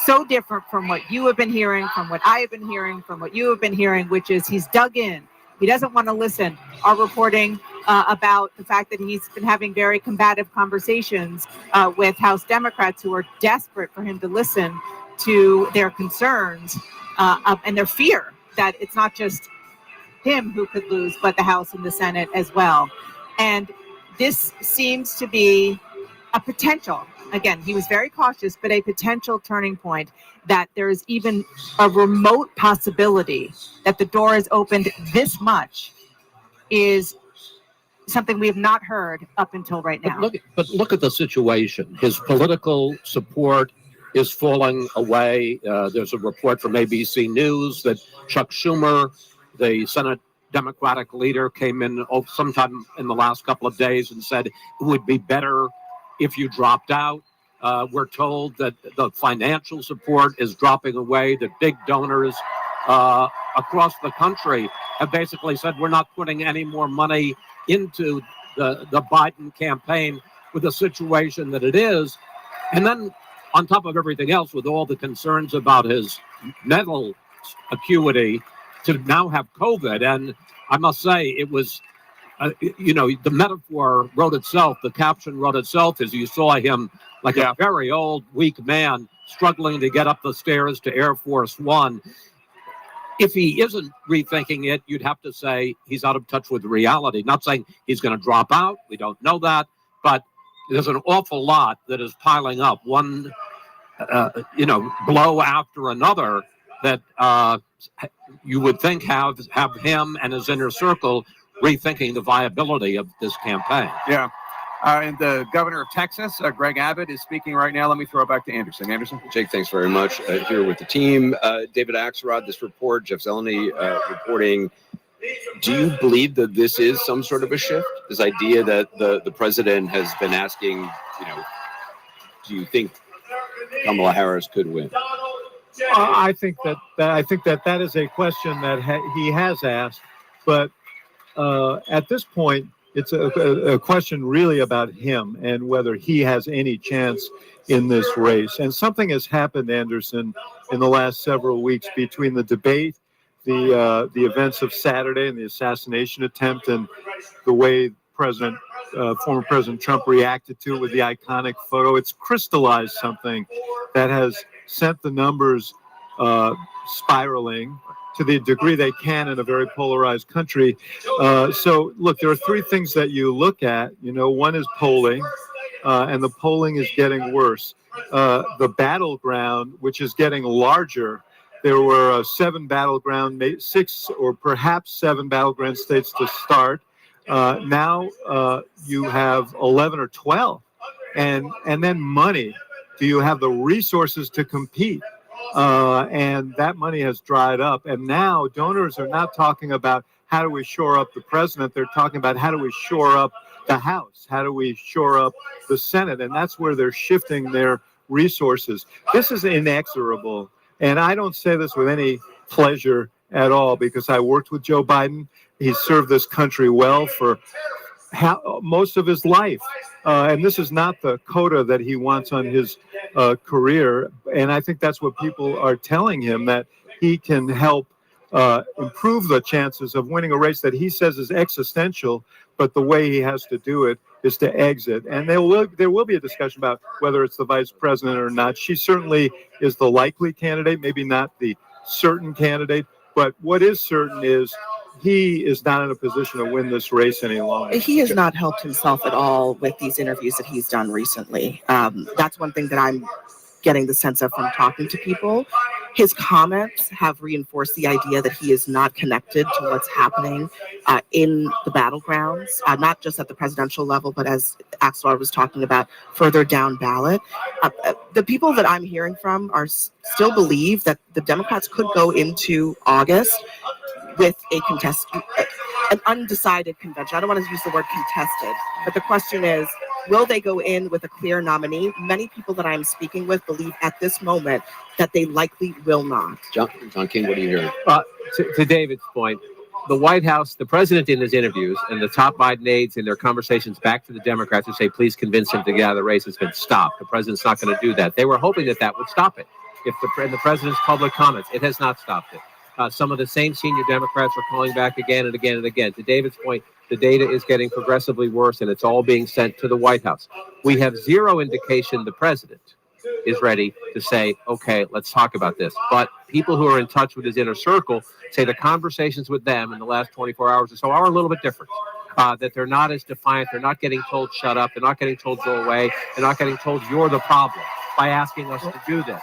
So different from what you have been hearing, from what I have been hearing, from what you have been hearing, which is he's dug in. He doesn't want to listen. Our reporting about the fact that he's been having very combative conversations with House Democrats who are desperate for him to listen to their concerns and their fear that it's not just him who could lose, but the House and the Senate as well. And this seems to be a potential, again, he was very cautious, but a potential turning point, that there is even a remote possibility that the door is opened this much is something we have not heard up until right now. But look at the situation. His political support is falling away. There's a report from ABC News that Chuck Schumer, the Senate Democratic leader, came in sometime in the last couple of days and said it would be better if you dropped out. We're told that the financial support is dropping away, that big donors across the country have basically said we're not putting any more money into the Biden campaign with the situation that it is. And then on top of everything else, with all the concerns about his mental acuity, to now have COVID. And I must say, it was, the metaphor wrote itself, the caption wrote itself as you saw him like a very old, weak man struggling to get up the stairs to Air Force One. If he isn't rethinking it, you'd have to say he's out of touch with reality. Not saying he's going to drop out. We don't know that. But there's an awful lot that is piling up, one, blow after another, that you would think have him and his inner circle rethinking the viability of this campaign. Yeah. And the governor of Texas, Greg Abbott, is speaking right now. Let me throw it back to Anderson. Anderson? Jake, thanks very much. Here with the team. David Axelrod, this report, Jeff Zeleny reporting. Do you believe that this is some sort of a shift? This idea that the president has been asking, do you think Kamala Harris could win? I think that is a question that he has asked, but at this point, it's a question really about him and whether he has any chance in this race. And something has happened, Anderson, in the last several weeks between the debate, the events of Saturday and the assassination attempt, and the way former President Trump reacted to it with the iconic photo. It's crystallized something that has sent the numbers spiraling to the degree they can in a very polarized country. So, look, there are three things that you look at. One is polling, and the polling is getting worse. The battleground, which is getting larger. There were 6 or perhaps 7 battleground states to start. Now you have 11 or 12. And then money. Do you have the resources to compete? And that money has dried up. And now donors are not talking about how do we shore up the president. They're talking about how do we shore up the House? How do we shore up the Senate? And that's where they're shifting their resources. This is inexorable. And I don't say this with any pleasure at all, because I worked with Joe Biden. He served this country well for most of his life. And this is not the coda that he wants on his career. And I think that's what people are telling him, that he can help improve the chances of winning a race that he says is existential, but the way he has to do it is to exit. And there will be a discussion about whether it's the vice president or not. She certainly is the likely candidate, maybe not the certain candidate, but what is certain is he is not in a position to win this race any longer. He has not helped himself at all with these interviews that he's done recently. That's one thing that I'm getting the sense of from talking to people. His comments have reinforced the idea that he is not connected to what's happening in the battlegrounds, not just at the presidential level, but as Axelrod was talking about, further down ballot. The people that I'm hearing from still believe that the Democrats could go into August with an undecided convention. I don't want to use the word contested, but the question is, will they go in with a clear nominee? Many people that I'm speaking with believe at this moment that they likely will not. John King, what are you hearing? To David's point, the White House, the president in his interviews, and the top Biden aides in their conversations back to the Democrats who say, please convince him to get out of the race, has been stopped. The president's not going to do that. They were hoping that would stop it. If the president's public comments, it has not stopped it. Some of the same senior Democrats are calling back again and again and again. To David's point, the data is getting progressively worse, and it's all being sent to the White House. We have zero indication the president is ready to say, okay, let's talk about this. But people who are in touch with his inner circle say the conversations with them in the last 24 hours or so are a little bit different. That they're not as defiant. They're not getting told, shut up. They're not getting told, go away. They're not getting told, you're the problem by asking us to do this.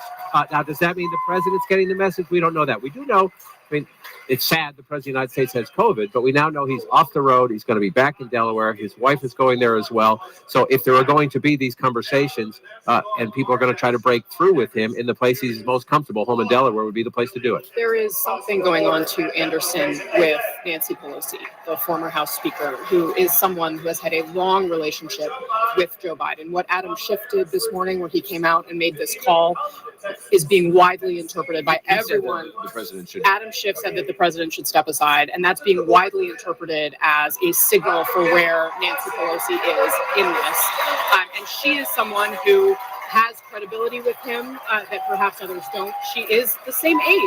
Now, does that mean the president's getting the message? We don't know that. We do know, I mean, it's sad the president of the United States has COVID, but we now know he's off the road. He's going to be back in Delaware. His wife is going there as well. So if there are going to be these conversations and people are going to try to break through with him in the place he's most comfortable, home in Delaware would be the place to do it. There is something going on to Anderson with Nancy Pelosi, the former House Speaker, who is someone who has had a long relationship with Joe Biden. What Adam Schiff did this morning when he came out and made this call is being widely interpreted by everyone. The president should. Adam Schiff said that the president should step aside, and that's being widely interpreted as a signal for where Nancy Pelosi is in this. And she is someone who has credibility with him that perhaps others don't. She is the same age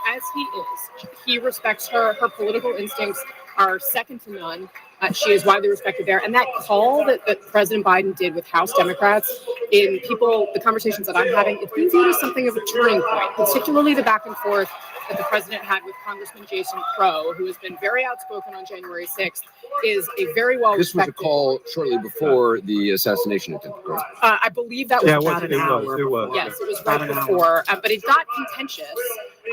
as he is. He respects her. Her political instincts are second to none. She is widely respected there. And that call that President Biden did with House Democrats, in the conversations that I'm having, it's being viewed as something of a turning point, particularly the back and forth that the president had with Congressman Jason Crow, who has been very outspoken on January 6th, is a very well This was respected. a call shortly before the assassination attempt, correct? I believe that was Yeah, about it an hour. was. Yes, it was right before, but it got contentious.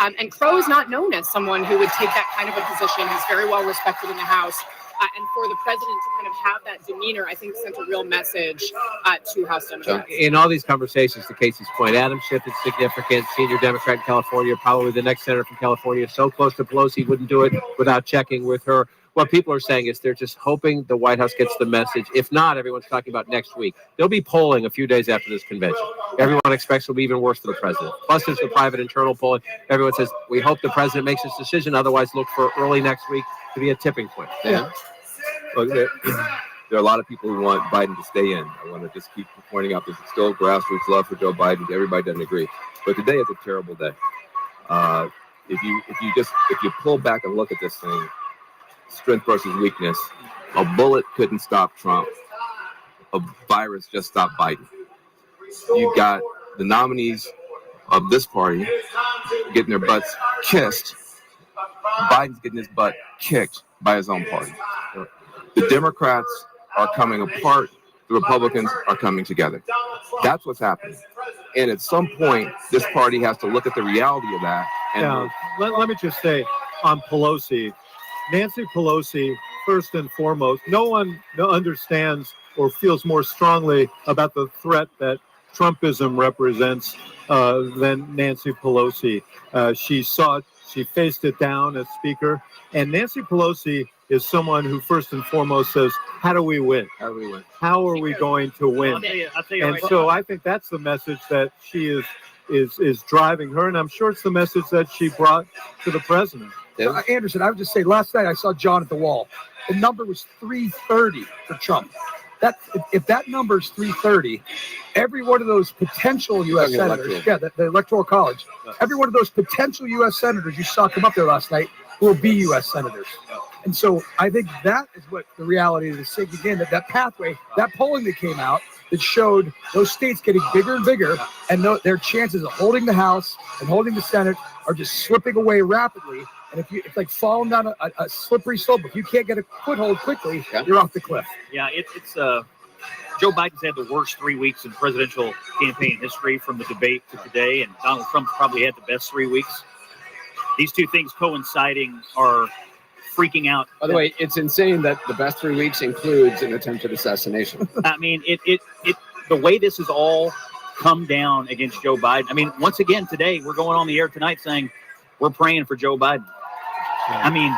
And Crow is not known as someone who would take that kind of a position. He's very well respected in the House. And for the president to kind of have that demeanor, I think sent a real message to House Democrats. In all these conversations, to Casey's point, Adam Schiff is significant, senior Democrat in California, probably the next senator from California, so close to Pelosi, wouldn't do it without checking with her. What people are saying is they're just hoping the White House gets the message. If not, everyone's talking about next week. There'll be polling a few days after this convention. Everyone expects it'll be even worse for the president. Plus, there's the private internal polling. Everyone says, we hope the president makes his decision. Otherwise, look for early next week to be a tipping point. Yeah. Look, there are a lot of people who want Biden to stay in. I want to just keep pointing out there's still grassroots love for Joe Biden. Everybody doesn't agree. But today is a terrible day. If you pull back and look at this thing, strength versus weakness, a bullet couldn't stop Trump. A virus just stopped Biden. You've got the nominees of this party getting their butts kissed. Biden's getting his butt kicked by his own party. The Democrats are coming apart. The Republicans are coming together. That's what's happening. And at some point, this party has to look at the reality of that. And let me just say on Pelosi, Nancy Pelosi, first and foremost, no one understands or feels more strongly about the threat that Trumpism represents than Nancy Pelosi. She faced it down as Speaker. And Nancy Pelosi is someone who first and foremost says, how do we win? How do we win? How are we going to win? I'll tell you And right so now. I think that's the message that she is driving her. And I'm sure it's the message that she brought to the president. Anderson, I would just say last night I saw John at the wall. The number was 330 for Trump. If that number is 330, every one of those potential U.S. senators, the Electoral College, every one of those potential U.S. senators you saw come up there last night will be U.S. senators. And so I think that is what the reality is saying again, that pathway, that polling that came out that showed those states getting bigger and bigger, and their chances of holding the House and holding the Senate are just slipping away rapidly. And it's like falling down a slippery slope. If you can't get a foothold quickly, you're off the cliff. Yeah, it's Joe Biden's had the worst 3 weeks in presidential campaign history from the debate to today, and Donald Trump's probably had the best 3 weeks. These two things coinciding are freaking out. By the way, it's insane that the best 3 weeks includes an attempted assassination. I mean, the way this has all come down against Joe Biden. I mean, once again today, we're going on the air tonight saying we're praying for Joe Biden. I mean,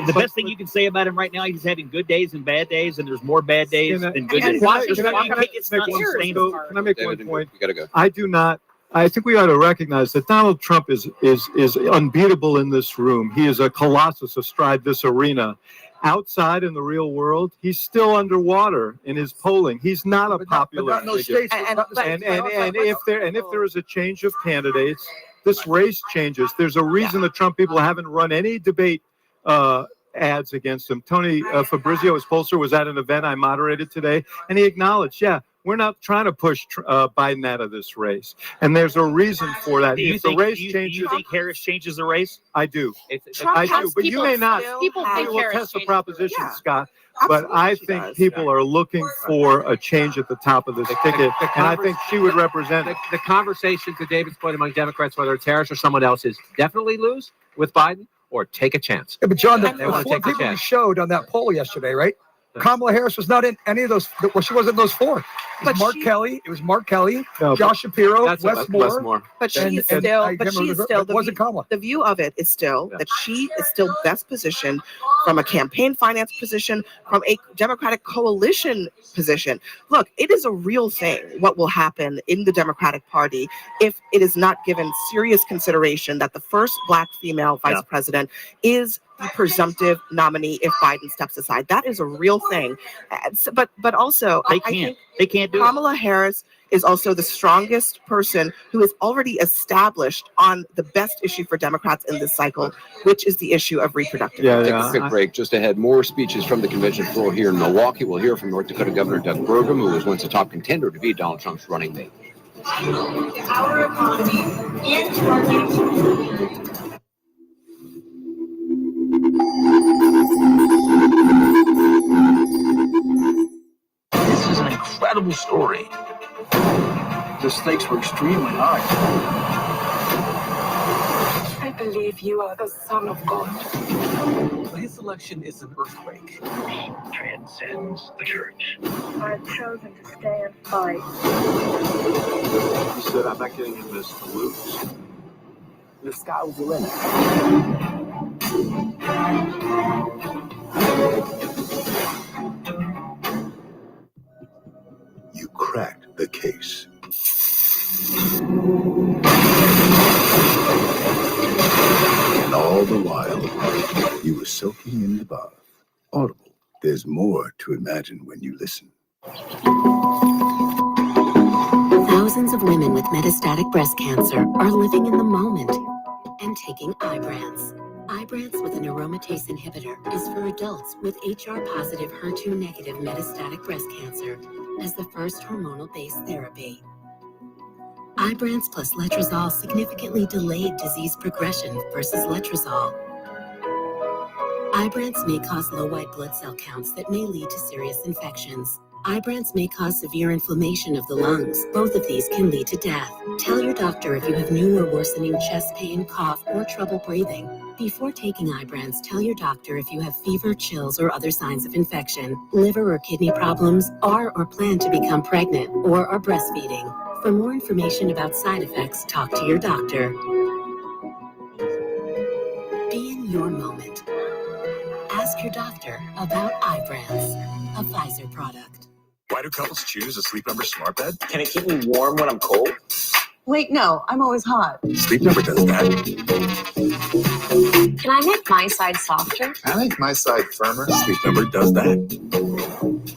the best thing you can say about him right now, he's having good days and bad days, and there's more bad days than good days. It's not sustainable. Can I make one point? You gotta go. I think we ought to recognize that Donald Trump is unbeatable in this room. He is a colossus astride this arena. Outside in the real world, he's still underwater in his polling. He's not a popular figure. And if there is a change of candidates, this race changes. There's a reason the Trump people haven't run any debate ads against him. Tony Fabrizio, his pollster, was at an event I moderated today, and he acknowledged, we're not trying to push Biden out of this race. And there's a reason for that. Do you If the think, race do you changes, think Harris changes the race? I do. Trump I do, has but you people may not. still People have- think We will Harris test the changes proposition, Yeah. Scott. But Absolutely I she think does. people are looking for a change at the top of this ticket, and I think she would represent it. The conversation, to David's point, among Democrats, whether it's Harris or someone else, is definitely lose with Biden or take a chance. Yeah, but John, They the wanna four take the people we chance. showed on that poll yesterday, right? Kamala Harris was not in any of those. Well, she wasn't in those four. It was But Mark she- Kelly. It was Mark Kelly, No, Josh Shapiro, That's Wes Moore. But she and- is and still, I but can't she is remember, still but it wasn't Kamala. the view of it is still that she is still best positioned from a campaign finance position, from a Democratic coalition position. Look, it is a real thing what will happen in the Democratic Party if it is not given serious consideration that the first Black female vice president is the presumptive nominee if Biden steps aside. That is a real thing. But also, I think They can't do it. Kamala Harris is also the strongest person who is already established on the best issue for Democrats in this cycle, which is the issue of reproductive rights. Take a quick break. Just ahead, more speeches from the convention floor here in Milwaukee. We'll hear from North Dakota Governor Doug Burgum, who was once a top contender to be Donald Trump's running mate. Our economy into our future. This is an incredible story. The stakes were extremely high. I believe you are the Son of God. His election is an earthquake. Transcends the church. I've chosen to stay and fight. He said, I'm not getting in this to lose. The sky's the limit. You cracked the case. And all the while, you were soaking in the bath. Audible. There's more to imagine when you listen. Thousands of women with metastatic breast cancer are living in the moment and taking Ibrance. Ibrance with an aromatase inhibitor is for adults with HR-positive, HER2-negative metastatic breast cancer as the first hormonal-based therapy. Ibrance plus letrozole significantly delayed disease progression versus letrozole. Ibrance may cause low white blood cell counts that may lead to serious infections. Ibrance may cause severe inflammation of the lungs. Both of these can lead to death. Tell your doctor if you have new or worsening chest pain, cough, or trouble breathing. Before taking Ibrance, tell your doctor if you have fever, chills, or other signs of infection, liver or kidney problems, are or plan to become pregnant, or are breastfeeding. For more information about side effects, talk to your doctor. Be in your moment. Ask your doctor about Ibrance, a Pfizer product. Why do couples choose a Sleep Number smart bed? Can it keep me warm when I'm cold? Wait, no, I'm always hot. Sleep Number does that. Can I make my side softer? I make my side firmer. Sleep Number does that.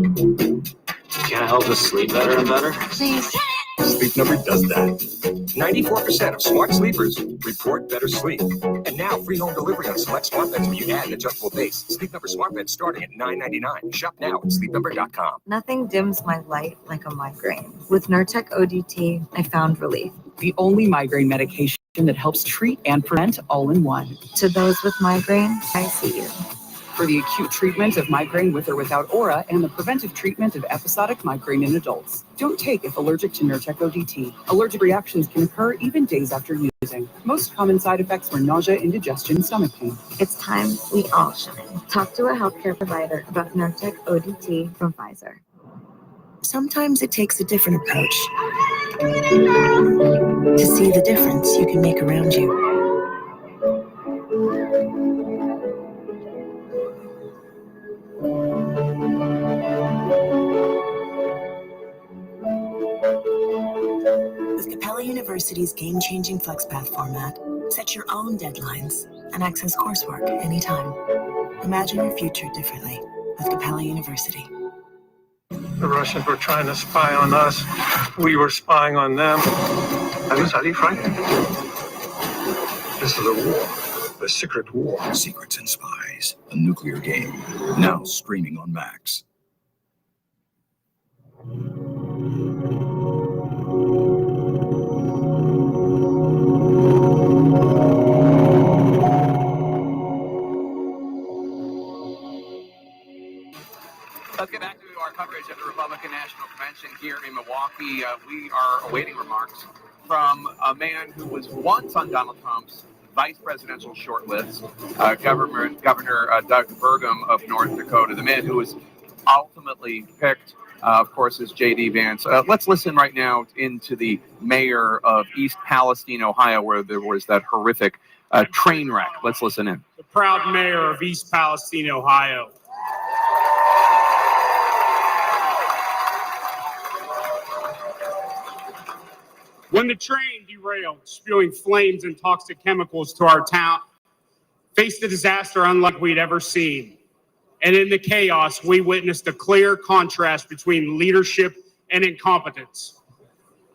Can it help us sleep better and better? Please. Sleep Number does that. 94% of smart sleepers report better sleep. And now free home delivery on select smart beds when you add an adjustable base. Sleep Number smart beds starting at $9.99. Shop now at sleepnumber.com. Nothing dims my light like a migraine. With Nurtec ODT, I found relief. The only migraine medication that helps treat and prevent all in one. To those with migraine, I see you. For the acute treatment of migraine with or without aura and the preventive treatment of episodic migraine in adults. Don't take if allergic to Nurtec ODT. Allergic reactions can occur even days after using. Most common side effects are nausea, indigestion, stomach pain. It's time we all shine. Talk to a healthcare provider about Nurtec ODT from Pfizer. Sometimes it takes a different approach to see the difference you can make around you. With Capella University's game-changing FlexPath format, set your own deadlines and access coursework anytime. Imagine your future differently with Capella University. The Russians were trying to spy on us. We were spying on them. How do you fight it? This is a war. A secret war. Secrets and Spies, a nuclear game. Now streaming on Max. Let's get back to our coverage of the Republican National Convention here in Milwaukee. We are awaiting remarks from a man who was once on Donald Trump's vice presidential shortlist, Governor Doug Burgum of North Dakota, the man who was ultimately picked, of course, is J.D. Vance. Let's listen right now into the mayor of East Palestine, Ohio, where there was that horrific train wreck. Let's listen in. The proud mayor of East Palestine, Ohio. When the train derailed, spewing flames and toxic chemicals to our town, faced a disaster unlike we'd ever seen. And in the chaos, we witnessed a clear contrast between leadership and incompetence.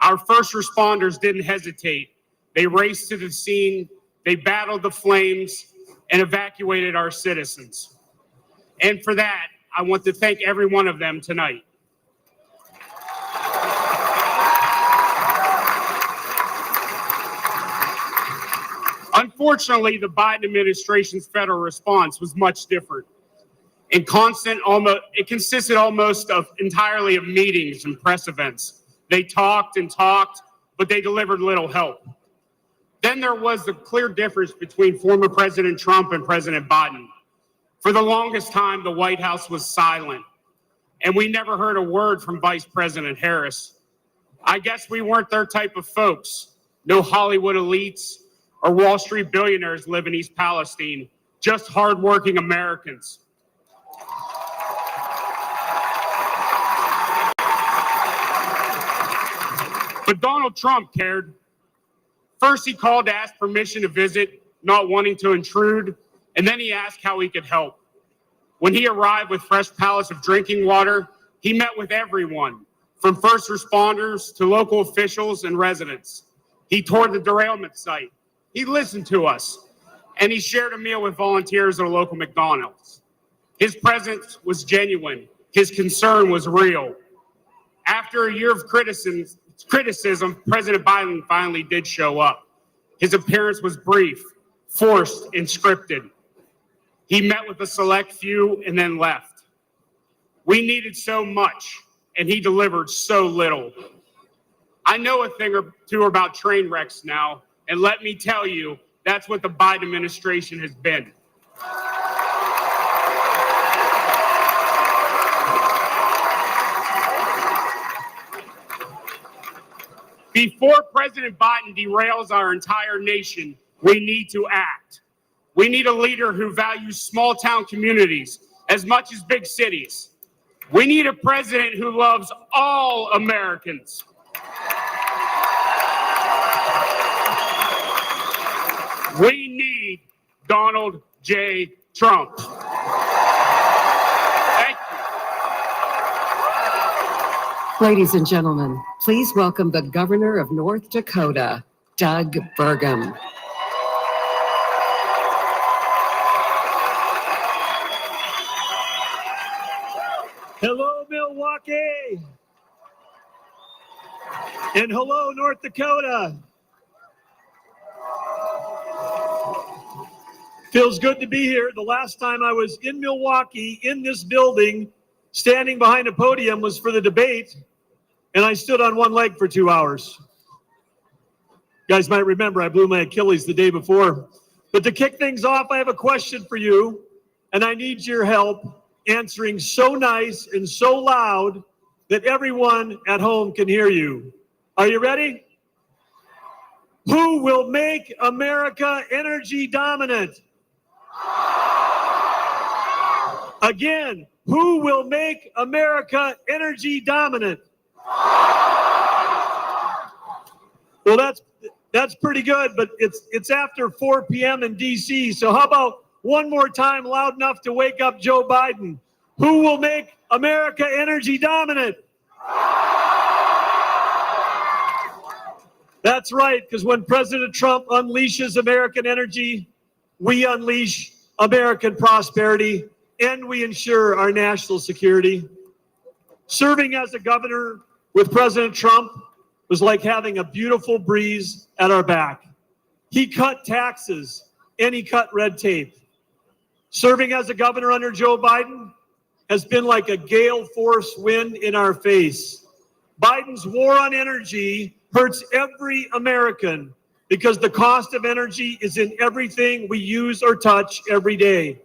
Our first responders didn't hesitate. They raced to the scene, they battled the flames, and evacuated our citizens. And for that, I want to thank every one of them tonight. Unfortunately, the Biden administration's federal response was much different. It consisted almost entirely of meetings and press events. They talked and talked, but they delivered little help. Then there was the clear difference between former President Trump and President Biden. For the longest time, the White House was silent, and we never heard a word from Vice President Harris. I guess we weren't their type of folks. No Hollywood elites or Wall Street billionaires live in East Palestine, just hardworking Americans. But Donald Trump cared. First, he called to ask permission to visit, not wanting to intrude, and then he asked how he could help. When he arrived with fresh pallets of drinking water, he met with everyone, from first responders to local officials and residents. He toured the derailment site. He listened to us, and he shared a meal with volunteers at a local McDonald's. His presence was genuine. His concern was real. After a year of criticism, President Biden finally did show up. His appearance was brief, forced, and scripted. He met with a select few and then left. We needed so much, and he delivered so little. I know a thing or two about train wrecks now, and let me tell you, that's what the Biden administration has been. Before President Biden derails our entire nation, we need to act. We need a leader who values small town communities as much as big cities. We need a president who loves all Americans. We need Donald J. Trump. Thank you. Ladies and gentlemen, please welcome the Governor of North Dakota, Doug Burgum. Hello, Milwaukee. And hello, North Dakota. Feels good to be here. The last time I was in Milwaukee, in this building, standing behind a podium was for the debate, and I stood on one leg for 2 hours. You guys might remember I blew my Achilles the day before. But to kick things off, I have a question for you, and I need your help answering so nice and so loud that everyone at home can hear you. Are you ready? Who will make America energy dominant? Again, who will make America energy dominant? Well, that's pretty good, but it's after 4 p.m. in D.C. So how about one more time, loud enough to wake up Joe Biden? Who will make America energy dominant? That's right, because when President Trump unleashes American energy, we unleash American prosperity, and we ensure our national security. Serving as a governor with President Trump was like having a beautiful breeze at our back. He cut taxes and he cut red tape. Serving as a governor under Joe Biden has been like a gale force wind in our face. Biden's war on energy hurts every American because the cost of energy is in everything we use or touch every day.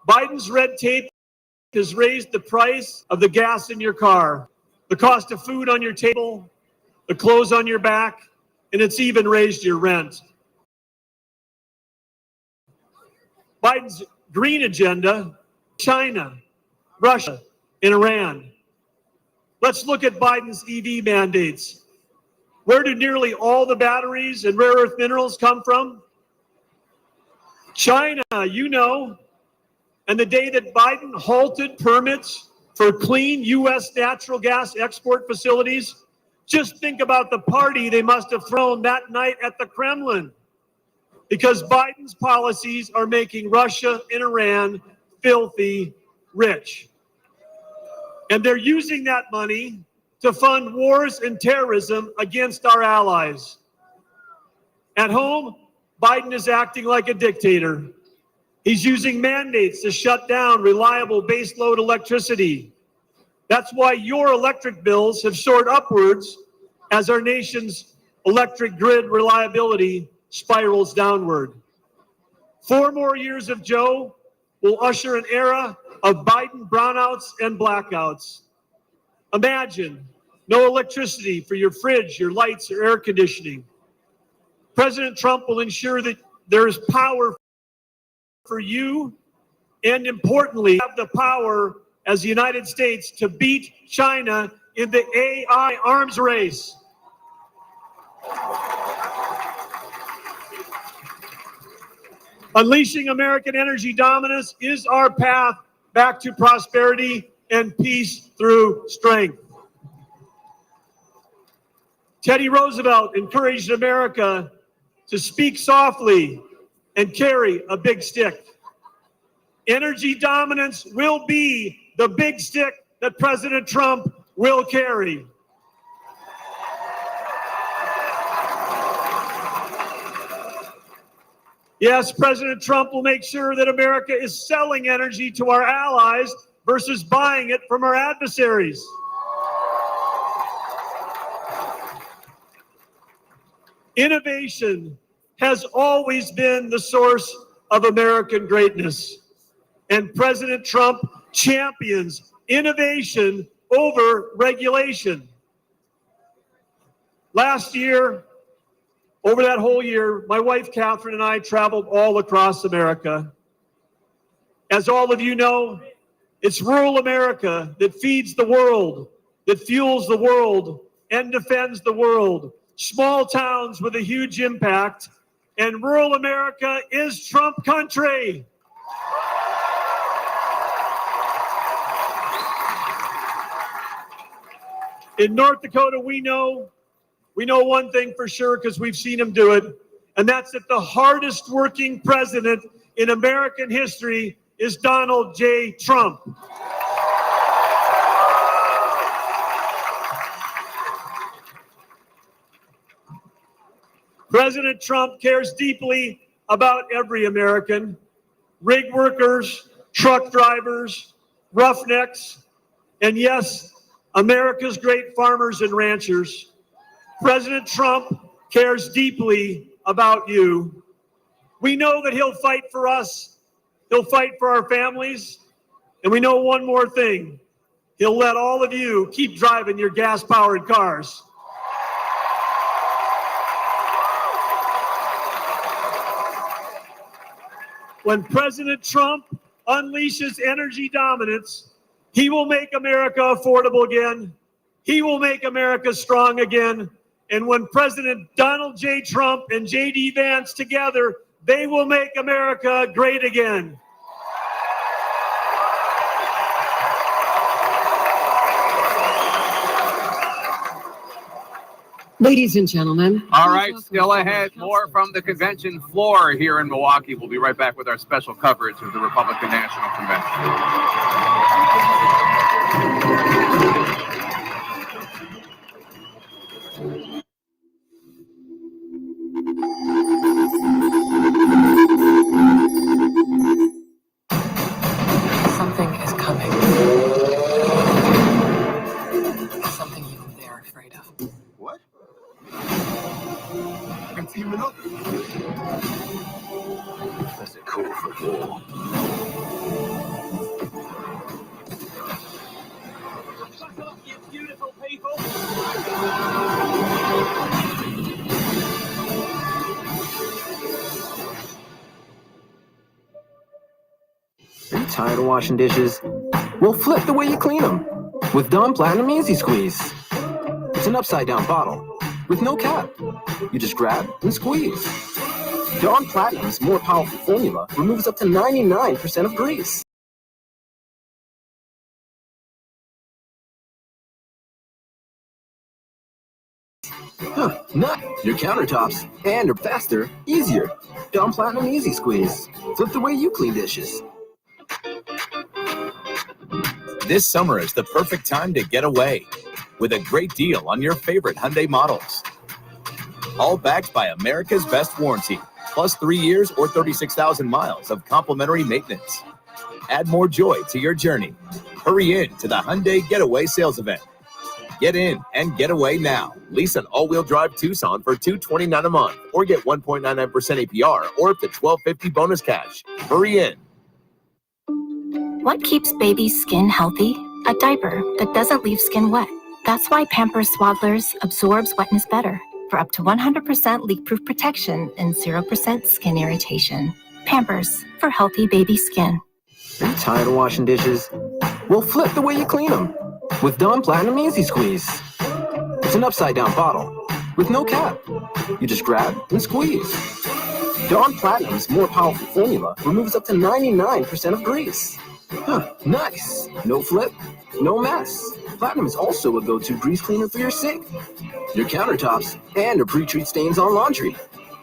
Biden's red tape has raised the price of the gas in your car, the cost of food on your table, the clothes on your back, and it's even raised your rent. Biden's green agenda, China, Russia, and Iran. Let's look at Biden's EV mandates. Where do nearly all the batteries and rare earth minerals come from? China, you know. And the day that Biden halted permits for clean U.S. natural gas export facilities, just think about the party they must have thrown that night at the Kremlin. Because Biden's policies are making Russia and Iran filthy rich. And they're using that money to fund wars and terrorism against our allies. At home, Biden is acting like a dictator. He's using mandates to shut down reliable baseload electricity. That's why your electric bills have soared upwards as our nation's electric grid reliability spirals downward. 4 more years of Joe will usher an era of Biden brownouts and blackouts. Imagine no electricity for your fridge, your lights, or air conditioning. President Trump will ensure that there is power for you, and importantly, have the power as the United States to beat China in the AI arms race. Unleashing American energy dominance is our path back to prosperity and peace through strength. Teddy Roosevelt encouraged America to speak softly and carry a big stick. Energy dominance will be the big stick that President Trump will carry. Yes, President Trump will make sure that America is selling energy to our allies versus buying it from our adversaries. Innovation has always been the source of American greatness, and President Trump champions innovation over regulation. Last year, over that whole year, my wife Catherine and I traveled all across America. As all of you know, it's rural America that feeds the world, that fuels the world, and defends the world. Small towns with a huge impact, and rural America is Trump country. In North Dakota, we know one thing for sure because we've seen him do it, and that's that the hardest working president in American history is Donald J. Trump. President Trump cares deeply about every American, rig workers, truck drivers, roughnecks, and yes, America's great farmers and ranchers. President Trump cares deeply about you. We know that he'll fight for us. He'll fight for our families. And we know one more thing. He'll let all of you keep driving your gas-powered cars. When President Trump unleashes energy dominance, he will make America affordable again. He will make America strong again. And when President Donald J. Trump and J.D. Vance together, they will make America great again. Ladies and gentlemen. All right, still ahead, more from the convention floor here in Milwaukee. We'll be right back with our special coverage of the Republican National Convention. Tired of washing dishes? Well, flip the way you clean them with Dawn Platinum Easy Squeeze. It's an upside-down bottle with no cap. You just grab and squeeze. Dawn Platinum's more powerful formula removes up to 99% of grease. Not your countertops and are faster, easier. Dawn Platinum Easy Squeeze. Flip the way you clean dishes. This summer is the perfect time to get away with a great deal on your favorite Hyundai models. All backed by America's best warranty, plus 3 years or 36,000 miles of complimentary maintenance. Add more joy to your journey. Hurry in to the Hyundai Getaway Sales Event. Get in and get away now. Lease an all-wheel drive Tucson for $229 a month or get 1.99% APR or up to $1,250 bonus cash. Hurry in. What keeps baby's skin healthy? A diaper that doesn't leave skin wet. That's why Pampers Swaddlers absorbs wetness better for up to 100% leak-proof protection and 0% skin irritation. Pampers, for healthy baby skin. Are you tired of washing dishes? Well, flip the way you clean them with Dawn Platinum Easy Squeeze. It's an upside-down bottle with no cap. You just grab and squeeze. Dawn Platinum's more powerful formula removes up to 99% of grease. Nice. No flip, no mess. Platinum is also a go-to grease cleaner for your sink, your countertops, and to pre-treat stains on laundry.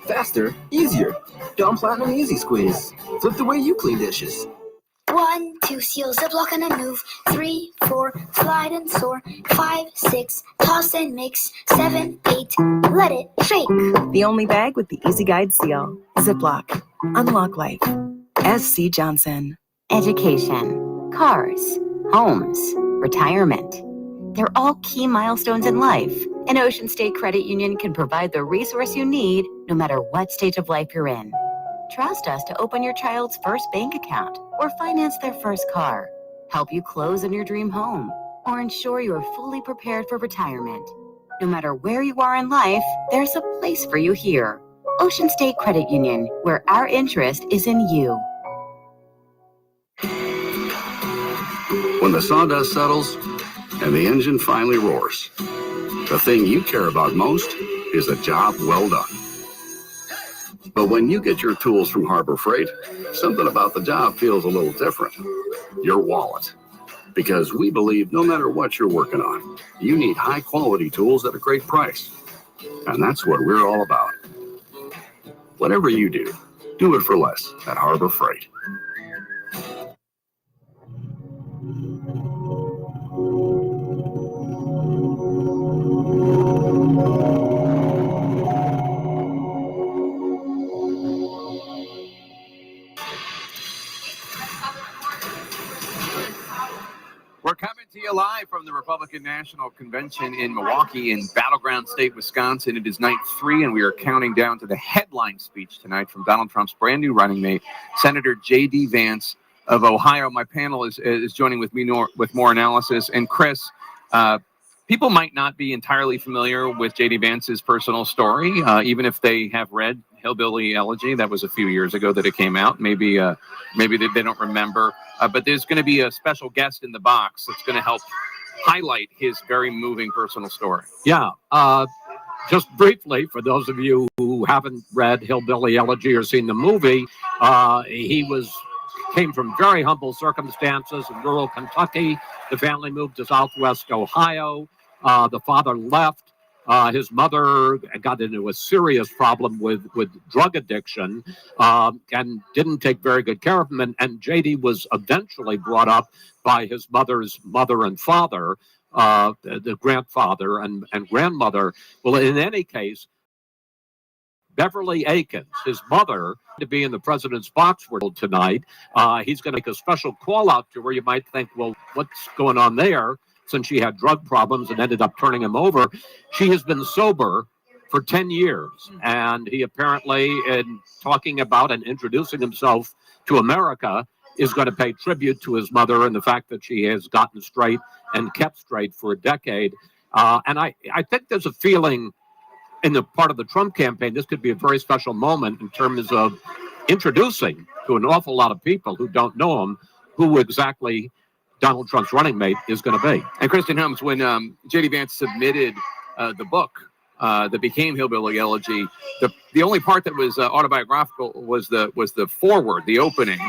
Faster, easier. Dawn Platinum Easy Squeeze. Flip the way you clean dishes. 1, 2, seal, ziplock and a move. 3, 4, slide and store. 5, 6, toss and mix. 7, 8, let it shake. The only bag with the Easy Guide seal. Ziploc. Unlock life. S.C. Johnson. Education, cars, homes, retirement. They're all key milestones in life. And Ocean State Credit Union can provide the resource you need no matter what stage of life you're in. Trust us to open your child's first bank account or finance their first car, help you close on your dream home, or ensure you are fully prepared for retirement. No matter where you are in life, there's a place for you here. Ocean State Credit Union, where our interest is in you. When the sawdust settles and the engine finally roars, the thing you care about most is a job well done. But when you get your tools from Harbor Freight, something about the job feels a little different. Your wallet. Because we believe no matter what you're working on, you need high quality tools at a great price. And that's what we're all about. Whatever you do it for less at Harbor Freight. We're coming to you live from the Republican National Convention in Milwaukee in Battleground State, Wisconsin. It is night 3, and we are counting down to the headline speech tonight from Donald Trump's brand new running mate, Senator J.D. Vance of Ohio. My panel is joining with me with more analysis. And Chris, people might not be entirely familiar with J.D. Vance's personal story, even if they have read Hillbilly Elegy. That was a few years ago that it came out. Maybe they don't remember. But there's going to be a special guest in the box that's going to help highlight his very moving personal story. Yeah. Just briefly, for those of you who haven't read Hillbilly Elegy or seen the movie, he came from very humble circumstances in rural Kentucky. The family moved to Southwest Ohio. The father left. His mother got into a serious problem with drug addiction and didn't take very good care of him. And J.D. was eventually brought up by his mother's mother and father, the grandfather and grandmother. Well, in any case, Beverly Akins, his mother, to be in the president's box world tonight. He's going to make a special call out to her. You might think, well, what's going on there? Since she had drug problems and ended up turning him over. She has been sober for 10 years. And he apparently, in talking about and introducing himself to America, is going to pay tribute to his mother and the fact that she has gotten straight and kept straight for a decade. And I think there's a feeling in the part of the Trump campaign, this could be a very special moment in terms of introducing to an awful lot of people who don't know him who exactly Donald Trump's running mate is going to be. And Kristen Holmes, when J.D. Vance submitted the book that became Hillbilly Elegy, the only part that was autobiographical was the foreword, the opening,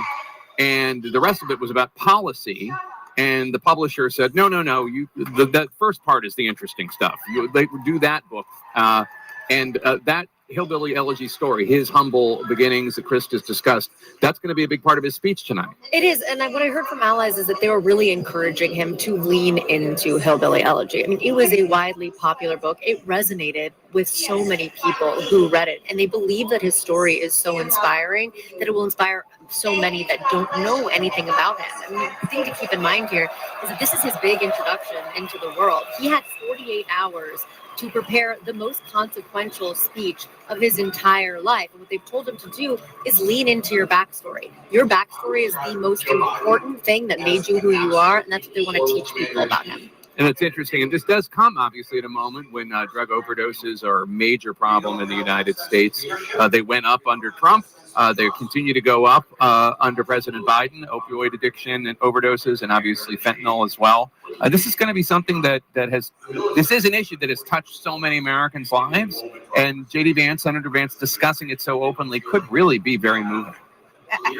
and the rest of it was about policy. And the publisher said, no, that first part is the interesting stuff. They do that book. That Hillbilly Elegy story, his humble beginnings that Chris just discussed, that's going to be a big part of his speech tonight. It is. And what I heard from allies is that they were really encouraging him to lean into Hillbilly Elegy. I mean, it was a widely popular book. It resonated with so many people who read it. And they believe that his story is so inspiring that it will inspire so many that don't know anything about him. I mean, the thing to keep in mind here is that this is his big introduction into the world. He had 48 hours to prepare the most consequential speech of his entire life. And what they've told him to do is lean into your backstory. Your backstory is the most important thing that made you who you are, and that's what they want to teach people about him. And it's interesting, and this does come, obviously, at a moment when drug overdoses are a major problem in the United States. They went up under Trump. They continue to go up under President Biden, opioid addiction and overdoses, and obviously fentanyl as well. This is going to be something this is an issue that has touched so many Americans' lives, and J.D. Vance, Senator Vance, discussing it so openly could really be very moving.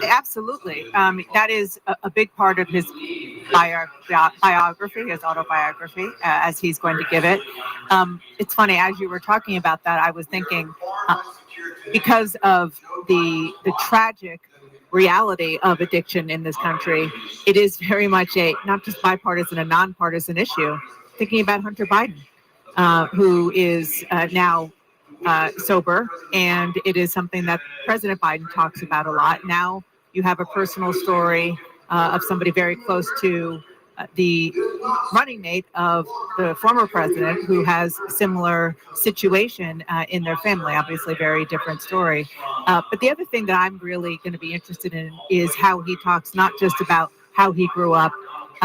Absolutely. That is a big part of his biography, his autobiography, as he's going to give it. It's funny, as you were talking about that, I was thinking, because of the tragic reality of addiction in this country, it is very much a not just bipartisan, a nonpartisan issue. Thinking about Hunter Biden, who is now sober, and it is something that President Biden talks about a lot. Now you have a personal story of somebody very close to the running mate of the former president, who has similar situation in their family. Obviously, very different story. But the other thing that I'm really going to be interested in is how he talks not just about how he grew up,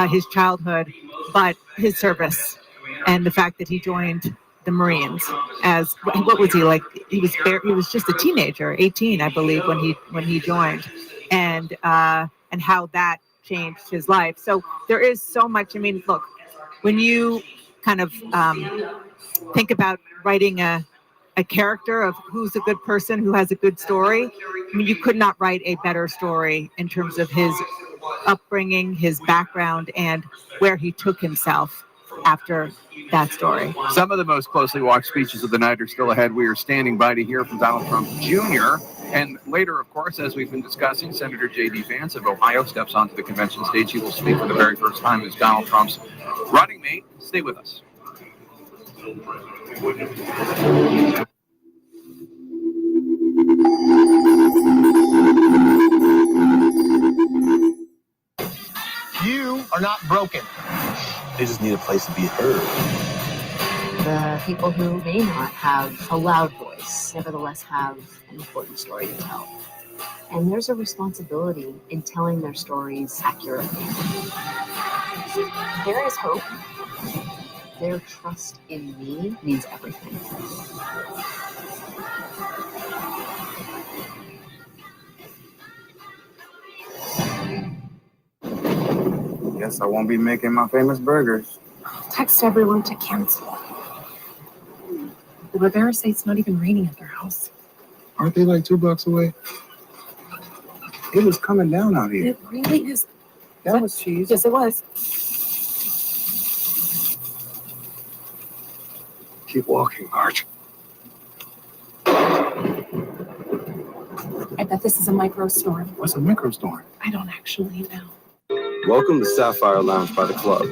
his childhood, but his service and the fact that he joined the Marines as what was he like? He was just a teenager, 18, I believe, when he joined, and how that changed his life. So there is so much. I mean, look, when you kind of think about writing a character of who's a good person, who has a good story, I mean, you could not write a better story in terms of his upbringing, his background, and where he took himself after that story. Some of the most closely watched speeches of the night are still ahead. We are standing by to hear from Donald Trump Jr. And later, of course, as we've been discussing, Senator J.D. Vance of Ohio steps onto the convention stage. He will speak for the very first time as Donald Trump's running mate. Stay with us. You are not broken. They just need a place to be heard. The people who may not have a loud voice, nevertheless have an important story to tell. And there's a responsibility in telling their stories accurately. There is hope. Their trust in me means everything. Guess I won't be making my famous burgers. Text everyone to cancel. The Rivera say it's not even raining at their house. Aren't they like $2 away? It was coming down out here. It really is. That was cheese. Yes, it was. Keep walking, Marge. I bet this is a microstorm. What's a microstorm? I don't actually know. Welcome to Sapphire Lounge by the Club.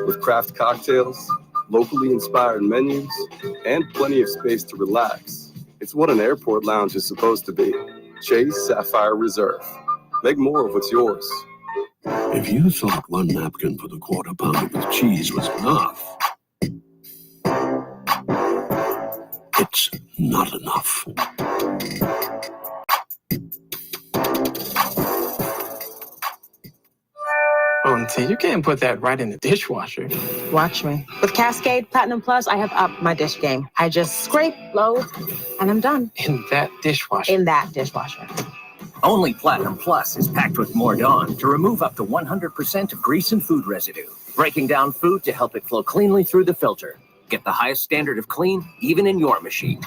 With craft cocktails, locally inspired menus, and plenty of space to relax. It's what an airport lounge is supposed to be. Chase Sapphire Reserve. Make more of what's yours. If you thought one napkin for the quarter pounder with cheese was enough, it's not enough. Oh, and see, you can't put that right in the dishwasher. Watch me. With Cascade Platinum Plus, I have upped my dish game. I just scrape, load, and I'm done. In that dishwasher. In that dishwasher. Only Platinum Plus is packed with more Dawn to remove up to 100% of grease and food residue, breaking down food to help it flow cleanly through the filter. Get the highest standard of clean, even in your machine.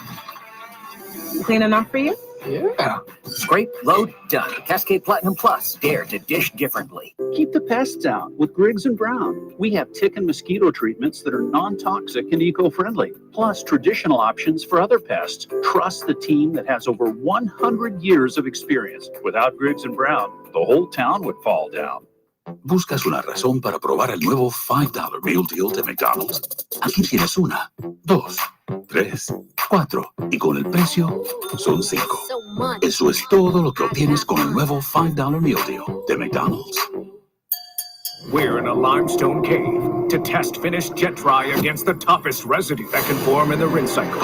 Clean enough for you? Yeah. Scrape, load, done. Cascade Platinum Plus. Dare to dish differently. Keep the pests out with Griggs & Brown. We have tick and mosquito treatments that are non-toxic and eco-friendly, plus traditional options for other pests. Trust the team that has over 100 years of experience. Without Griggs & Brown, the whole town would fall down. ¿Buscas una razón para probar el nuevo $5 Meal Deal de McDonald's? Aquí tienes una, 2, 3, 4 y con el precio son 5. Eso es todo lo que obtienes con el nuevo $5 Meal Deal de McDonald's. We're in a limestone cave to test finished jet dry against the toughest residue that can form in the rinse cycle.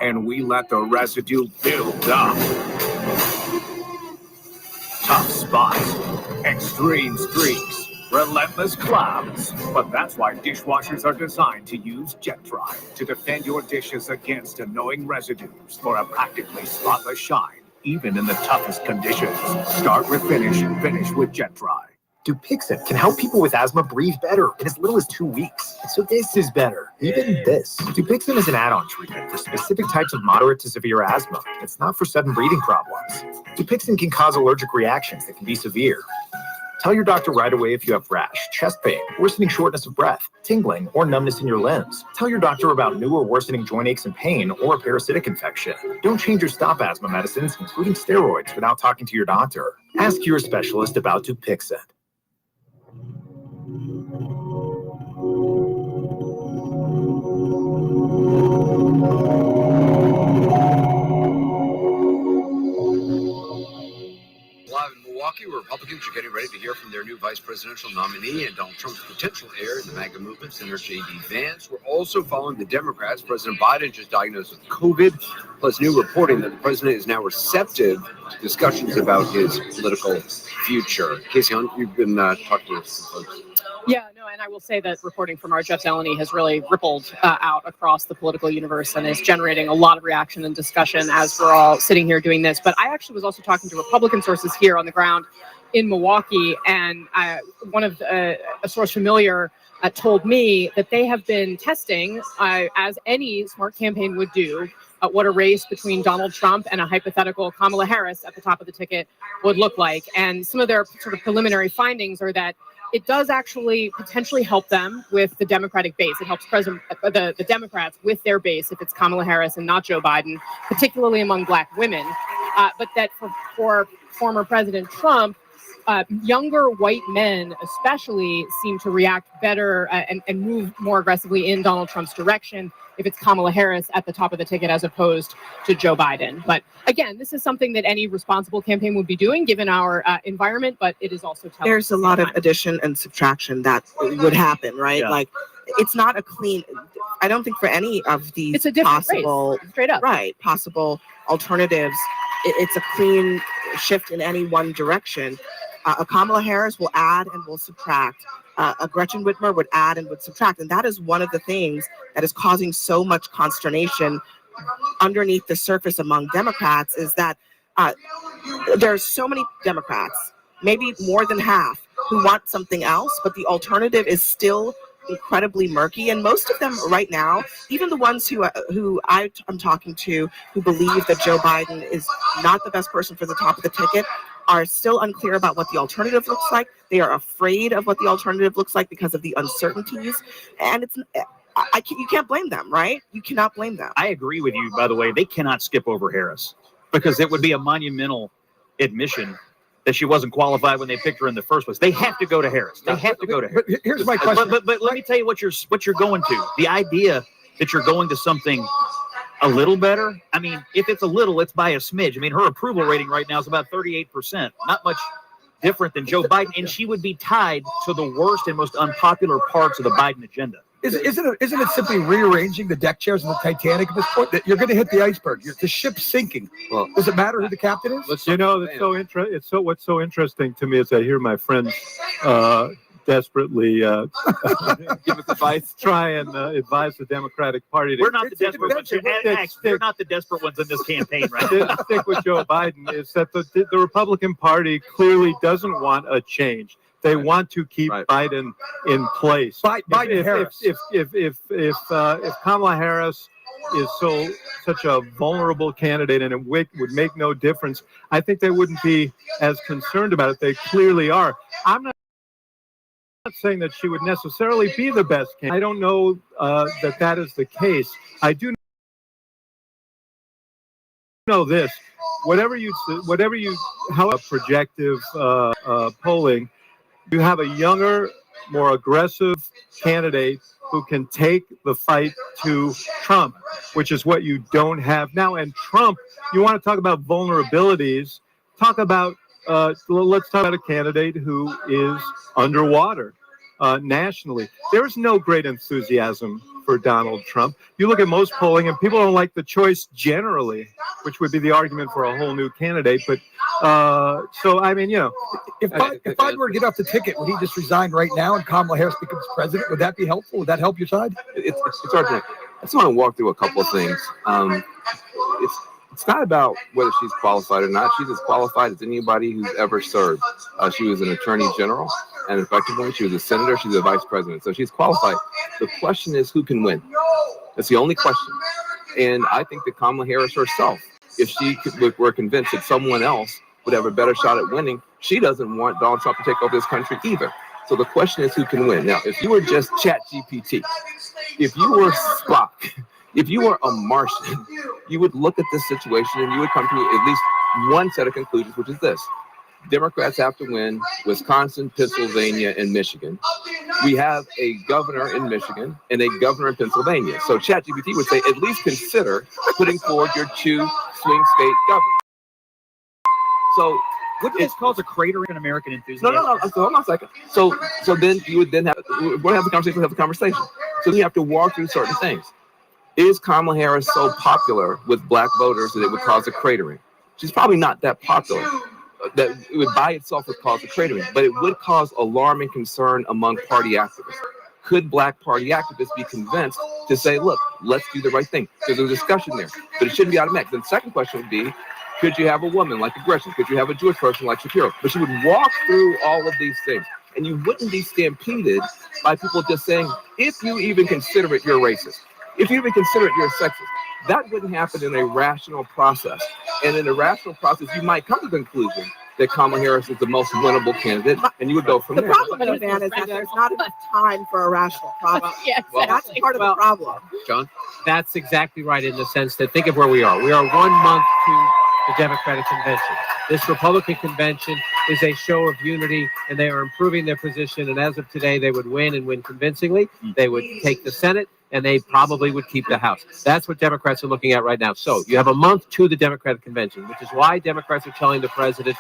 And we let the residue build up. Tough spots, extreme streaks, relentless clouds. But that's why dishwashers are designed to use jet dry to defend your dishes against annoying residues for a practically spotless shine, even in the toughest conditions. Start with finish and finish with jet dry. Dupixent can help people with asthma breathe better in as little as 2 weeks. So this is better, even this. Dupixent is an add-on treatment for specific types of moderate to severe asthma. It's not for sudden breathing problems. Dupixent can cause allergic reactions that can be severe. Tell your doctor right away if you have rash, chest pain, worsening shortness of breath, tingling, or numbness in your limbs. Tell your doctor about new or worsening joint aches and pain or a parasitic infection. Don't change or stop asthma medicines, including steroids, without talking to your doctor. Ask your specialist about Dupixent. Live in Milwaukee, where Republicans are getting ready to hear from their new vice presidential nominee and Donald Trump's potential heir in the MAGA movement, Senator J.D. Vance. We're also following the Democrats. President Biden just diagnosed with COVID, plus new reporting that the president is now receptive to discussions about his political future. Casey Hunt, you've been talking to some folks. Yeah, no, and I will say that reporting from our Jeff Zeleny has really rippled out across the political universe and is generating a lot of reaction and discussion as we're all sitting here doing this. But I actually was also talking to Republican sources here on the ground in Milwaukee, and one of a source familiar told me that they have been testing, as any smart campaign would do, what a race between Donald Trump and a hypothetical Kamala Harris at the top of the ticket would look like. And some of their sort of preliminary findings are that it does actually potentially help them with the Democratic base. It helps the Democrats with their base if it's Kamala Harris and not Joe Biden, particularly among Black women. But that for former President Trump, younger white men especially seem to react better and move more aggressively in Donald Trump's direction if it's Kamala Harris at the top of the ticket as opposed to Joe Biden. But again, this is something that any responsible campaign would be doing given our environment, but it is also telling. There's a lot of addition and subtraction that would happen, right? Yeah. Like, it's not a clean, I don't think for any of these It's a different possible, race, straight up. Right, possible alternatives, it's a clean shift in any one direction. A Kamala Harris will add and will subtract. A Gretchen Whitmer would add and would subtract. And that is one of the things that is causing so much consternation underneath the surface among Democrats is that there are so many Democrats, maybe more than half, who want something else, but the alternative is still incredibly murky. And most of them right now, even the ones who I'm talking to who believe that Joe Biden is not the best person for the top of the ticket, are still unclear about what the alternative looks like. They are afraid of what the alternative looks like because of the uncertainties. And you can't blame them, right? You cannot blame them. I agree with you, by the way. They cannot skip over Harris because it would be a monumental admission that she wasn't qualified when they picked her in the first place. They have to go to Harris. They have to go to Harris. But here's my question. But let me tell you what you're going to. The idea that you're going to something a little better. I mean, if it's a little, it's by a smidge. I mean, her approval rating right now is about 38%. Not much different than Joe Biden, and she would be tied to the worst and most unpopular parts of the Biden agenda. Isn't it simply rearranging the deck chairs in the Titanic at this point? That you're going to hit the iceberg. The ship's sinking. Well, does it matter who the captain is? You know, it's what's so interesting to me is I hear my friends desperately give us advice. Try and advise the Democratic Party. We're not the desperate ones. We're not the desperate ones in this campaign, right? Stick with Joe Biden is that the Republican Party clearly doesn't want a change. They want to keep Biden in place. If Kamala Harris is such a vulnerable candidate and it would make no difference, I think they wouldn't be as concerned about it. They clearly are. I'm not saying that she would necessarily be the best candidate. I don't know that is the case. I do know this. How projective polling, you have a younger, more aggressive candidate who can take the fight to Trump, which is what you don't have now. And Trump, you want to talk about vulnerabilities, let's talk about a candidate who is underwater nationally. There's no great enthusiasm for Donald Trump. You look at most polling and people don't like the choice generally, which would be the argument for a whole new candidate. But so, I mean, if Biden were to get off the ticket, would he just resign right now and Kamala Harris becomes president? Would that be helpful? Would that help your side? It's hard to. I just want to walk through a couple of things. It's not about whether she's qualified or not. She's as qualified as anybody who's ever served. She was an attorney general, and effectively, she was a senator. She's a vice president, so she's qualified. The question is, who can win? That's the only question. And I think that Kamala Harris herself, if she were convinced that someone else would have a better shot at winning, she doesn't want Donald Trump to take over this country either. So the question is, who can win? Now, if you were just ChatGPT, if you were Spock, if you were a Martian, you would look at this situation and you would come to at least one set of conclusions, which is this. Democrats have to win Wisconsin, Pennsylvania, and Michigan. We have a governor in Michigan and a governor in Pennsylvania. So ChatGPT would say, at least consider putting forward your two swing state governors. So what is called a cratering in American enthusiasm? No. So hold on a second. So then you would then have the conversation. So then you have to walk through certain things. Is Kamala Harris so popular with black voters that it would cause a cratering? She's probably not that popular. That it would by itself would cause a cratering, but it would cause alarm and concern among party activists. Could black party activists be convinced to say, look, let's do the right thing? There's a discussion there, but it shouldn't be automatic. Then the second question would be, could you have a woman like Gresham? Could you have a Jewish person like Shapiro? But she would walk through all of these things, and you wouldn't be stampeded by people just saying, if you even consider it, you're racist. If you even consider it, you're sexist. That wouldn't happen in a rational process. And in a rational process, you might come to the conclusion that Kamala Harris is the most winnable candidate, and you would go from there. The problem with that is that there's not enough time for a rational process. That's part of the problem. John? That's exactly right in the sense that think of where we are. We are 1 month to the Democratic convention. This Republican convention is a show of unity, and they are improving their position. And as of today, they would win and win convincingly. They would take the Senate, and they probably would keep the House. That's what Democrats are looking at right now. So you have a month to the Democratic convention, which is why Democrats are telling the president,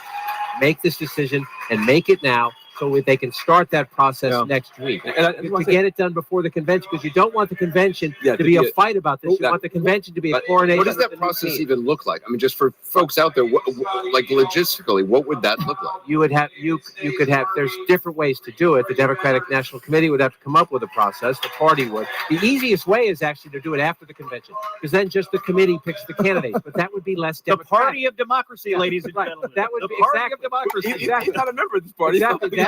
make this decision and make it now, so they can start that process next week. To get it done before the convention, because you don't want the convention to be a fight about this. You want the convention to be a coronation. What does that process even look like? I mean, just for folks out there, like logistically, what would that look like? You would have, you could have, there's different ways to do it. The Democratic National Committee would have to come up with a process. The party would. The easiest way is actually to do it after the convention, because then just the committee picks the candidates. But that would be less democratic. The party of democracy, ladies and gentlemen. That would be party of democracy. Exactly. He's not a member of this party. Exactly.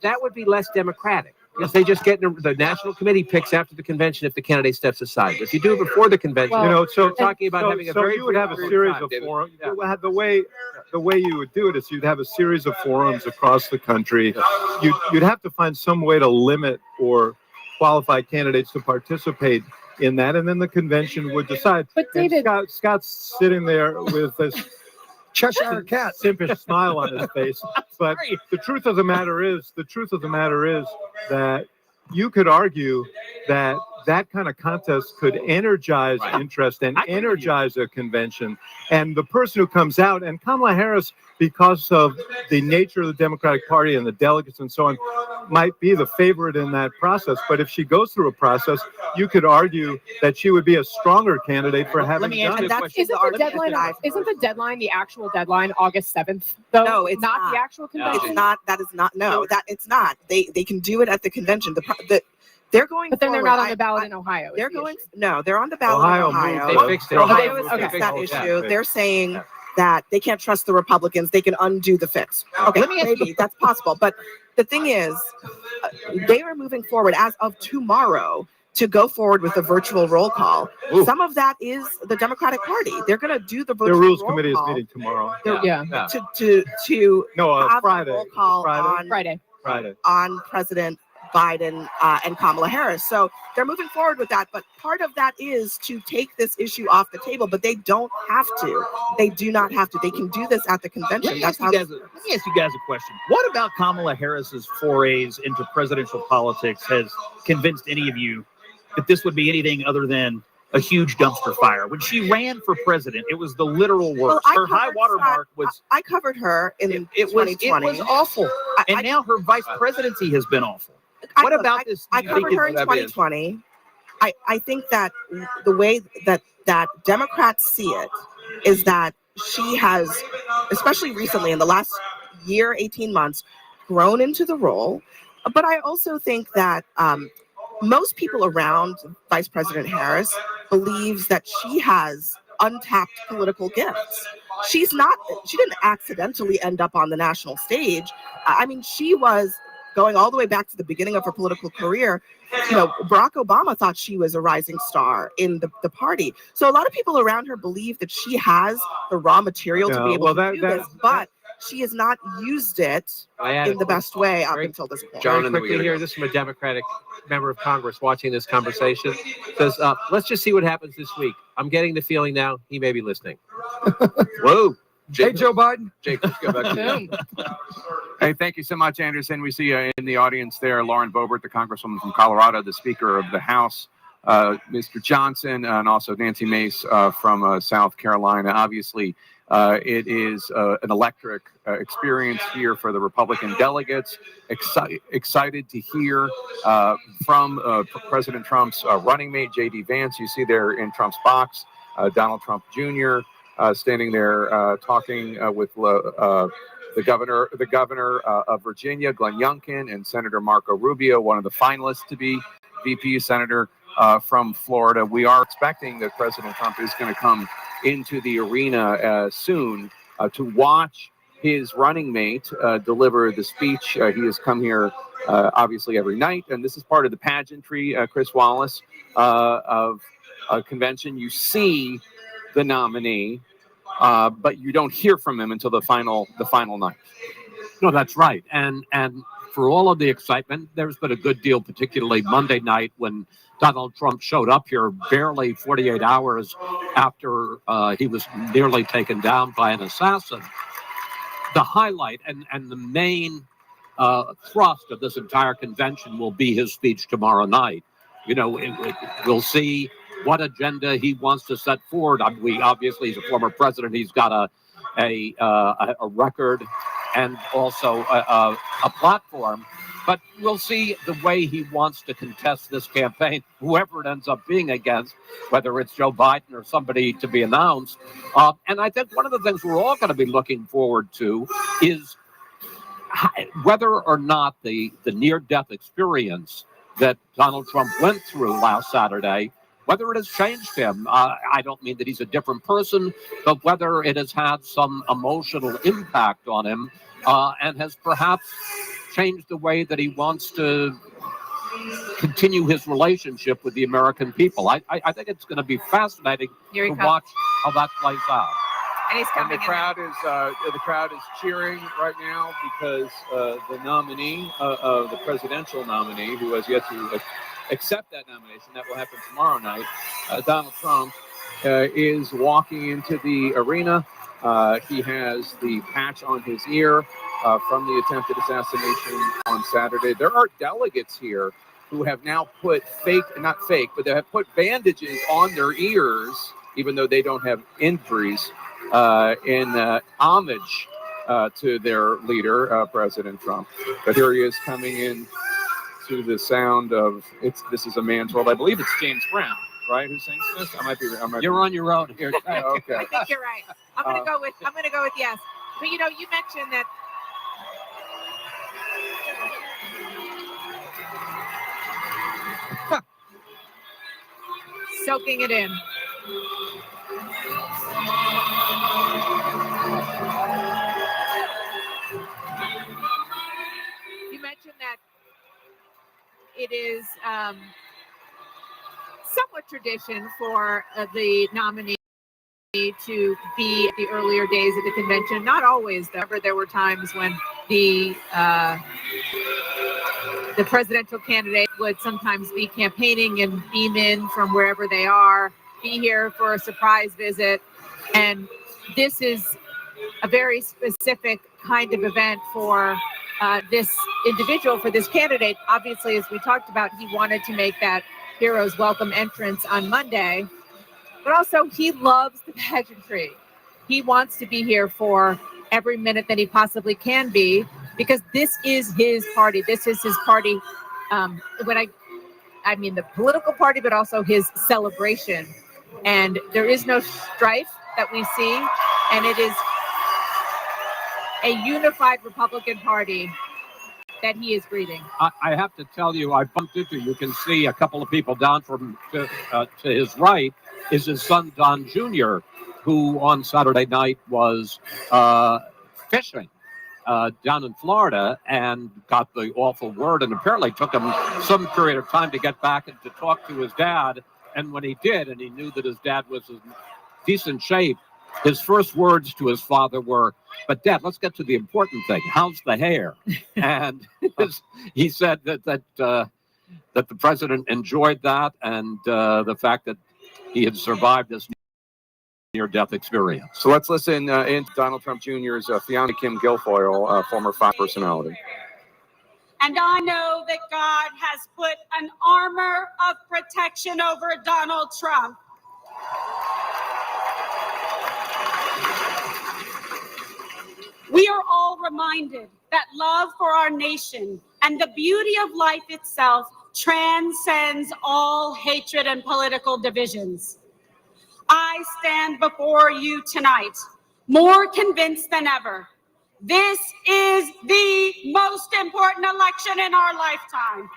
That would be less democratic, because they just get the National Committee picks after the convention if the candidate steps aside. But if you do it before the convention, so talking about having a very you would have a series of forums. The way you would do it is you'd have a series of forums across the country. You'd have to find some way to limit or qualify candidates to participate in that, and then the convention would decide. But David, Scott's sitting there with this Cheshire cat, simpish smile on his face. But the truth of the matter is that you could argue that that kind of contest could energize interest and energize a convention. And the person who comes out, and Kamala Harris, because of the nature of the Democratic Party and the delegates and so on, might be the favorite in that process. But if she goes through a process, you could argue that she would be a stronger candidate for having done it. Isn't the deadline the actual deadline August 7th? Though? No, it's not the actual convention. It's not. That is not. No, that it's not. They can do it at the convention. They're going. But then they're forward. not on the ballot in Ohio. They're going. No, they're on the ballot Ohio in Ohio. moved. They fixed it. Ohio Ohio fixed okay. that Oh, issue. yeah. They're saying that they can't trust the Republicans. They can undo the fix. Okay, maybe that's possible. But the thing is, they are moving forward as of tomorrow to go forward with a virtual roll call. Ooh. Some of that is the Democratic Party. They're going to do the The virtual Rules roll Committee is call. meeting tomorrow. Yeah. To have Friday. a roll call Friday. on President Biden and Kamala Harris. So they're moving forward with that. But part of that is to take this issue off the table. But they don't have to. They do not have to. They can do this at the convention. Let me ask you guys a question. What about Kamala Harris's forays into presidential politics has convinced any of you that this would be anything other than a huge dumpster fire? When she ran for president, it was the literal worst. Her high water mark was. I covered her in It was 2020. awful. And now her vice presidency has been awful. What about this? I covered her in 2020. I think that the way that Democrats see it is that she has, especially recently in the last year, 18 months, grown into the role. But I also think that most people around Vice President Harris believes that she has untapped political gifts. She didn't accidentally end up on the national stage. I mean, she was going all the way back to the beginning of her political career. Barack Obama thought she was a rising star in the party. So a lot of people around her believe that she has the raw material to be able to do this, but she has not used it in the best way up until this point. Very quickly here, this is from a Democratic member of Congress watching this conversation. Says, let's just see what happens this week. I'm getting the feeling now he may be listening. Whoa. Hey, Joe Biden. Jake, let's go back to you. Hey, thank you so much, Anderson. We see in the audience there Lauren Boebert, the Congresswoman from Colorado, the Speaker of the House, Mr. Johnson, and also Nancy Mace from South Carolina. Obviously, it is an electric experience here for the Republican delegates. Excited to hear from President Trump's running mate, J.D. Vance. You see there in Trump's box, Donald Trump Jr., standing there talking with the governor of Virginia, Glenn Youngkin, and Senator Marco Rubio, one of the finalists to be VP senator from Florida. We are expecting that President Trump is going to come into the arena soon to watch his running mate deliver the speech. He has come here obviously every night, and this is part of the pageantry, Chris Wallace, of a convention. You see the nominee, but you don't hear from him until the final night. No, that's right. And for all of the excitement, there's been a good deal, particularly Monday night when Donald Trump showed up here barely 48 hours after he was nearly taken down by an assassin. The highlight and the main thrust of this entire convention will be his speech tomorrow night. We'll see what agenda he wants to set forward. Obviously, he's a former president. He's got a record and also a platform. But we'll see the way he wants to contest this campaign, whoever it ends up being against, whether it's Joe Biden or somebody to be announced. And I think one of the things we're all going to be looking forward to is whether or not the near-death experience that Donald Trump went through last Saturday, whether it has changed him. I don't mean that he's a different person, but whether it has had some emotional impact on him and has perhaps changed the way that he wants to continue his relationship with the American people. I think it's going to be fascinating to watch how that plays out. And he's coming. And the crowd is cheering right now because the nominee, the presidential nominee, who has yet to accept that nomination, that will happen tomorrow night, Donald Trump, is walking into the arena. He has the patch on his ear from the attempted assassination on Saturday. There are delegates here who have now put not fake, but they have put bandages on their ears, even though they don't have injuries, in homage to their leader, President Trump. But here he is coming in to the sound of This Is a Man's World. I believe it's James Brown, right? Who sings this? You're on your own here. Okay. I think you're right. I'm gonna go with yes. But you mentioned that. Soaking it in. You mentioned that it is somewhat tradition for the nominee to be at the earlier days of the convention. Not always. There were times when the presidential candidate would sometimes be campaigning and beam in from wherever they are, be here for a surprise visit. And this is a very specific kind of event for this individual, for this candidate. Obviously, as we talked about, he wanted to make that hero's welcome entrance on Monday, but also he loves the pageantry. He wants to be here for every minute that he possibly can be, because this is his party. This is his party. I mean the political party, but also his celebration. And there is no strife that we see, and it is a unified Republican Party that he is greeting. I have to tell you, I bumped into, you can see a couple of people down to his right is his son, Don Jr., who on Saturday night was fishing down in Florida and got the awful word, and apparently took him some period of time to get back and to talk to his dad. And when he did, and he knew that his dad was in decent shape, his first words to his father were, "But Dad, let's get to the important thing. How's the hair?" And he said that the president enjoyed that, and the fact that he had survived this near-death experience. So let's listen in Donald Trump Jr.'s fiancée, Kim Guilfoyle, former Fox personality. And I know that God has put an armor of protection over Donald Trump. We are all reminded that love for our nation and the beauty of life itself transcends all hatred and political divisions. I stand before you tonight more convinced than ever. This is the most important election in our lifetime.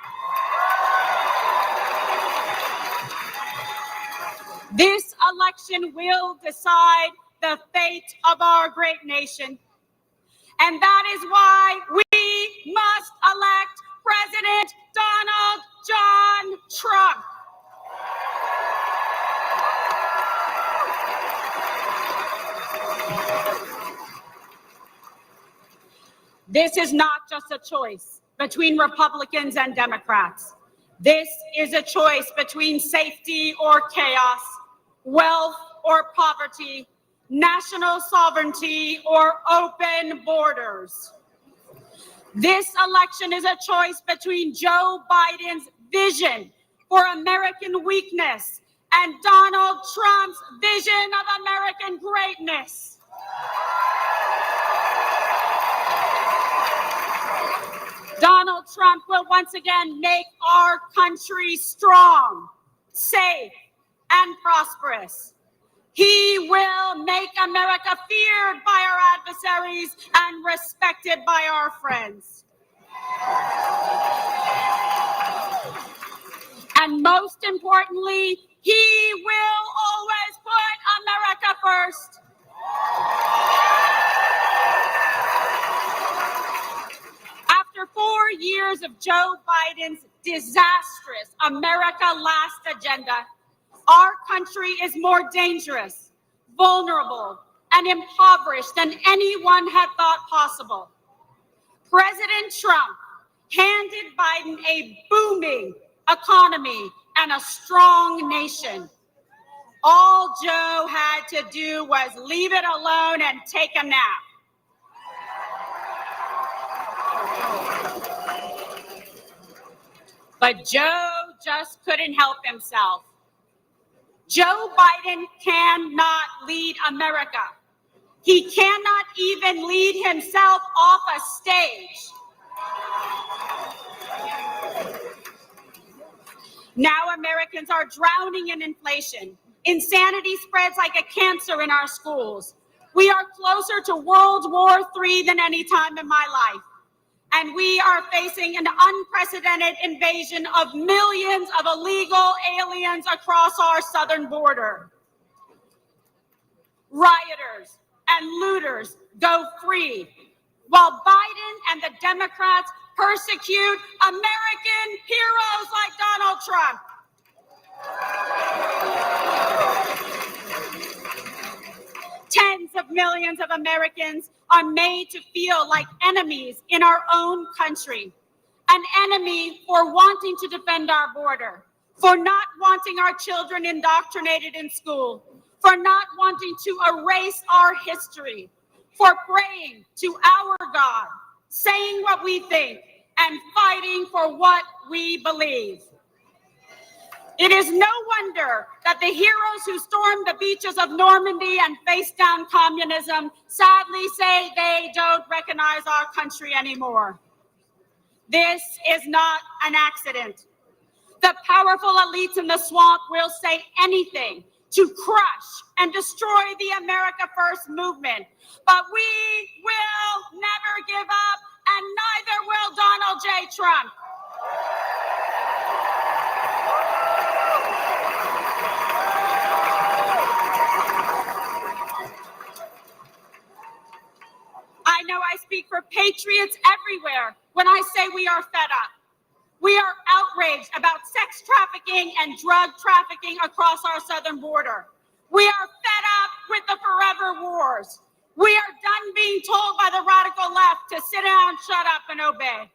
This election will decide the fate of our great nation. And that is why we must elect President Donald John Trump. This is not just a choice between Republicans and Democrats. This is a choice between safety or chaos, wealth or poverty, national sovereignty or open borders. This election is a choice between Joe Biden's vision for American weakness and Donald Trump's vision of American greatness. Donald Trump will once again make our country strong, safe, and prosperous. He will make America feared by our adversaries and respected by our friends. And most importantly, he will always put America first. After 4 years of Joe Biden's disastrous America Last agenda, our country is more dangerous, vulnerable, and impoverished than anyone had thought possible. President Trump handed Biden a booming economy and a strong nation. All Joe had to do was leave it alone and take a nap. But Joe just couldn't help himself. Joe Biden cannot lead America. He cannot even lead himself off a stage. Now Americans are drowning in inflation. Insanity spreads like a cancer in our schools. We are closer to World War III than any time in my life. And we are facing an unprecedented invasion of millions of illegal aliens across our southern border. Rioters and looters go free, while Biden and the Democrats persecute American heroes like Donald Trump. Tens of millions of Americans are made to feel like enemies in our own country. An enemy for wanting to defend our border, for not wanting our children indoctrinated in school, for not wanting to erase our history, for praying to our God, saying what we think, and fighting for what we believe. It is no wonder that the heroes who stormed the beaches of Normandy and faced down communism sadly say they don't recognize our country anymore. This is not an accident. The powerful elites in the swamp will say anything to crush and destroy the America First movement. But we will never give up, and neither will Donald J. Trump. I know I speak for patriots everywhere when I say we are fed up. We are outraged about sex trafficking and drug trafficking across our southern border. We are fed up with the forever wars. We are done being told by the radical left to sit down, shut up, and obey.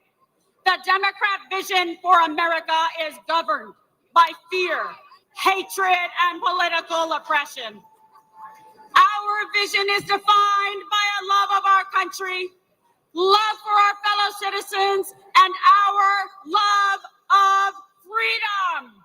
The Democrat vision for America is governed by fear, hatred, and political oppression. Our vision is defined by a love of our country, love for our fellow citizens, and our love of freedom.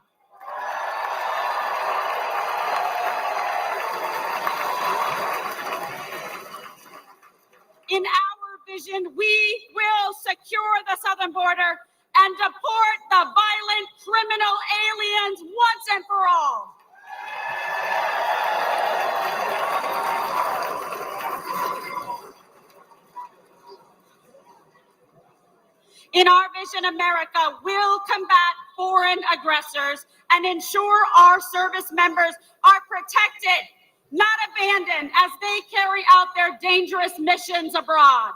In our vision, we will secure the southern border and deport the violent criminal aliens once and for all. In our vision, America will combat foreign aggressors and ensure our service members are protected, not abandoned as they carry out their dangerous missions abroad.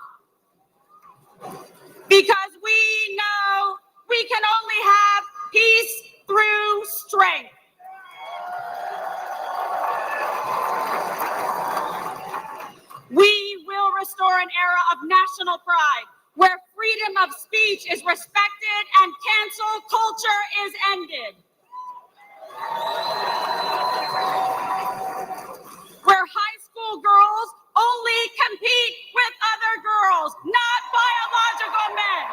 Because we know we can only have peace through strength. We will restore an era of national pride, where freedom of speech is respected and cancel culture is ended. Where high school girls only compete with other girls, not biological men.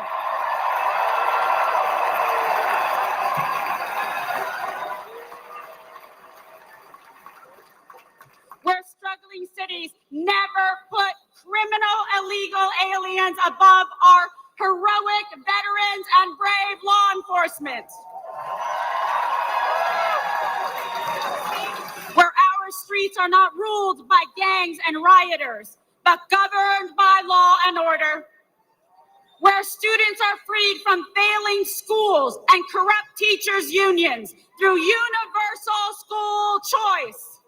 Where struggling cities never put criminal illegal aliens above our heroic veterans and brave law enforcement. Where our streets are not ruled by gangs and rioters, but governed by law and order. Where students are freed from failing schools and corrupt teachers' unions through universal school choice.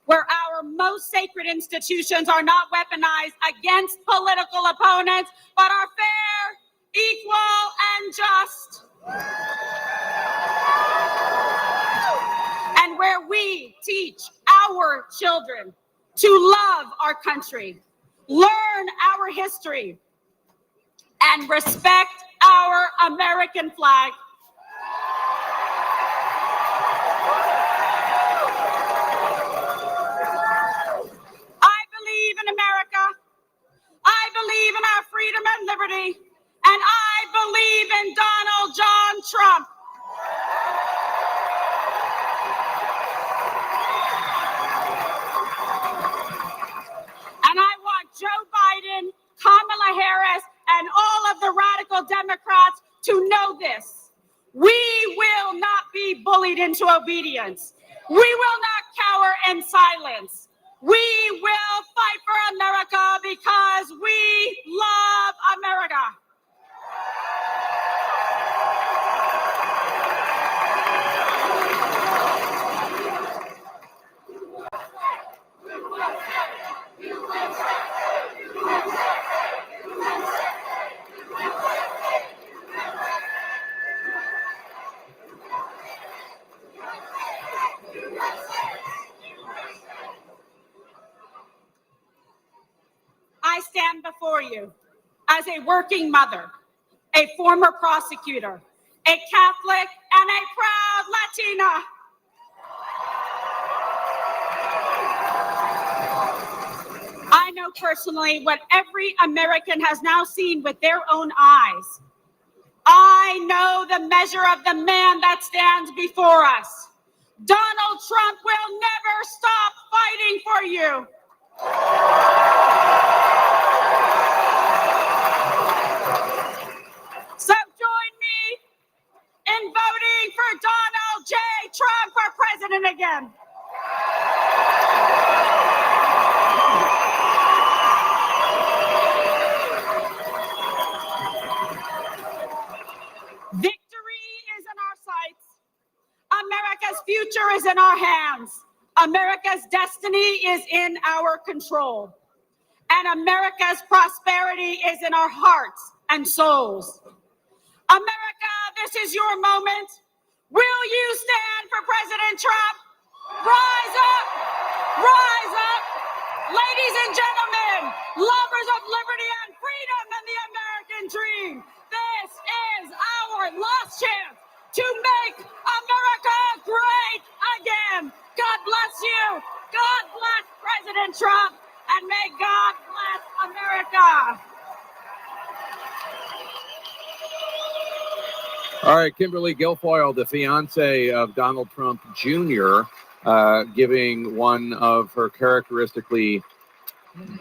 Where our most sacred institutions are not weaponized against political opponents, but are fair, equal, and just. And where we teach our children to love our country, learn our history, and respect our American flag. In America, I believe in our freedom and liberty, and I believe in Donald John Trump. into obedience. We will not cower in silence. We will fight for America because we love America. I stand before you as a working mother, a former prosecutor, a Catholic, and a proud Latina. I know personally what every American has now seen with their own eyes. I know the measure of the man that stands before us. Donald Trump will never stop fighting for you. So join me in voting for Donald J. Trump for president again. Victory is in our sights. America's future is in our hands. America's destiny is in our control. And America's prosperity is in our hearts and souls. America, this is your moment. Will you stand for President Trump? Rise up! Rise up! Ladies and gentlemen, lovers of liberty and freedom and the American dream, this is our last chance to make America great again. God bless you. God bless President Trump. And may God bless America. All right, Kimberly Guilfoyle, the fiance of Donald Trump Jr., giving one of her characteristically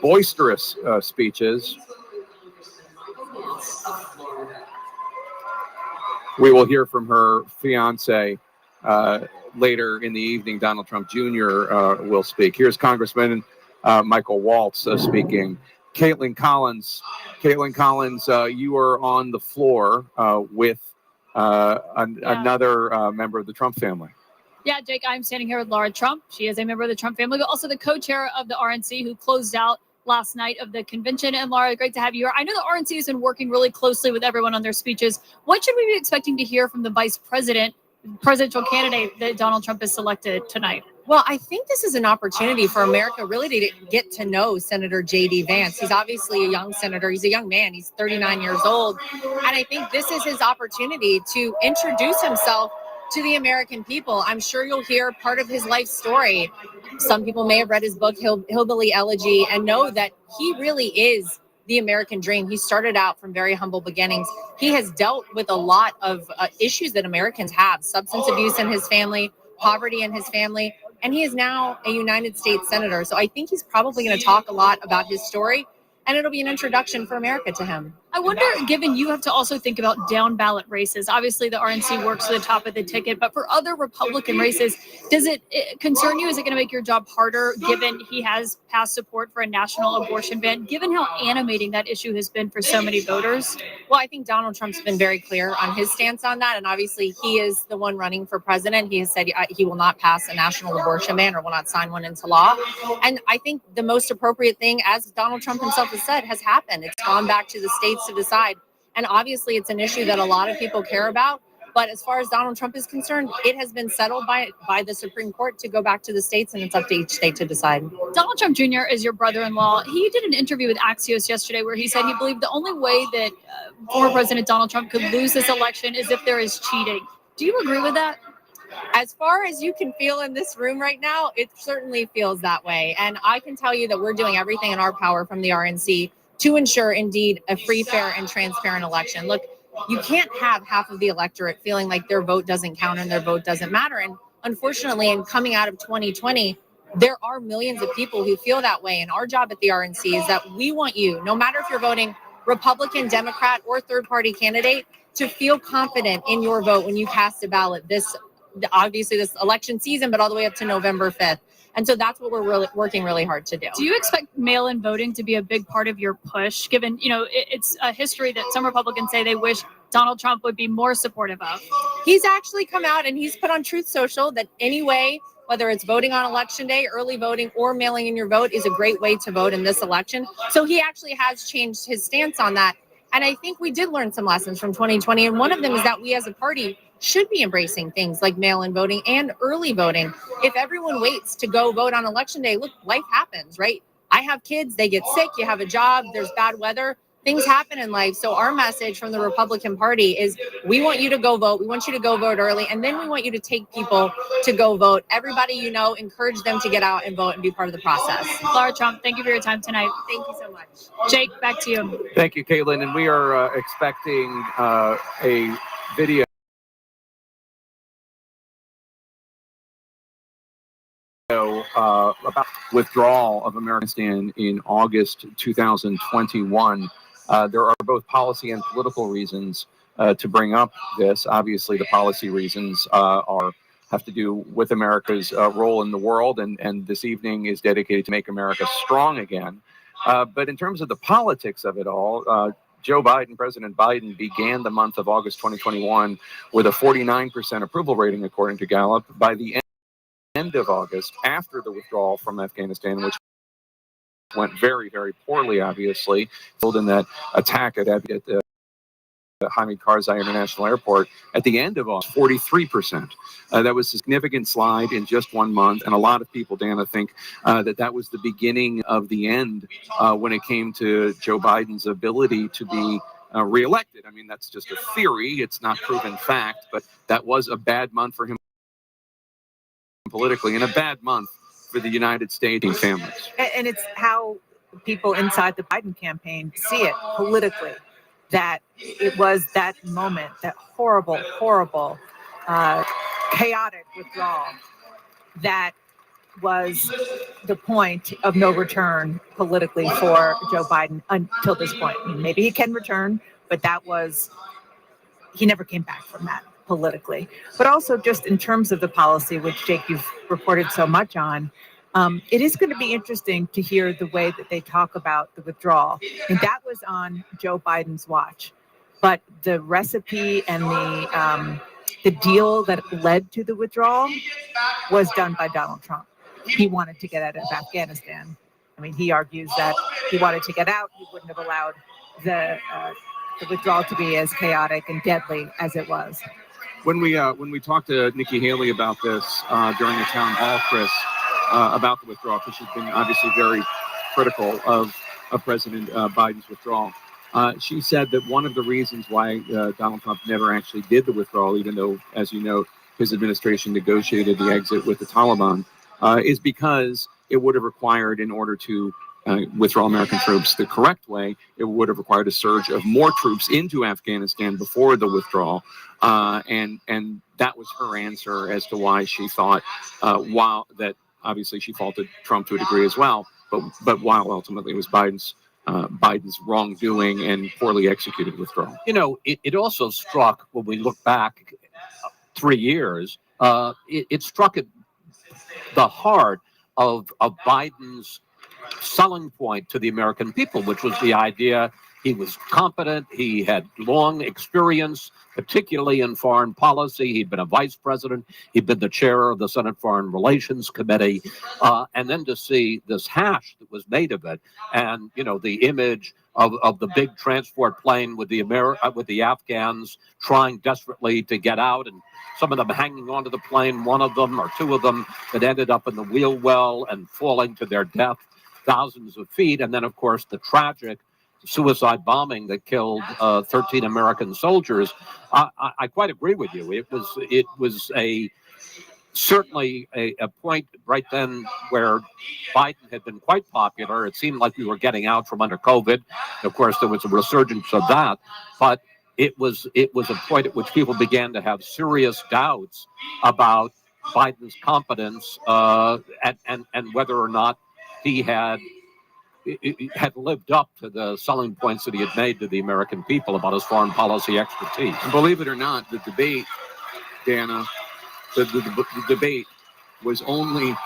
boisterous speeches. We will hear from her fiance later in the evening. Donald Trump Jr. Will speak. Here's Congressman Michael Waltz speaking. Caitlin Collins, you are on the floor with another member of the Trump family. Yeah, Jake, I'm standing here with Laura Trump. She is a member of the Trump family, but also the co-chair of the RNC who closed out last night of the convention. And Laura, great to have you here. I know the RNC has been working really closely with everyone on their speeches. What should we be expecting to hear from the presidential candidate that Donald Trump has selected tonight? Well, I think this is an opportunity for America really to get to know Senator J.D. Vance. He's obviously a young senator. He's a young man. He's 39 years old. And I think this is his opportunity to introduce himself to the American people. I'm sure you'll hear part of his life story. Some people may have read his book, Hillbilly Elegy, and know that he really is the American dream. He started out from very humble beginnings. He has dealt with a lot of issues that Americans have, substance abuse in his family, poverty in his family, and he is now a United States Senator. So I think he's probably going to talk a lot about his story, and it'll be an introduction for America to him. I wonder, given you have to also think about down ballot races, obviously the RNC works to the top of the ticket, but for other Republican races, does it concern you? Is it going to make your job harder given he has passed support for a national abortion ban, given how animating that issue has been for so many voters? Well, I think Donald Trump's been very clear on his stance on that. And obviously he is the one running for president. He has said he will not pass a national abortion ban or will not sign one into law. And I think the most appropriate thing, as Donald Trump himself has said, has happened. It's gone back to the states to decide. And obviously it's an issue that a lot of people care about. But as far as Donald Trump is concerned, it has been settled by the Supreme Court to go back to the states, and it's up to each state to decide. Donald Trump Jr. is your brother-in-law. He did an interview with Axios yesterday where he said he believed the only way that former President Donald Trump could lose this election is if there is cheating. Do you agree with that? As far as you can feel in this room right now, it certainly feels that way. And I can tell you that we're doing everything in our power from the RNC to ensure, indeed, a free, fair, and transparent election. Look, you can't have half of the electorate feeling like their vote doesn't count and their vote doesn't matter. And unfortunately, in coming out of 2020, there are millions of people who feel that way. And our job at the RNC is that we want you, no matter if you're voting Republican, Democrat, or third-party candidate, to feel confident in your vote when you cast a ballot this obviously this election season, but all the way up to November 5th. And so that's what we're really working really hard to do. Do you expect mail-in voting to be a big part of your push, given, it's a history that some Republicans say they wish Donald Trump would be more supportive of? He's actually come out and he's put on Truth Social that any way, whether it's voting on election day, early voting, or mailing in your vote, is a great way to vote in this election. So he actually has changed his stance on that. And I think we did learn some lessons from 2020. And one of them is that we as a party should be embracing things like mail-in voting and early voting. If everyone waits to go vote on election day, look, life happens, right? I have kids, they get sick, you have a job, there's bad weather, things happen in life. So our message from the Republican Party is we want you to go vote. We want you to go vote early. And then we want you to take people to go vote. Everybody, encourage them to get out and vote and be part of the process. Lara Trump, thank you for your time tonight. Thank you so much. Jake, back to you. Thank you, Caitlin. And we are expecting a video about withdrawal of Afghanistan in August 2021. There are both policy and political reasons to bring up this. Obviously, the policy reasons have to do with America's role in the world, and this evening is dedicated to make America strong again. But in terms of the politics of it all, President Biden began the month of August 2021 with a 49% approval rating, according to Gallup. By the end of August, after the withdrawal from Afghanistan, which went very, very poorly, obviously, in that attack at Hamid Karzai International Airport, at the end of August, 43%. That was a significant slide in just 1 month, and a lot of people, Dana, think that was the beginning of the end when it came to Joe Biden's ability to be reelected. I mean, that's just a theory. It's not proven fact, but that was a bad month for him politically, and a bad month for the United States and families. And it's how people inside the Biden campaign see it politically, that it was that moment, that horrible, chaotic withdrawal that was the point of no return politically for Joe Biden until this point. I mean, maybe he can return, but he never came back from that politically. But also just in terms of the policy, which Jake, you've reported so much on, it is going to be interesting to hear the way that they talk about the withdrawal. And that was on Joe Biden's watch. But the recipe and the deal that led to the withdrawal was done by Donald Trump. He wanted to get out of Afghanistan. I mean, he argues that he wanted to get out. He wouldn't have allowed the withdrawal to be as chaotic and deadly as it was. When we talked to Nikki Haley about this during the town hall, Chris, about the withdrawal, because she's been obviously very critical of President Biden's withdrawal. She said that one of the reasons why Donald Trump never actually did the withdrawal, even though, as you know, his administration negotiated the exit with the Taliban, is because it would have required, in order to withdraw American troops the correct way, it would have required a surge of more troops into Afghanistan before the withdrawal. And that was her answer as to why she thought, while that obviously she faulted Trump to a degree as well, but while ultimately it was Biden's wrongdoing and poorly executed withdrawal. It also struck, when we look back 3 years, it struck at the heart of Biden's selling point to the American people, which was the idea he was competent, he had long experience, particularly in foreign policy. He'd been a vice president, he'd been the chair of the Senate Foreign Relations Committee, and then to see this hash that was made of it, and the image of the big transport plane with the Afghans trying desperately to get out, and some of them hanging onto the plane, one of them or two of them that ended up in the wheel well and falling to their death thousands of feet, and then of course the tragic suicide bombing that killed 13 American soldiers. I quite agree with you. It was certainly a point right then where Biden had been quite popular. It seemed like we were getting out from under COVID. Of course, there was a resurgence of that, but it was a point at which people began to have serious doubts about Biden's competence and whether or not he had lived up to the selling points that he had made to the American people about his foreign policy expertise. And believe it or not, the debate, Dana, the debate was only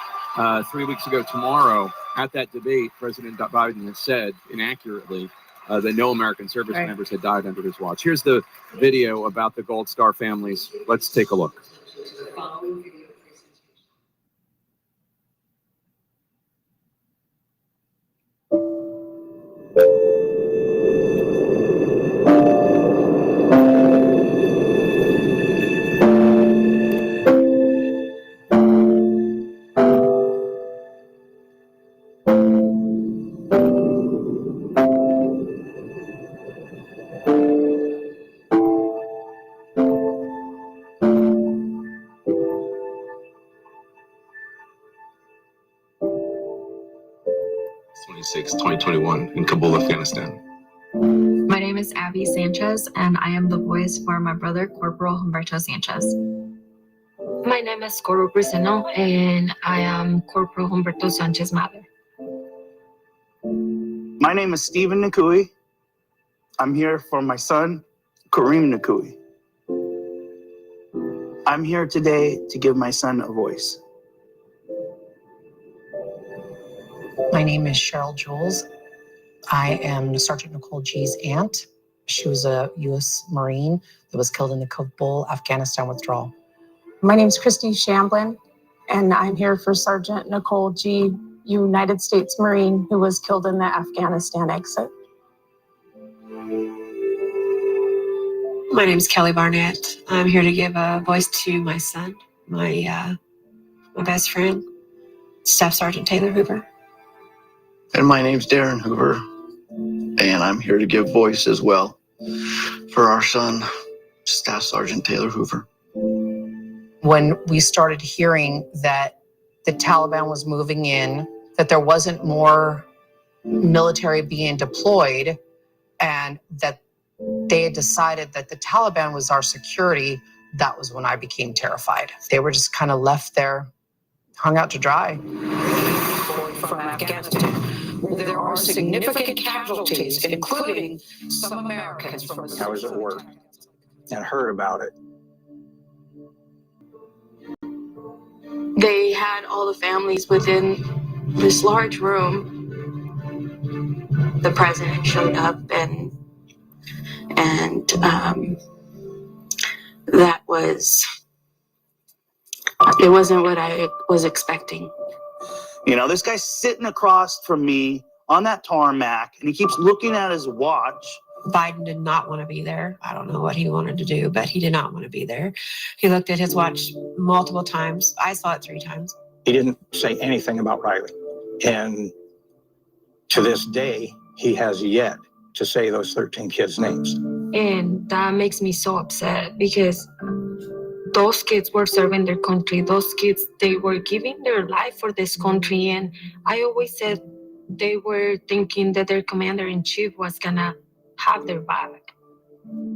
3 weeks ago tomorrow. At that debate, President Biden has said inaccurately that no American service members had died under his watch. Here's the video about the Gold Star families. Let's take a look. '26, 2021 in Kabul, Afghanistan. My name is Abby Sanchez, and I am the voice for my brother, Corporal Humberto Sanchez. My name is Coro Briseno, and I am Corporal Humberto Sanchez's mother. My name is Stephen Nakui. I'm here for my son, Kareem Nakui. I'm here today to give my son a voice. My name is Cheryl Jules. I am Sergeant Nicole G's aunt. She was a U.S. Marine that was killed in the Kabul, Afghanistan withdrawal. My name is Christy Shamblin, and I'm here for Sergeant Nicole G, United States Marine, who was killed in the Afghanistan exit. My name is Kelly Barnett. I'm here to give a voice to my son, my best friend, Staff Sergeant Taylor Hoover. And my name's Darren Hoover, and I'm here to give voice as well for our son, Staff Sergeant Taylor Hoover. When we started hearing that the Taliban was moving in, that there wasn't more military being deployed, and that they had decided that the Taliban was our security, that was when I became terrified. They were just kind of left there, hung out to dry. From Afghanistan, where there are significant casualties, including some Americans from the... I was at work and heard about it. They had all the families within this large room. The president showed up, and that was, it wasn't what I was expecting. You know, this guy's sitting across from me on that tarmac, and he keeps looking at his watch. Biden did not want to be there. I don't know what he wanted to do, but he did not want to be there. He looked at his watch multiple times. I saw it 3 times. He didn't say anything about Riley. And to this day, he has yet to say those 13 kids' names. And that makes me so upset because those kids were serving their country. Those kids, they were giving their life for this country. And I always said they were thinking that their commander-in-chief was gonna have their back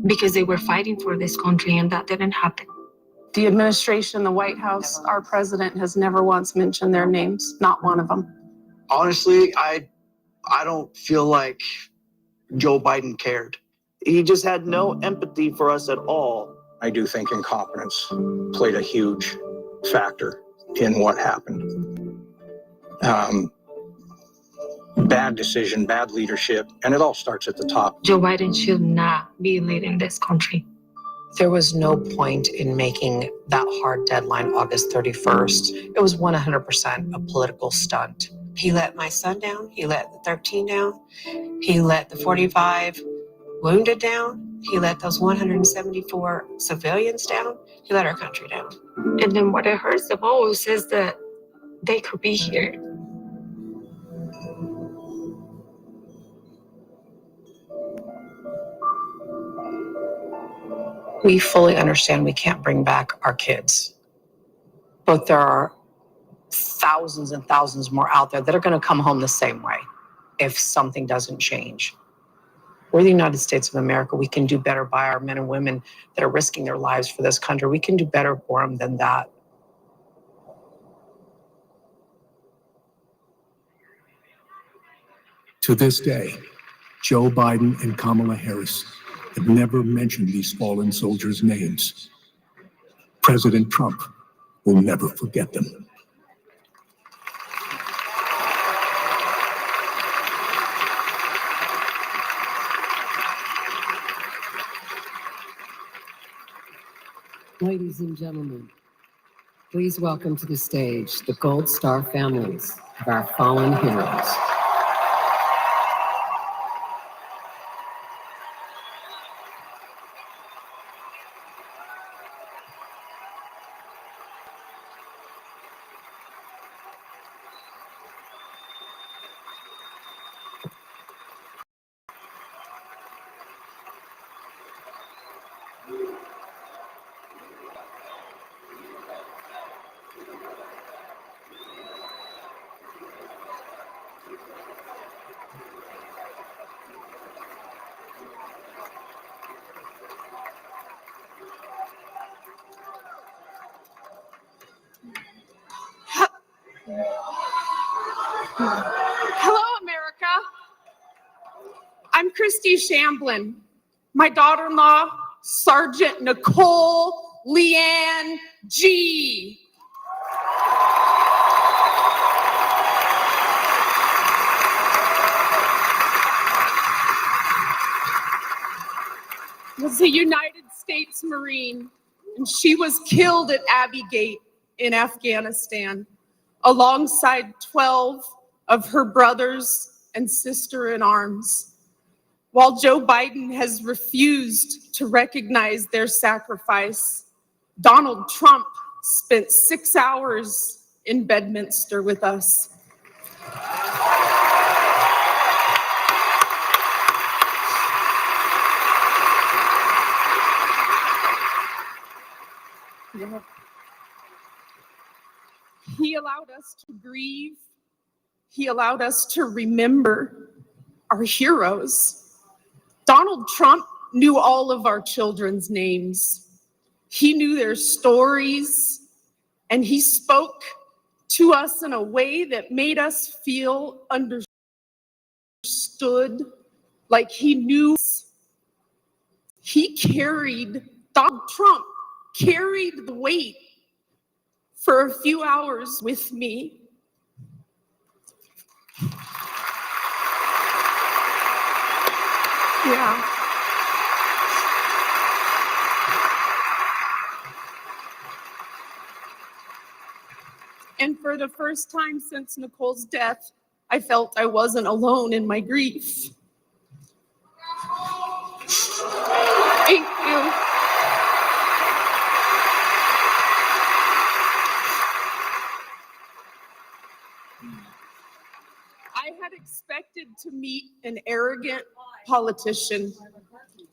because they were fighting for this country, and that didn't happen. The administration, the White House, our president has never once mentioned their names, not one of them. Honestly, I don't feel like Joe Biden cared. He just had no empathy for us at all. I do think incompetence played a huge factor in what happened. Bad decision, bad leadership, and it all starts at the top. Joe Biden should not be leading this country. There was no point in making that hard deadline, August 31st. It was 100% a political stunt. He let my son down. He let the 13 down. He let the 45 wounded down. He let those 174 civilians down. He let our country down. And then what it hurts the most is that they could be here. We fully understand we can't bring back our kids, but there are thousands and thousands more out there that are going to come home the same way if something doesn't change. We're the United States of America. We can do better by our men and women that are risking their lives for this country. We can do better for them than that. To this day, Joe Biden and Kamala Harris have never mentioned these fallen soldiers' names. President Trump will never forget them. Ladies and gentlemen, please welcome to the stage the Gold Star families of our fallen heroes. Hello, America. I'm Christy Shamblin. My daughter-in-law, Sergeant Nicole Leanne G. Was a United States Marine, and she was killed at Abbey Gate in Afghanistan, alongside 12 of her brothers and sister-in-arms. While Joe Biden has refused to recognize their sacrifice, Donald Trump spent 6 hours in Bedminster with us. He allowed us to grieve. He allowed us to remember our heroes. Donald Trump knew all of our children's names. He knew their stories, and he spoke to us in a way that made us feel understood, like he knew. Donald Trump carried the weight for a few hours with me. Yeah. And for the first time since Nicole's death, I felt I wasn't alone in my grief. Thank you. I had expected to meet an arrogant politician.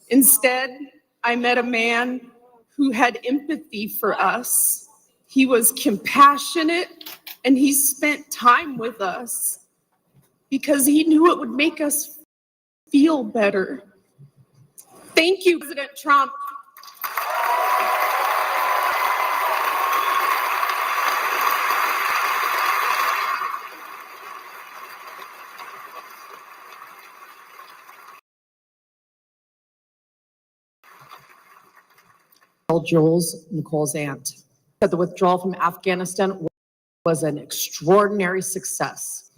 Instead, I met a man who had empathy for us. He was compassionate, and he spent time with us because he knew it would make us feel better. Thank you, President Trump. Jules, Nicole's aunt, said the withdrawal from Afghanistan was an extraordinary success.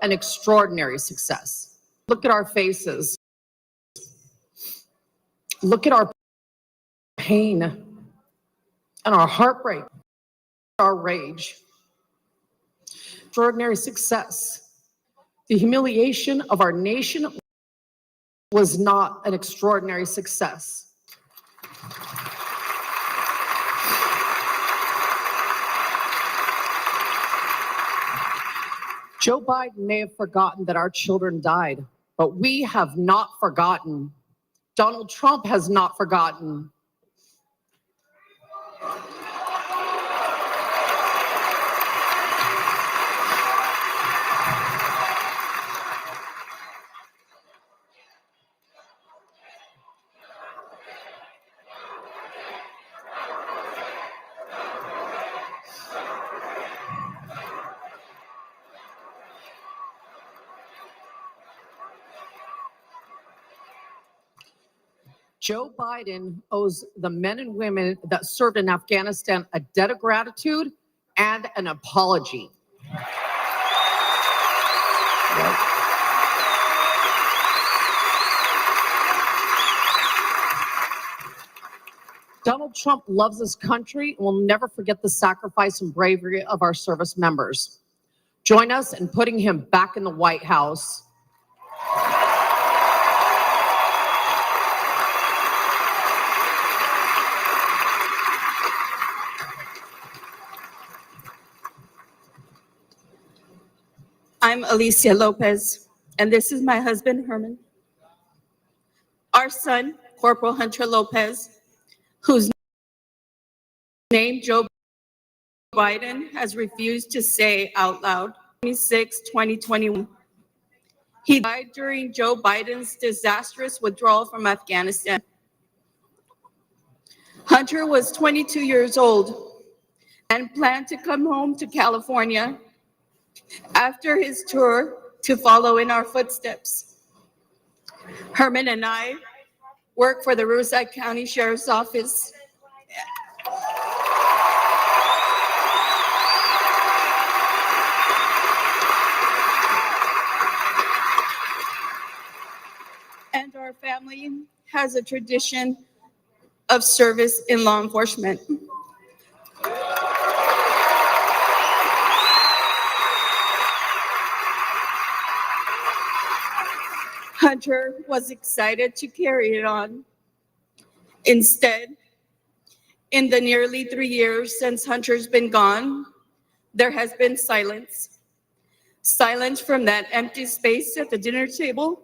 An extraordinary success. Look at our faces. Look at our pain and our heartbreak, our rage. Extraordinary success. The humiliation of our nation was not an extraordinary success. Joe Biden may have forgotten that our children died, but we have not forgotten. Donald Trump has not forgotten. Joe Biden owes the men and women that served in Afghanistan a debt of gratitude and an apology. Donald Trump loves this country and will never forget the sacrifice and bravery of our service members. Join us in putting him back in the White House. I'm Alicia Lopez, and this is my husband, Herman. Our son, Corporal Hunter Lopez, whose name Joe Biden has refused to say out loud, 2021. He died during Joe Biden's disastrous withdrawal from Afghanistan. Hunter was 22 years old and planned to come home to California after his tour to follow in our footsteps. Herman and I work for the Riverside County Sheriff's Office. And our family has a tradition of service in law enforcement. Hunter was excited to carry it on. Instead, in the nearly 3 years since Hunter's been gone, there has been silence. Silence from that empty space at the dinner table,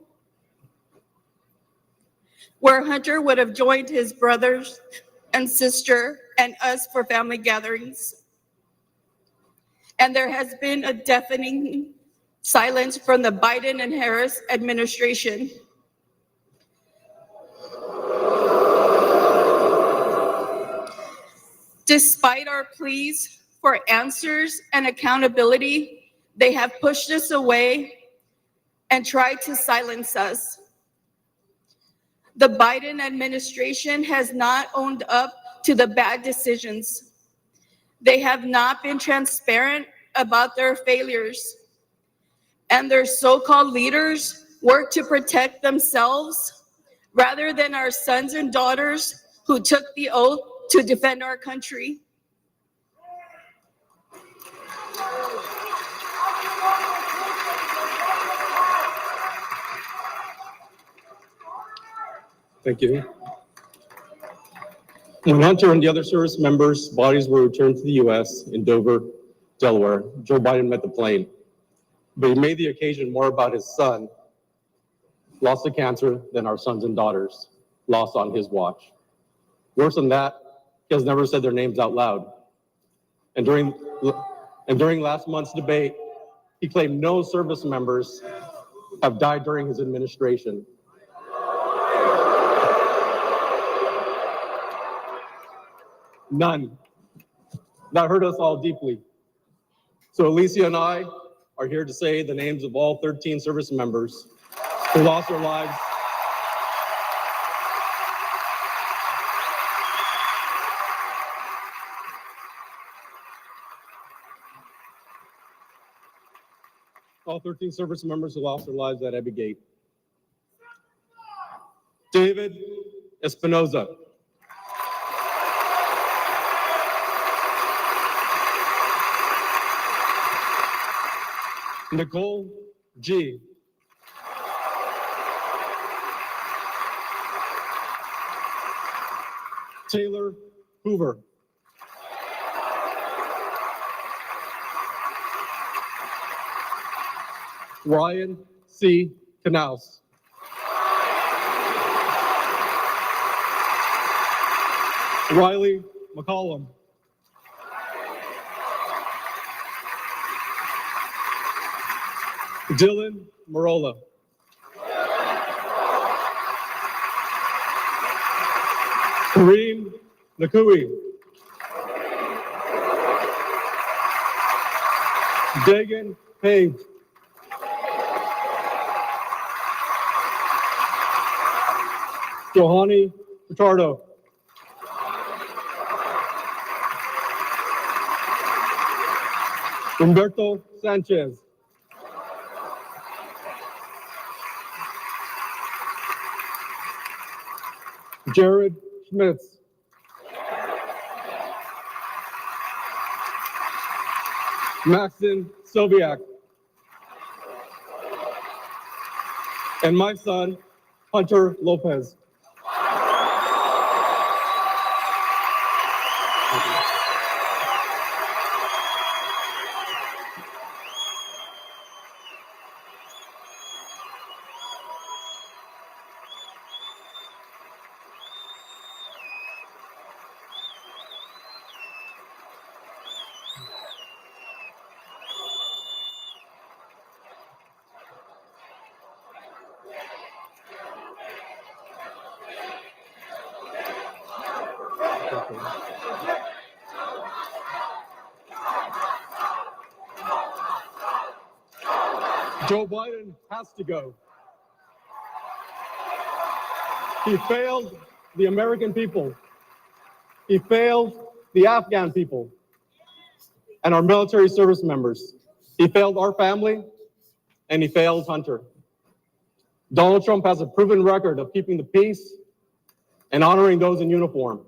where Hunter would have joined his brothers and sister and us for family gatherings. And there has been a deafening silence from the Biden and Harris administration. Despite our pleas for answers and accountability, they have pushed us away and tried to silence us. The Biden administration has not owned up to the bad decisions. They have not been transparent about their failures. And their so-called leaders work to protect themselves rather than our sons and daughters who took the oath to defend our country. Thank you. When Hunter and the other service members' bodies were returned to the U.S. in Dover, Delaware, Joe Biden met the plane. But he made the occasion more about his son, lost to cancer, than our sons and daughters, lost on his watch. Worse than that, he has never said their names out loud. And during last month's debate, he claimed no service members have died during his administration. None. That hurt us all deeply. So Alicia and I are here to say the names of all 13 service members who lost their lives at Abbey Gate. David Espinoza. Nicole G. Taylor Hoover. Ryan C. Knaus. Riley McCollum. Dylan Marola. Kareem Nakui. Dagan Page. Johanny Pichardo. Humberto Sanchez. Jared Schmitz. Maxon Sobiak. And my son, Hunter Lopez. Joe Biden has to go. He failed the American people. He failed the Afghan people and our military service members. He failed our family, and he failed Hunter. Donald Trump has a proven record of keeping the peace and honoring those in uniform.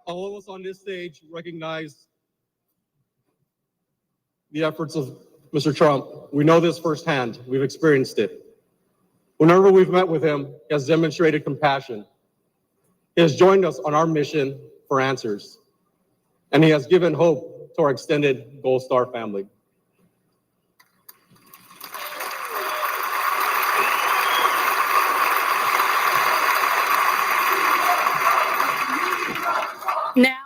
All of us on this stage recognize the efforts of Mr. Trump. We know this firsthand. We've experienced it. Whenever we've met with him, he has demonstrated compassion. He has joined us on our mission for answers, and he has given hope to our extended Gold Star family. Now,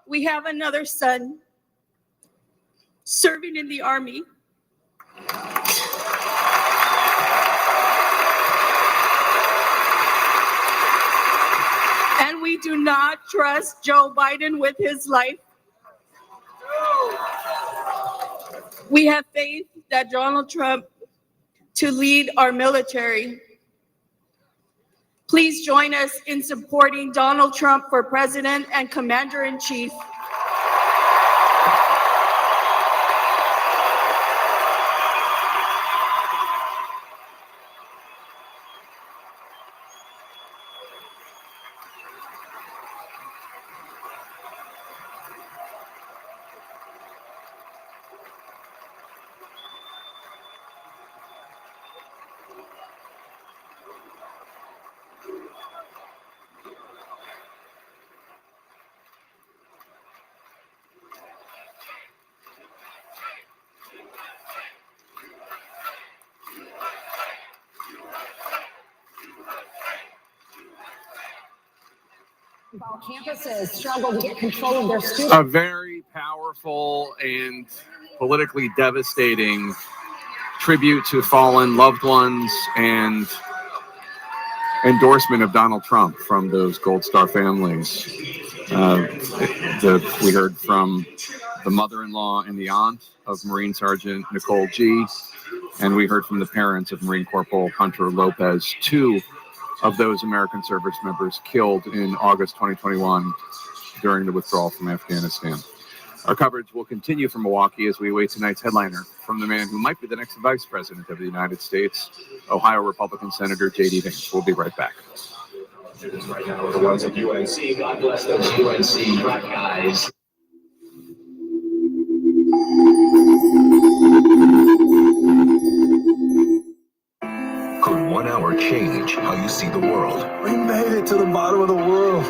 we have another son serving in the Army. And we do not trust Joe Biden with his life. We have faith that Donald Trump to lead our military. Please join us in supporting Donald Trump for President and Commander-in-Chief. Campuses struggle to get control of their students. A very powerful and politically devastating tribute to fallen loved ones and endorsement of Donald Trump from those Gold Star families. We heard from the mother-in-law and the aunt of Marine Sergeant Nicole G., and we heard from the parents of Marine Corporal Hunter Lopez, two of those American service members killed in August 2021 during the withdrawal from Afghanistan. Our coverage will continue from Milwaukee as we await tonight's headliner from the man who might be the next vice president of the United States, Ohio Republican Senator J.D. Vance. We'll be right back. Students right now are the ones at UNC. God bless those UNC black guys. Could 1 hour change how you see the world? We made it to the bottom of the world.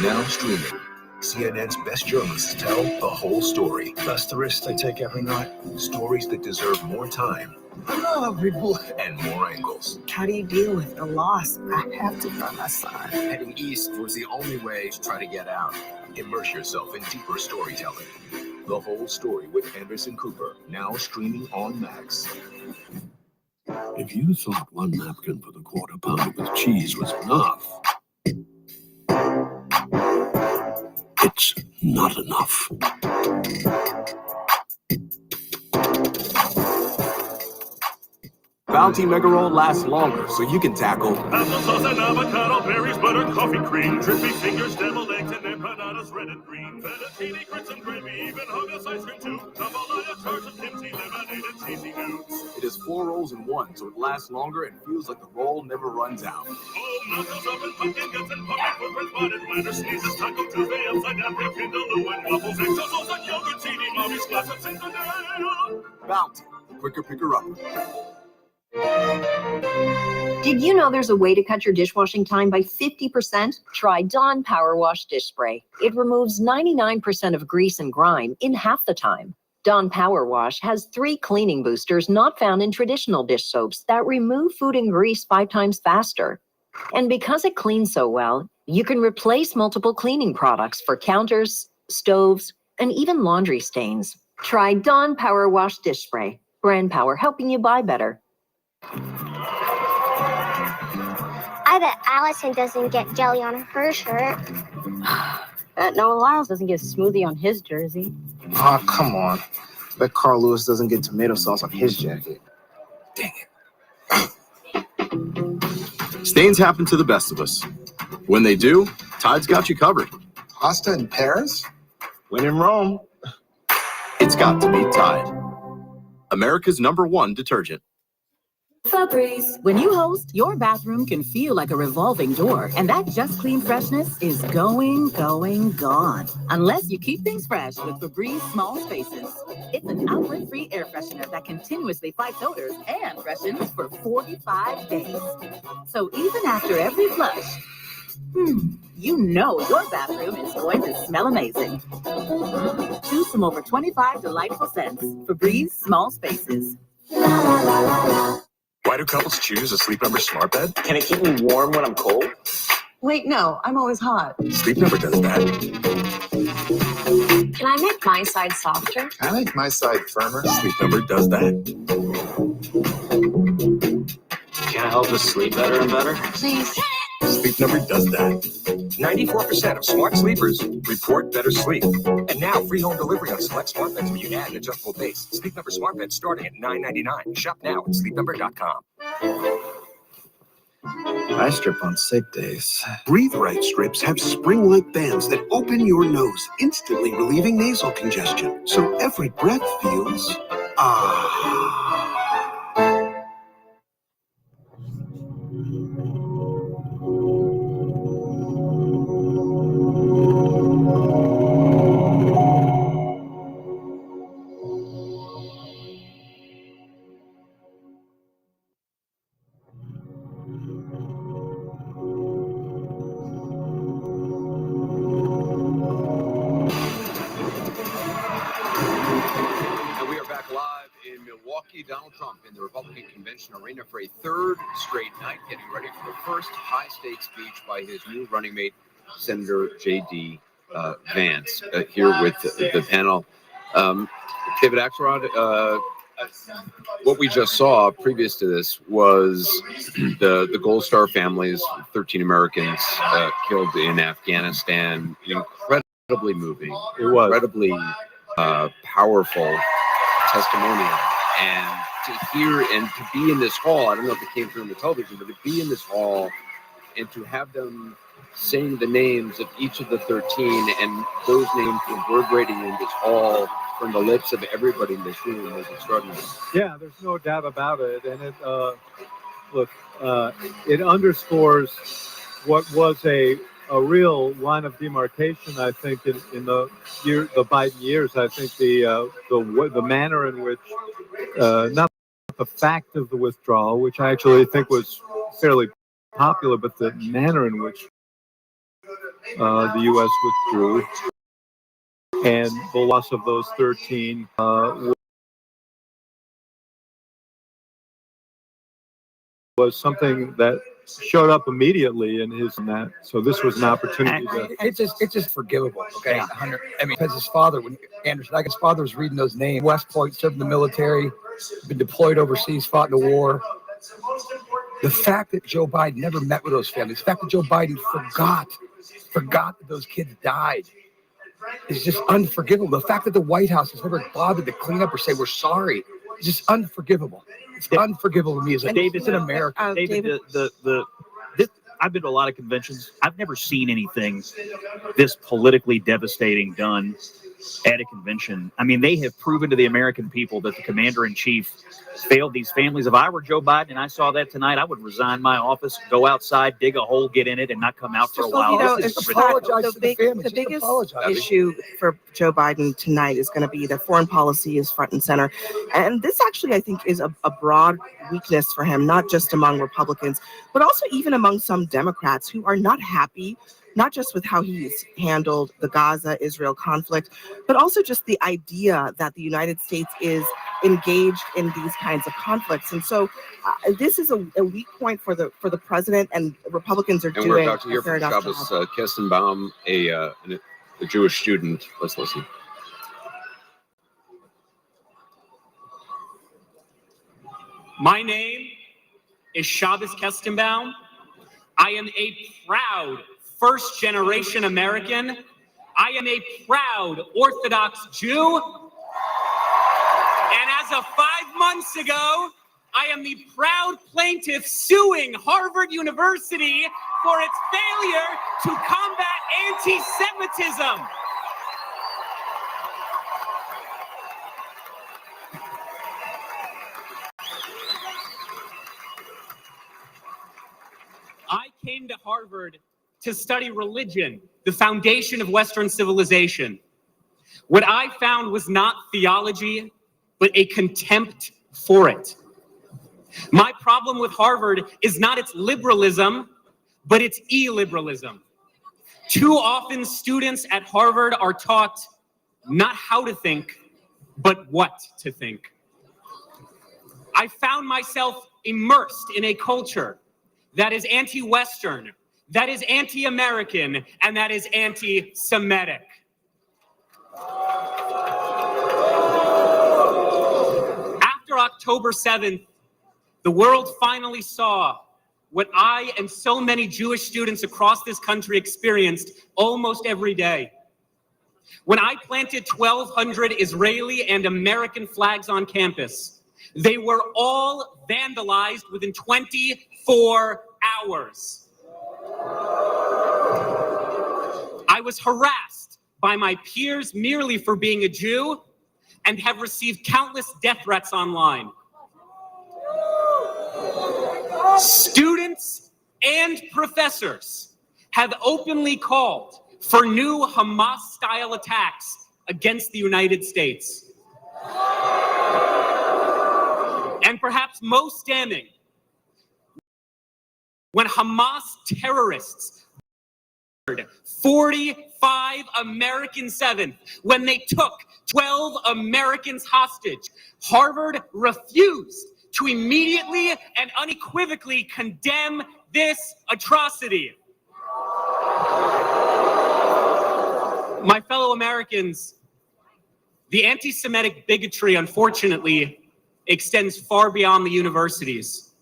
Now streaming. CNN's best journalists tell the whole story. That's the risk I take every night. Stories that deserve more time Hello, people. And more angles. How do you deal with the loss? I have to find my son. Heading east was the only way to try to get out. Immerse yourself in deeper storytelling. The Whole Story with Anderson Cooper, now streaming on Max. If you thought one napkin for the quarter pounder with cheese was enough, it's not enough. Bounty Mega Roll lasts longer, so you can tackle applesauce and avocado, berries, butter, coffee cream, drippy fingers, deviled eggs, and empanadas red and green, fettuccine, grits and gravy, even huggish ice cream too, jambalaya, tarts of kimchi, lemonade, and cheesy goods. It is 4 rolls in one, so it lasts longer and feels like the roll never runs out. Oh, nachos, oven, pumpkin guts, and pumpkin footprint, potted bladder, sneezes, Taco Tuesday, upside down, big vindaloo, and waffles, eggs, sauce, and yogurt, teeny, mommy's glass of Cincinnati. Bounty, the quicker picker-upper. Did you know there's a way to cut your dishwashing time by 50%? Try Dawn Power Wash Dish Spray. It removes 99% of grease and grime in half the time. Dawn Power Wash has 3 cleaning boosters not found in traditional dish soaps that remove food and grease 5 times faster. And because it cleans so well, you can replace multiple cleaning products for counters, stoves, and even laundry stains. Try Dawn Power Wash Dish Spray. Brand power helping you buy better. I bet Allison doesn't get jelly on her shirt. Bet Noah Lyles doesn't get smoothie on his jersey. Oh, come on. Bet Carl Lewis doesn't get tomato sauce on his jacket. Dang it. Stains happen to the best of us. When they do, Tide's got you covered. Pasta in Paris? When in Rome, it's got to be Tide. America's #1 detergent. Febreze. When you host, your bathroom can feel like a revolving door, and that just clean freshness is gone. Unless you keep things fresh with Febreze Small Spaces. It's an outlet-free air freshener that continuously fights odors and freshens for 45 days. So even after every flush, you know your bathroom is going to smell amazing. Choose from over 25 delightful scents. Febreze Small Spaces. Why do couples choose a Sleep Number smart bed? Can it keep me warm when I'm cold? Wait, no, I'm always hot. Sleep Number does that. Can I make my side softer? Can I make my side firmer? Sleep Number does that. Can it help us sleep better and better? Please. Sleep Number does that. 94% of smart sleepers report better sleep. And now, free home delivery on select smart beds when you add an adjustable base. Sleep Number smart beds starting at $9.99. Shop now at sleepnumber.com. I strip on sick days. Breathe Right strips have spring-like bands that open your nose, instantly relieving nasal congestion. So every breath feels, And we are back live in Milwaukee. Donald Trump in the Republican Convention Arena for a 3rd straight night, getting ready for the first high-stakes speech by his new running mate, Senator J.D. Vance, here with the panel. David Axelrod, what we just saw previous to this was the Gold Star families, 13 Americans killed in Afghanistan. Incredibly moving. It was. Incredibly powerful testimonial. And to hear and to be in this hall, I don't know if it came through in the television, but to be in this hall and to have them saying the names of each of the 13 and those names reverberating in this hall from the lips of everybody in this room was extraordinary. Yeah, there's no doubt about it. And it underscores what was a real line of demarcation, I think, in the Biden years. I think the manner in which, not the fact of the withdrawal, which I actually think was fairly popular, but the manner in which the U.S. withdrew and the loss of those 13 was something that showed up immediately in his net. So this was an opportunity to. It's just forgivable. Okay. 100. I mean, because his father, when Anderson, like his father was reading those names. West Point, served in the military, been deployed overseas, fought in the war. The fact that Joe Biden never met with those families, the fact that Joe Biden forgot that those kids died, is just unforgivable. The fact that the White House has never bothered to clean up or say we're sorry is just unforgivable. It's unforgivable to me as a citizen in America. David, I've been to a lot of conventions. I've never seen anything this politically devastating done at a convention. I mean, they have proven to the American people that the commander-in-chief failed these families. If I were Joe Biden and I saw that tonight, I would resign my office, go outside, dig a hole, get in it, and not come out for a while. Apologize to the family. The Just biggest apologize. issue for Joe Biden tonight is going to be that foreign policy is front and center. And this actually, I think, is a broad weakness for him, not just among Republicans, but also even among some Democrats who are not happy, not just with how he's handled the Gaza-Israel conflict, but also just the idea that the United States is engaged in these kinds of conflicts. And so this is a weak point for the president, and Republicans are And doing we're about to hear a fair from enough Shabbos job. Kestenbaum, a Jewish student. Let's listen. My name is Shabbos Kestenbaum. I am a proud first-generation American. I am a proud Orthodox Jew. And as of 5 months ago, I am the proud plaintiff suing Harvard University for its failure to combat anti-Semitism. I came to Harvard to study religion, the foundation of Western civilization. What I found was not theology, but a contempt for it. My problem with Harvard is not its liberalism, but its illiberalism. Too often, students at Harvard are taught not how to think, but what to think. I found myself immersed in a culture that is anti-Western, that is anti-American, and that is anti-Semitic. After October 7th, the world finally saw what I and so many Jewish students across this country experienced almost every day. When I planted 1,200 Israeli and American flags on campus, they were all vandalized within 24 hours. I was harassed by my peers merely for being a Jew and have received countless death threats online. Students and professors have openly called for new Hamas-style attacks against the United States. And perhaps most damning, when Hamas terrorists murdered 45 Americans, when they took 12 Americans hostage, Harvard refused to immediately and unequivocally condemn this atrocity. My fellow Americans, the anti-Semitic bigotry, unfortunately, extends far beyond the universities.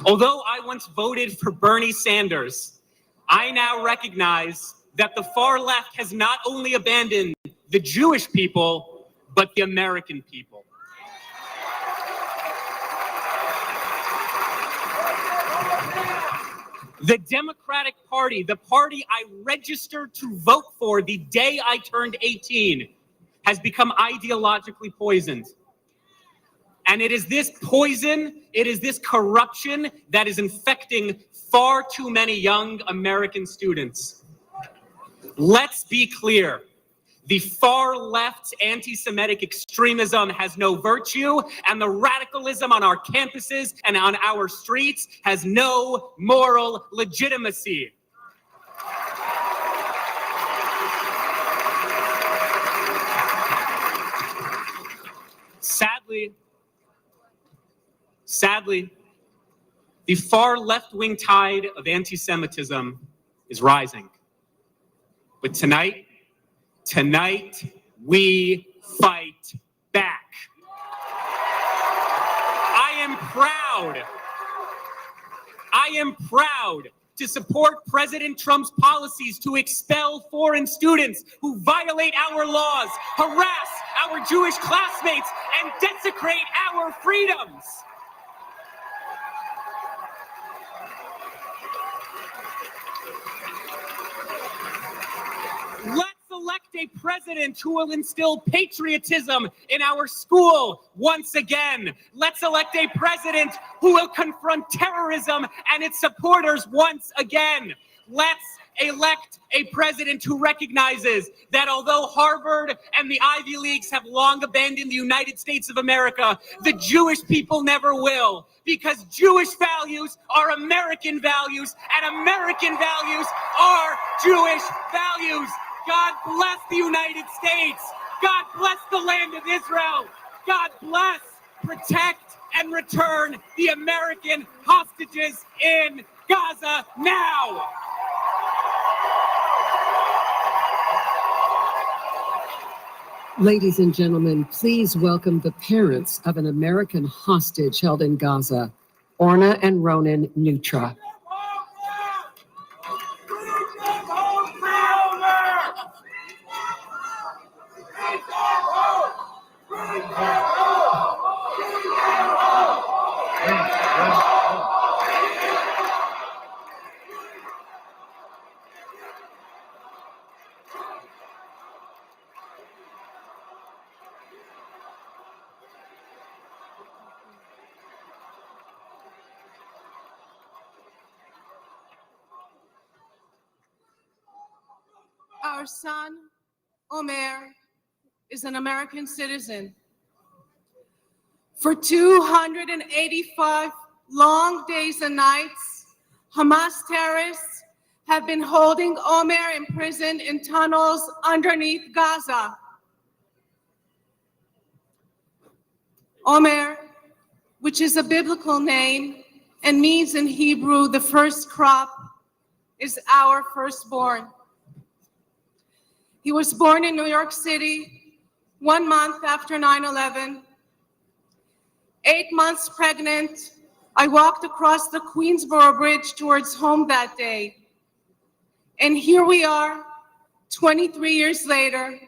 Although I once voted for Bernie Sanders, I now recognize that the far left has not only abandoned the Jewish people, but the American people. The Democratic Party, the party I registered to vote for the day I turned 18, has become ideologically poisoned. And it is this poison, it is this corruption that is infecting far too many young American students. Let's be clear. The far left's anti-Semitic extremism has no virtue, and the radicalism on our campuses and on our streets has no moral legitimacy. Sadly, The far left-wing tide of anti-Semitism is rising. But tonight we fight back. I am proud to support President Trump's policies to expel foreign students who violate our laws, harass our Jewish classmates, and desecrate our freedoms. Let's elect a president who will instill patriotism in our school once again. Let's elect a president who will confront terrorism and its supporters once again. Let's elect a president who recognizes that although Harvard and the Ivy Leagues have long abandoned the United States of America, the Jewish people never will, because Jewish values are American values, and American values are Jewish values. God bless the United States. God bless the land of Israel. God bless, protect, and return the American hostages in Gaza now. Ladies and gentlemen, please welcome the parents of an American hostage held in Gaza, Orna and Ronan Nutra. Our son, Omer, is an American citizen. For 285 long days and nights, Hamas terrorists have been holding Omer imprisoned in tunnels underneath Gaza. Omer, which is a biblical name and means in Hebrew the first crop, is our firstborn. He was born in New York City 1 month after 9/11. 8 months pregnant, I walked across the Queensboro Bridge towards home that day. And here we are, 23 years later,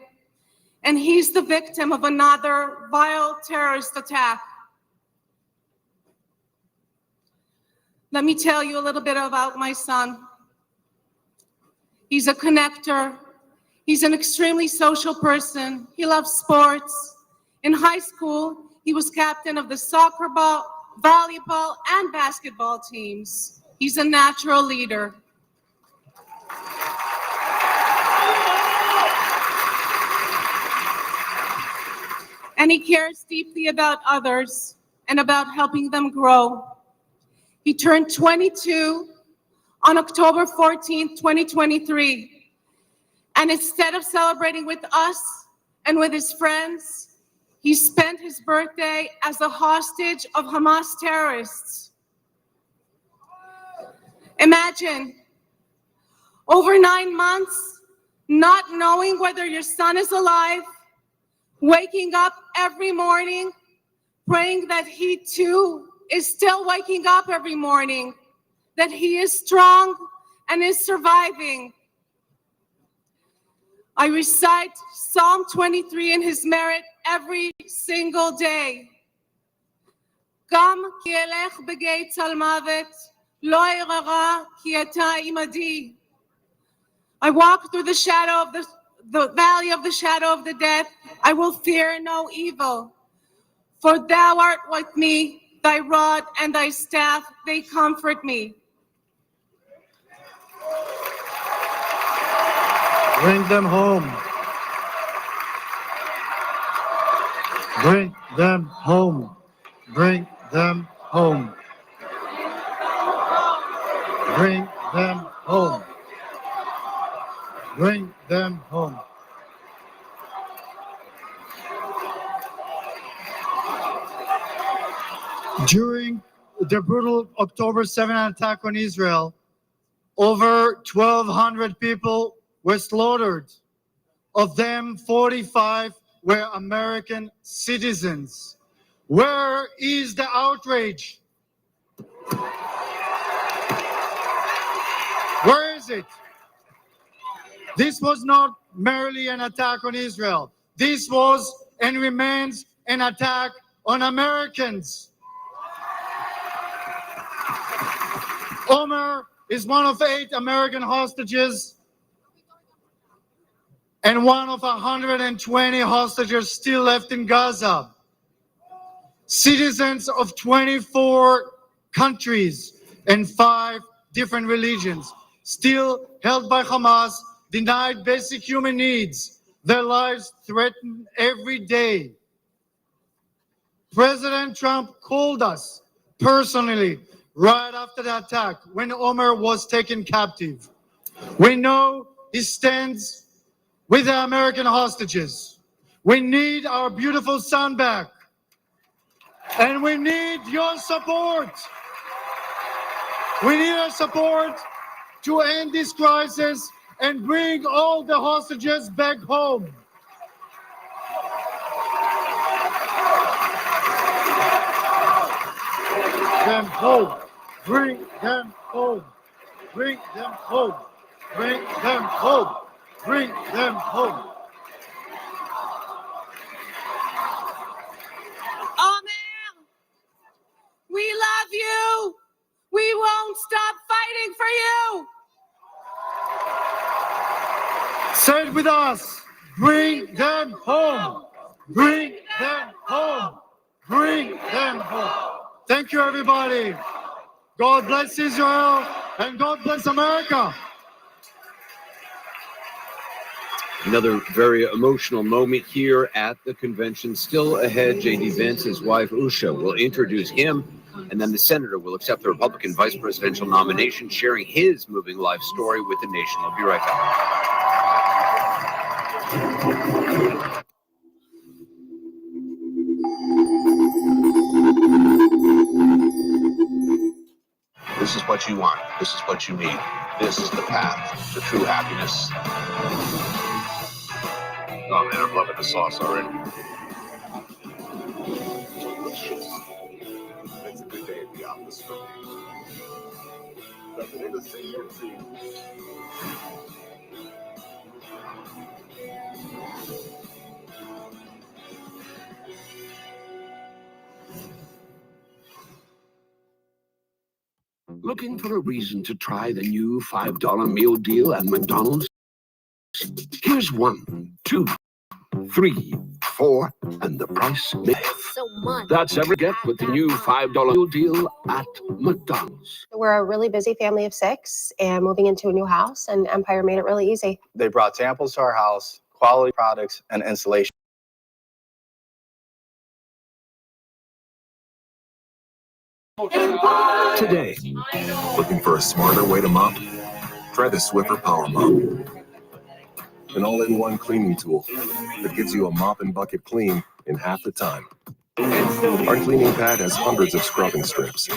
and he's the victim of another vile terrorist attack. Let me tell you a little bit about my son. He's a connector. He's an extremely social person. He loves sports. In high school, he was captain of the soccer ball, volleyball, and basketball teams. He's a natural leader. And he cares deeply about others and about helping them grow. He turned 22 on October 14th, 2023. And instead of celebrating with us and with his friends, he spent his birthday as a hostage of Hamas terrorists. Imagine, over 9 months, not knowing whether your son is alive, waking up every morning, praying that he too is still waking up every morning, that he is strong and is surviving. I recite Psalm 23 in his merit every single day. Gam ki elech begei tzal mavet, lo erara ki ata imadi. I walk through the shadow of the valley of the shadow of the death. I will fear no evil, for thou art with me, thy rod and thy staff, they comfort me. Bring them home. Bring them home. Bring them home. Bring them home. Bring them home. the brutal October 7 attack on Israel, over 1,200 people were slaughtered. Of them, 45 were American citizens. Where is the outrage? Where is it? This was not merely an attack on Israel. This was and remains an attack on Americans. Omer is one of 8 American hostages and one of 120 hostages still left in Gaza. Citizens of 24 countries and 5 different religions, still held by Hamas, denied basic human needs, their lives threatened every day. President Trump called us personally right after the attack when Omer was taken captive. We know he stands with the American hostages. We need our beautiful son back. And we need your support. We need your support to end this crisis and bring all the hostages back home. Them home. Bring them home. Bring them home. Bring them home. Bring them home. Omer, we love you. We won't stop fighting for you. Say it with us. Bring them home. Bring them home. Bring them home. Thank you, everybody. God bless Israel and God bless America. Another very emotional moment here at the convention. Still ahead, J.D. Vance, his wife Usha, will introduce him, and then the senator will accept the Republican vice presidential nomination, sharing his moving life story with the nation. I'll be right back. This is what you want. This is what you need. This is the path to true happiness. Oh man, I'm loving the sauce already. Delicious. It's a good day at the office for me. Nothing in the same. Looking for a reason to try the new $5 meal deal at McDonald's? Here's 1, 2, 3, 4, and the price may. So much. That's every get with the new $5 meal deal at McDonald's. We're a really busy family of 6 and moving into a new house, and Empire made it really easy. They brought samples to our house, quality products, and installation. Today, Looking for a smarter way to mop? Try the Swiffer Power Mop. An all-in-one cleaning tool that gives you a mop and bucket clean in half the time. Our cleaning pad has hundreds of scrubbing strips,